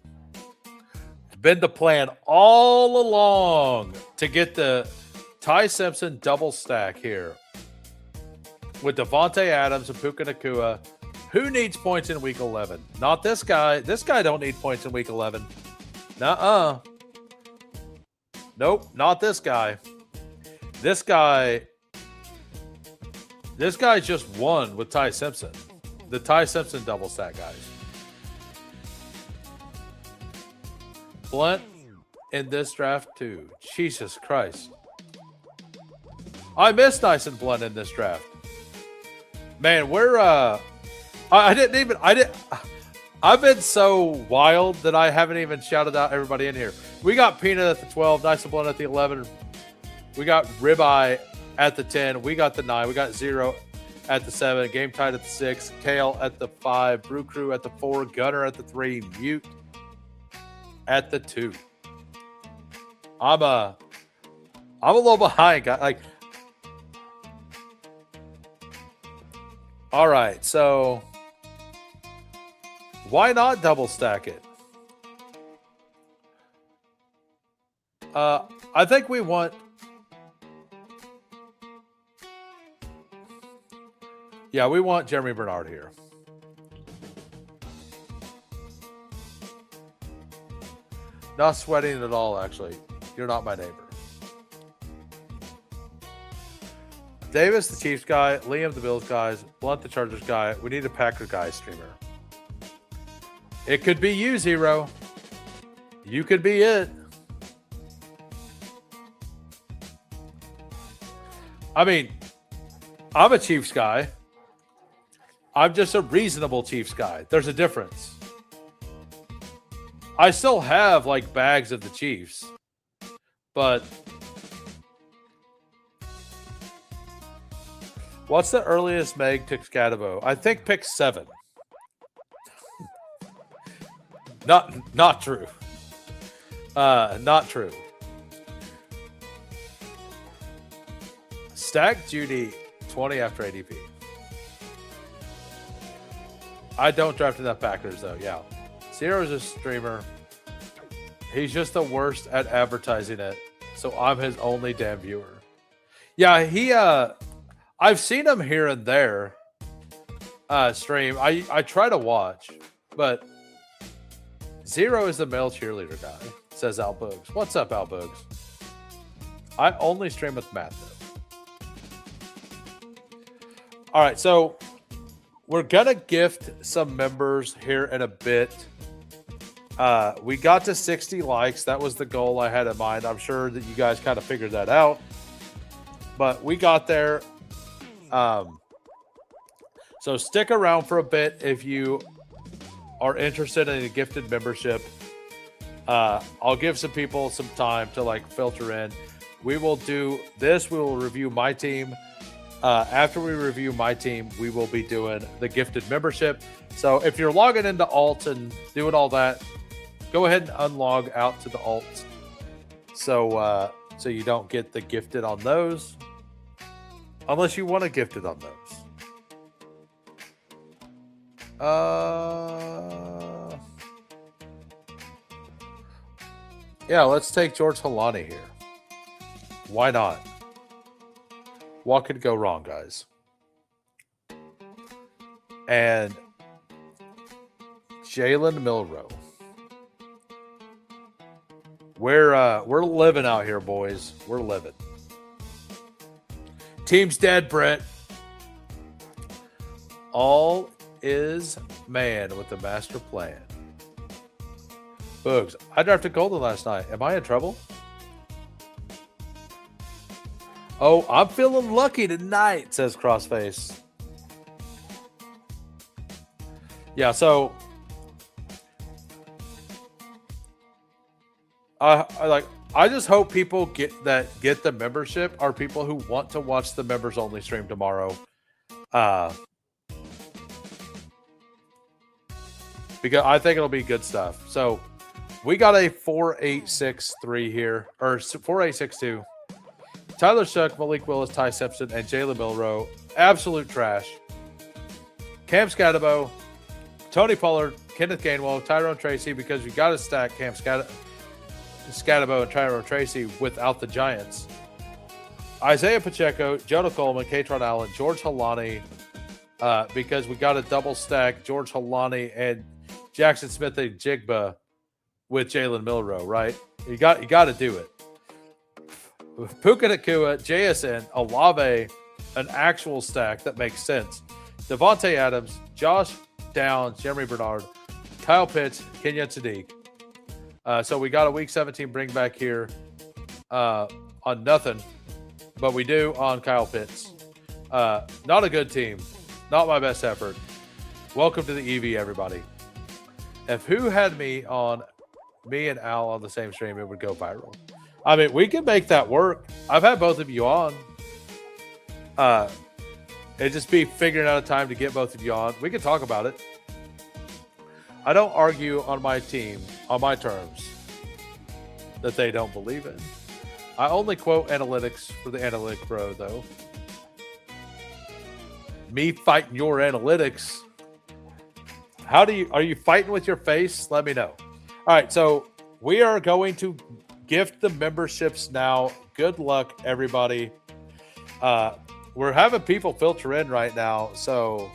It's been the plan all along to get the Ty Simpson double stack here with Devontae Adams and Puka Nacua. Who needs points in week 11? Not this guy. This guy don't need points in week 11. Nuh-uh. Nope, not this guy. This guy just won with Ty Simpson. The Ty Simpson double stack, guys. Blunt in this draft too. Jesus Christ. I missed Dyson Blunt in this draft. Man, we're I've been so wild that I haven't even shouted out everybody in here. We got Peanut at the 12, Dyson Blunt at the 11. We got Ribeye at the 10. We got the 9. We got 0 at the 7. Game Tide at the 6. Kale at the 5. Brew Crew at the 4. Gunner at the 3. Mute at the 2. I'm a little behind, guys. Like, All right, so why not double stack it? I think we want. Yeah, we want Jeremy Bernard here. Not sweating at all, actually. You're not my neighbor. Davis, the Chiefs guy. Liam, the Bills guys. Blunt, the Chargers guy. We need a Packer guy streamer. It could be you, Zero. You could be it. I mean, I'm a Chiefs guy. I'm just a reasonable Chiefs guy. There's a difference. I still have like bags of the Chiefs, but what's the earliest Meg took Scatabo? I think pick 7. Not true. Not true. Stack Judy 20 after ADP. I don't draft enough Packers though. Yeah. Zero's a streamer. He's just the worst at advertising it. So I'm his only damn viewer. Yeah, I've seen him here and there stream. I try to watch, but Zero is the male cheerleader guy, says Al Boogs. What's up, Al Boogs? I only stream with Matt though. All right, so we're gonna gift some members here in a bit. We got to 60 likes. That was the goal I had in mind. I'm sure that you guys kind of figured that out, but we got there. So stick around for a bit if you are interested in a gifted membership. I'll give some people some time to like filter in. We will do this. We will review my team. After we review my team, we will be doing the gifted membership. So if you're logging into alts and doing all that, go ahead and unlog out to the alts. So you don't get the gifted on those, unless you want to gift it on those. Yeah, let's take George Halani here. Why not? What could go wrong, guys? And Jalen Milroe. We're living out here, boys. We're living. Team's dead, Brett. All is man with the master plan. Boogs, I drafted Golden last night. Am I in trouble? Oh, I'm feeling lucky tonight, says Crossface. Yeah, so I just hope people get the membership are people who want to watch the members only stream tomorrow. Because I think it'll be good stuff. So we got a 4863 here, or 4862. Tyler Shook, Malik Willis, Ty Simpson, and Jalen Milroe. Absolute trash. Cam Scatabo, Tony Pollard, Kenneth Gainwell, Tyrone Tracy, because you got to stack Cam Scatabo and Tyrone Tracy without the Giants. Isaiah Pacheco, Jonah Coleman, Katron Allen, George Halani, because we got to double stack George Halani and Jackson Smith and Jigba with Jalen Milroe, right? You got to do it. Puka Nacua, JSN, Olave, an actual stack that makes sense. Devontae Adams, Josh Downs, Jeremy Bernard, Kyle Pitts, Kenyon Sadiq. So we got a Week 17 bring back here on nothing, but we do on Kyle Pitts. Not a good team. Not my best effort. Welcome to the EV, everybody. If who had me and Al on the same stream, it would go viral. I mean, we can make that work. I've had both of you on. It'd just be figuring out a time to get both of you on. We can talk about it. I don't argue on my team, on my terms, that they don't believe in. I only quote analytics for the analytic bro, though. me fighting your analytics. Are you fighting with your face? Let me know. All right, so we are going to gift the memberships now. Good luck, everybody. We're having people filter in right now, so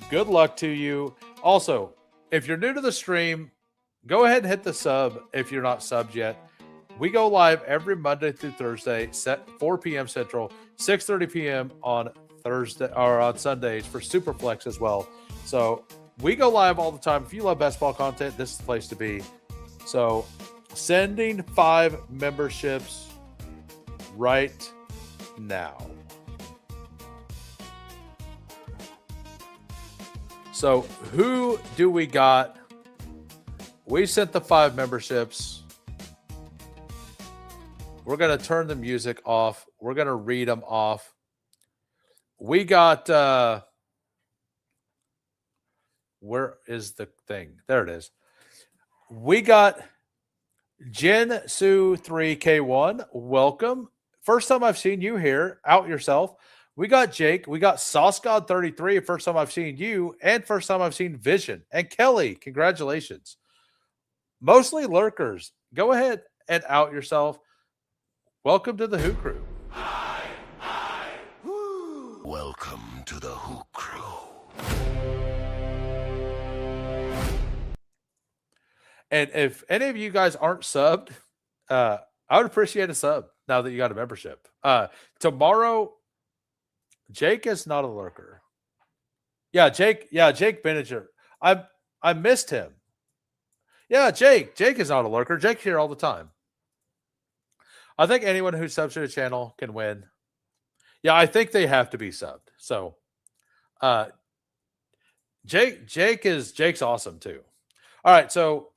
good luck to you. Also, if you're new to the stream, go ahead and hit the sub if you're not subbed yet. We go live every Monday through Thursday, set 4 p.m. Central, 6:30 p.m. on Thursday or on Sundays for Superflex as well. So we go live all the time. If you love best ball content, this is the place to be. So sending 5 memberships right now. So who do we got? We sent the 5 memberships. We're going to turn the music off. We're going to read them off. We got, where is the thing? There it is. We got Jin Su 3K1. Welcome. First time I've seen you here. Out yourself. We got Jake. We got SauceGod 33. First time I've seen you. And first time I've seen Vision. And Kelly, congratulations. Mostly lurkers. Go ahead and out yourself. Welcome to the Who Crew. Welcome to the Who Crew. And if any of you guys aren't subbed, I would appreciate a sub now that you got a membership. Tomorrow, Jake is not a lurker. Yeah, Jake Benninger. I missed him. Yeah, Jake. Jake is not a lurker. Jake's here all the time. I think anyone who subs to the channel can win. Yeah, I think they have to be subbed. So Jake's awesome too. All right, so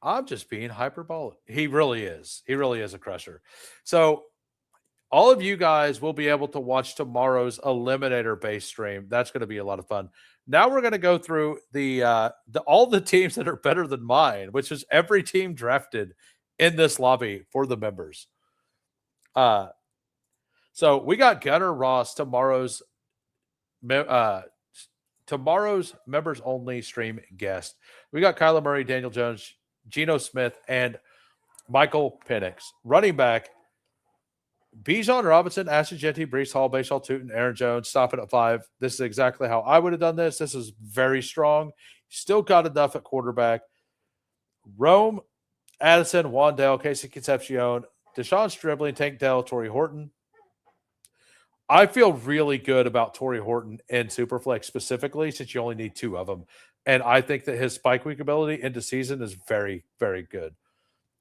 I'm just being hyperbolic. He really is. He really is a crusher. So all of you guys will be able to watch tomorrow's Eliminator-based stream. That's going to be a lot of fun. Now we're going to go through all the teams that are better than mine, which is every team drafted in this lobby for the members. So we got Gunnar Ross, tomorrow's members only stream guest. We got Kyler Murray, Daniel Jones, Geno Smith, and Michael Penix. Running back, Bijan Robinson, Ashton Jeanty, Brees Hall, Bashaw Tootin, Aaron Jones, stopping at 5. This is exactly how I would have done this. This is very strong. Still got enough at quarterback. Rome, Addison, Wandale, Casey Concepcion, Deshaun Stribling, Tank Dell, Torrey Horton. I feel really good about Torrey Horton in Superflex specifically since you only need 2 of them. And I think that his spike week ability into season is very, very good.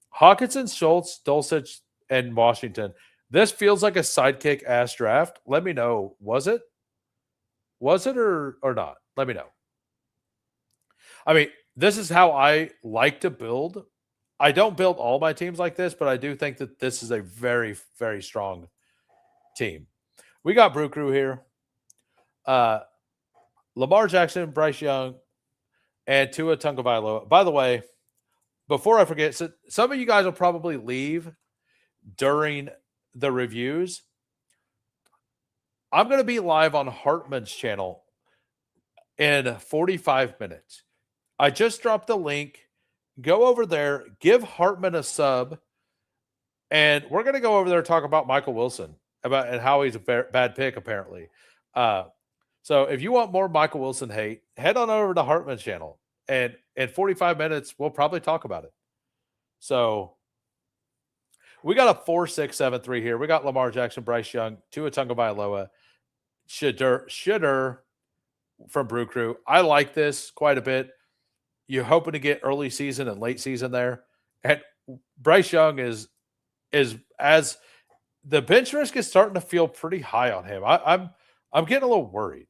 Hawkinson, Schultz, Dulcich, and Washington. This feels like a sidekick ass draft. Let me know. Was it? Was it or not? Let me know. I mean, this is how I like to build. I don't build all my teams like this, but I do think that this is a very, very strong team. We got Brew Crew here. Lamar Jackson, Bryce Young, and Tua Tagovailoa. By the way, before I forget, so some of you guys will probably leave during the reviews. I'm going to be live on Hartman's channel in 45 minutes. I just dropped the link. Go over there, give Hartman a sub, and we're going to go over there and talk about Michael Wilson and how he's a bad pick, apparently. So if you want more Michael Wilson hate, head on over to Hartman's channel, and in 45 minutes, we'll probably talk about it. So we got a 4-6-7-3 here. We got Lamar Jackson, Bryce Young, Tua Tagovailoa, Shitter from Brew Crew. I like this quite a bit. You're hoping to get early season and late season there. And Bryce Young is as the bench risk is starting to feel pretty high on him. I'm getting a little worried.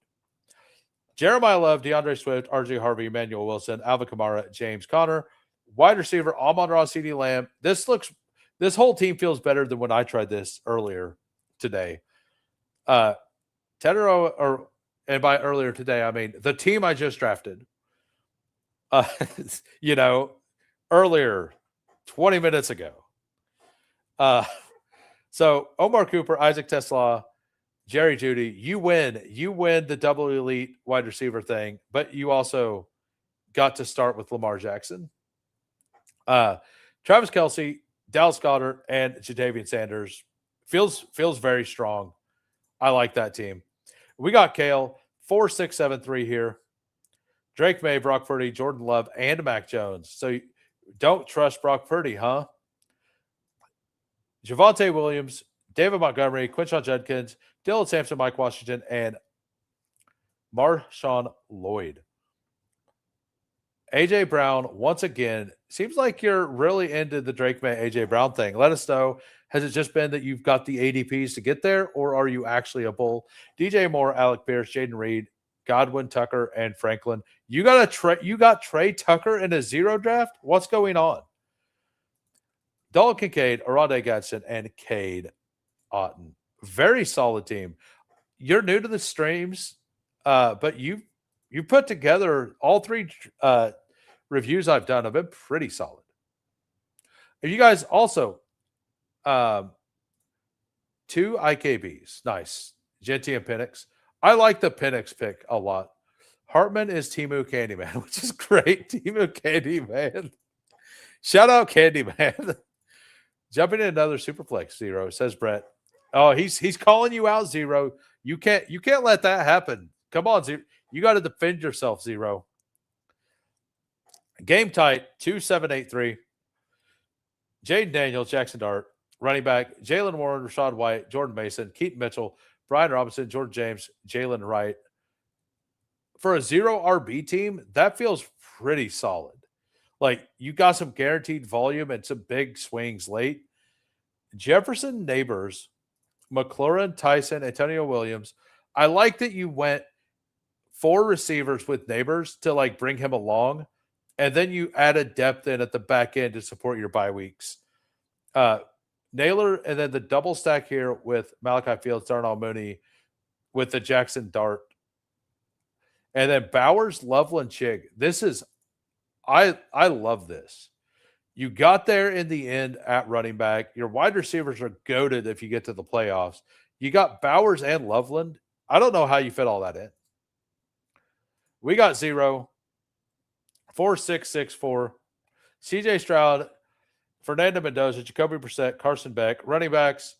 Jeremiah Love, DeAndre Swift, RJ Harvey, Emmanuel Wilson, Alvin Kamara, James Conner, wide receiver, Amon-Ra, CeeDee Lamb. This whole team feels better than when I tried this earlier today. And by earlier today, I mean the team I just drafted. Earlier, 20 minutes ago. So Omar Cooper, Isaac Tesla, Jerry Jeudy, you win. You win the double elite wide receiver thing, but you also got to start with Lamar Jackson. Travis Kelce, Dallas Goedert, and Jadavian Sanders feels very strong. I like that team. We got Kale 4673 here. Drake May, Brock Purdy, Jordan Love, and Mac Jones. So you don't trust Brock Purdy, huh? Javonte Williams, David Montgomery, Quinshon Judkins, Dylan Sampson, Mike Washington, and Marshawn Lloyd. AJ Brown, once again, seems like you're really into the Drake May AJ Brown thing. Let us know. Has it just been that you've got the ADPs to get there, or are you actually a bull? DJ Moore, Alec Pierce, Jaden Reed, Godwin, Tucker, and Franklin. You got Trey Tucker in a zero draft? What's going on? Dalton Kincaid, Arade Gadsden, and Cade Otton. Very solid team. You're new to the streams, but you put together all three reviews I've done have been pretty solid. If you guys also 2 IKBs, nice. Genty and Penix. I like the Penix pick a lot. Hartman is Timu Candyman, which is great. Timu Candyman. Shout out Candyman. Jumping in another Superflex Zero, says Brett. Oh, he's calling you out, Zero. You can't let that happen. Come on, Zero. You got to defend yourself, Zero. Game tight, 2783. Jaden Daniels, Jackson Dart, running back, Jalen Warren, Rashad White, Jordan Mason, Keaton Mitchell, Brian Robinson, Jordan James, Jalen Wright. For a 0 RB team, that feels pretty solid. Like, you got some guaranteed volume and some big swings late. Jefferson, Neighbors, McLaurin, Tyson, Antonio Williams. I like that you went 4 receivers with Neighbors to, like, bring him along. And then you added depth in at the back end to support your bye weeks. Naylor, and then the double stack here with Malachi Fields, Darnell Mooney, with the Jackson Dart. And then Bowers, Loveland, Chig. This is, I love this. You got there in the end at running back. Your wide receivers are goated if you get to the playoffs. You got Bowers and Loveland. I don't know how you fit all that in. We got 0. 4664. CJ Stroud, Fernando Mendoza, Jacoby Brissett, Carson Beck. Running backs,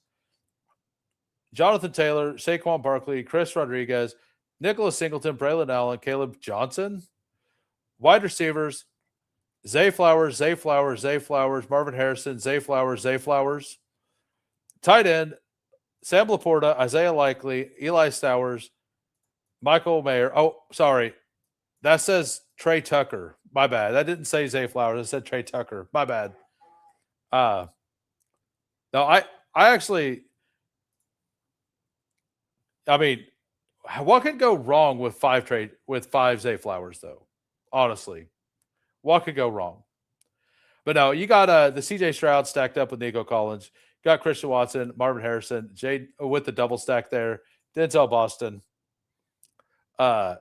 Jonathan Taylor, Saquon Barkley, Chris Rodriguez, Nicholas Singleton, Braylon Allen, Caleb Johnson. Wide receivers, Zay Flowers, Marvin Harrison, Zay Flowers. Tight end, Sam Laporta, Isaiah Likely, Eli Stowers, Michael Mayer. Oh, sorry. That says Trey Tucker. My bad. That didn't say Zay Flowers. It said Trey Tucker. My bad. No, I actually, I mean, what could go wrong with 5 Zay Flowers, though? Honestly, what could go wrong? But no, you got the CJ Stroud stacked up with Nico Collins. You got Christian Watson, Marvin Harrison, Jade with the double stack there, Denzel Boston, Sam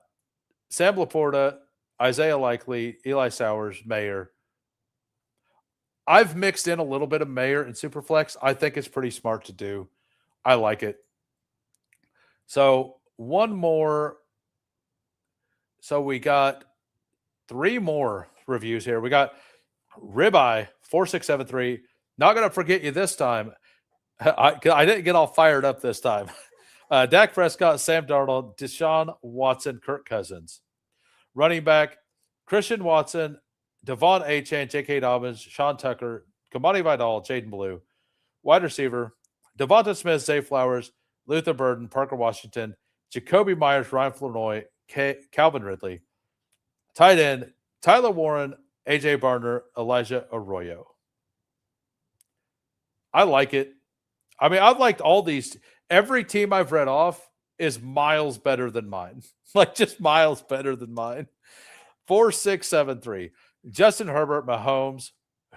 Laporta, Isaiah Likely, Eli Sowers, Mayer. I've mixed in a little bit of Mayer and Superflex. I think it's pretty smart to do. I like it. So one more. So we got 3 more reviews here. We got Ribeye 4673. Not going to forget you this time. I didn't get all fired up this time. Dak Prescott, Sam Darnold, Deshaun Watson, Kirk Cousins. Running back, Christian Watson, Devon Achane, J.K. Dobbins, Sean Tucker, Kamani Vidal, Jaden Blue. Wide receiver, Devonta Smith, Zay Flowers, Luther Burden, Parker Washington, Jacoby Myers, Ryan Flournoy, Calvin Ridley. Tight end, Tyler Warren, A.J. Barner, Elijah Arroyo. I like it. I mean, I've liked all these. Every team I've read off is miles better than mine. Like, just miles better than mine. 4673. Justin Herbert, Mahomes.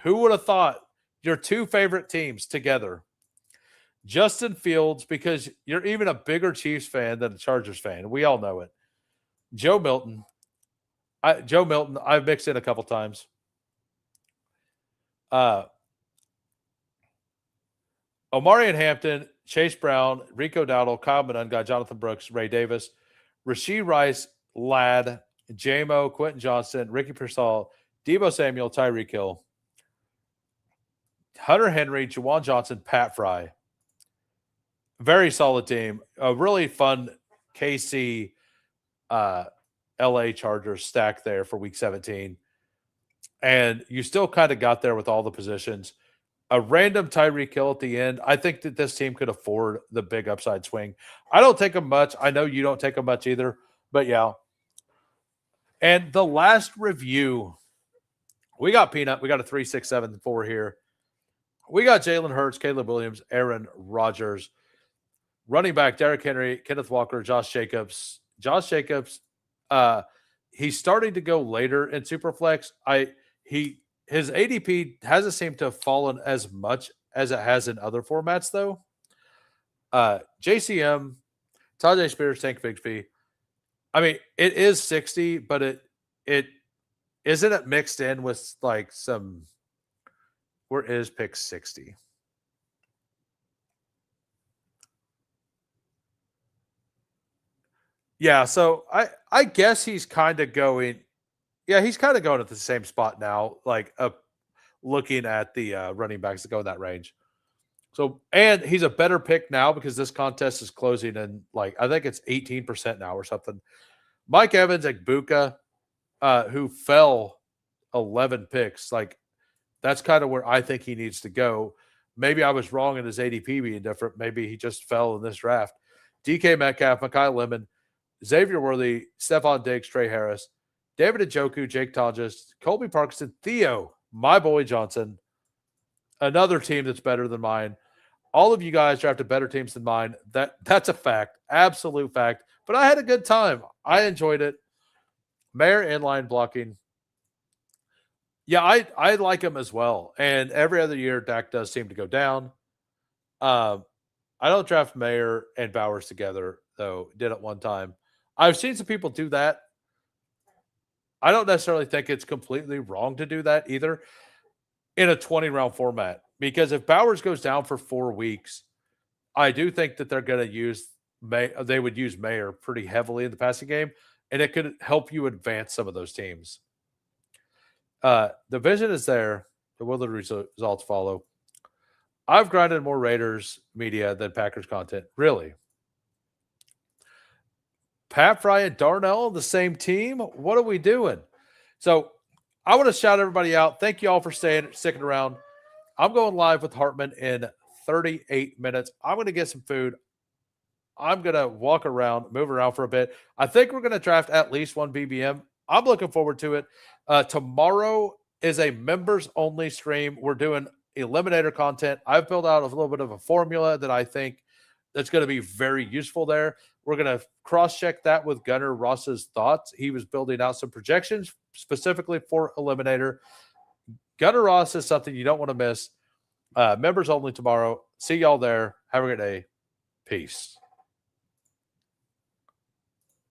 Who would have thought your 2 favorite teams together? Justin Fields, because you're even a bigger Chiefs fan than a Chargers fan. We all know it. Joe Milton. I've mixed in a couple times. Omarion Hampton, Chase Brown, Rico Dowdle, Kyle Monunga, Jonathan Brooks, Ray Davis, Rasheed Rice, Ladd, J-Mo, Quentin Johnson, Ricky Pearsall, Debo Samuel, Tyreek Hill, Hunter Henry, Juwan Johnson, Pat Fry. Very solid team. A really fun KC LA Chargers stack there for week 17. And you still kind of got there with all the positions. A random Tyreek Hill at the end. I think that this team could afford the big upside swing. I don't take them much. I know you don't take them much either. But yeah. And the last review, we got Peanut. We got a 3, 6, 7, 4 here. We got Jalen Hurts, Caleb Williams, Aaron Rodgers, running back Derrick Henry, Kenneth Walker, Josh Jacobs. Josh Jacobs, he's starting to go later in Superflex. His ADP hasn't seemed to have fallen as much as it has in other formats, though. JCM, Tajay Spears, Tank Bigsby. I mean, it is 60, but it isn't it mixed in with like some. Where is pick 60? Yeah, so I guess he's kind of going. Yeah, he's kind of going at the same spot now, like looking at the running backs that go in that range. So, and he's a better pick now because this contest is closing in like I think it's 18% now or something. Mike Evans, Egbuka, who fell 11 picks, like. That's kind of where I think he needs to go. Maybe I was wrong in his ADP being different. Maybe he just fell in this draft. DK Metcalf, Mekhi Lemon, Xavier Worthy, Stephon Diggs, Trey Harris, David Njoku, Jake Tonjes, Colby Parkinson, Theo, my boy Johnson, another team that's better than mine. All of you guys drafted better teams than mine. That's a fact, absolute fact. But I had a good time. I enjoyed it. Mayor inline blocking. Yeah, I like him as well. And every other year, Dak does seem to go down. I don't draft Mayer and Bowers together, though. Did it one time. I've seen some people do that. I don't necessarily think it's completely wrong to do that either in a 20-round format. Because if Bowers goes down for 4 weeks, I do think that they're going to use they would use Mayer pretty heavily in the passing game, and it could help you advance some of those teams. The vision is there. The will the results follow. I've grinded more Raiders media than Packers content. Really? Pat Fry and Darnell on the same team? What are we doing? So I want to shout everybody out. Thank you all for sticking around. I'm going live with Hartman in 38 minutes. I'm going to get some food. I'm going to walk around, move around for a bit. I think we're going to draft at least one BBM. I'm looking forward to it. Tomorrow is a members-only stream. We're doing Eliminator content. I've built out a little bit of a formula that I think that's going to be very useful there. We're going to cross-check that with Gunnar Ross's thoughts. He was building out some projections specifically for Eliminator. Gunnar Ross is something you don't want to miss. Members only tomorrow. See y'all there. Have a great day. Peace.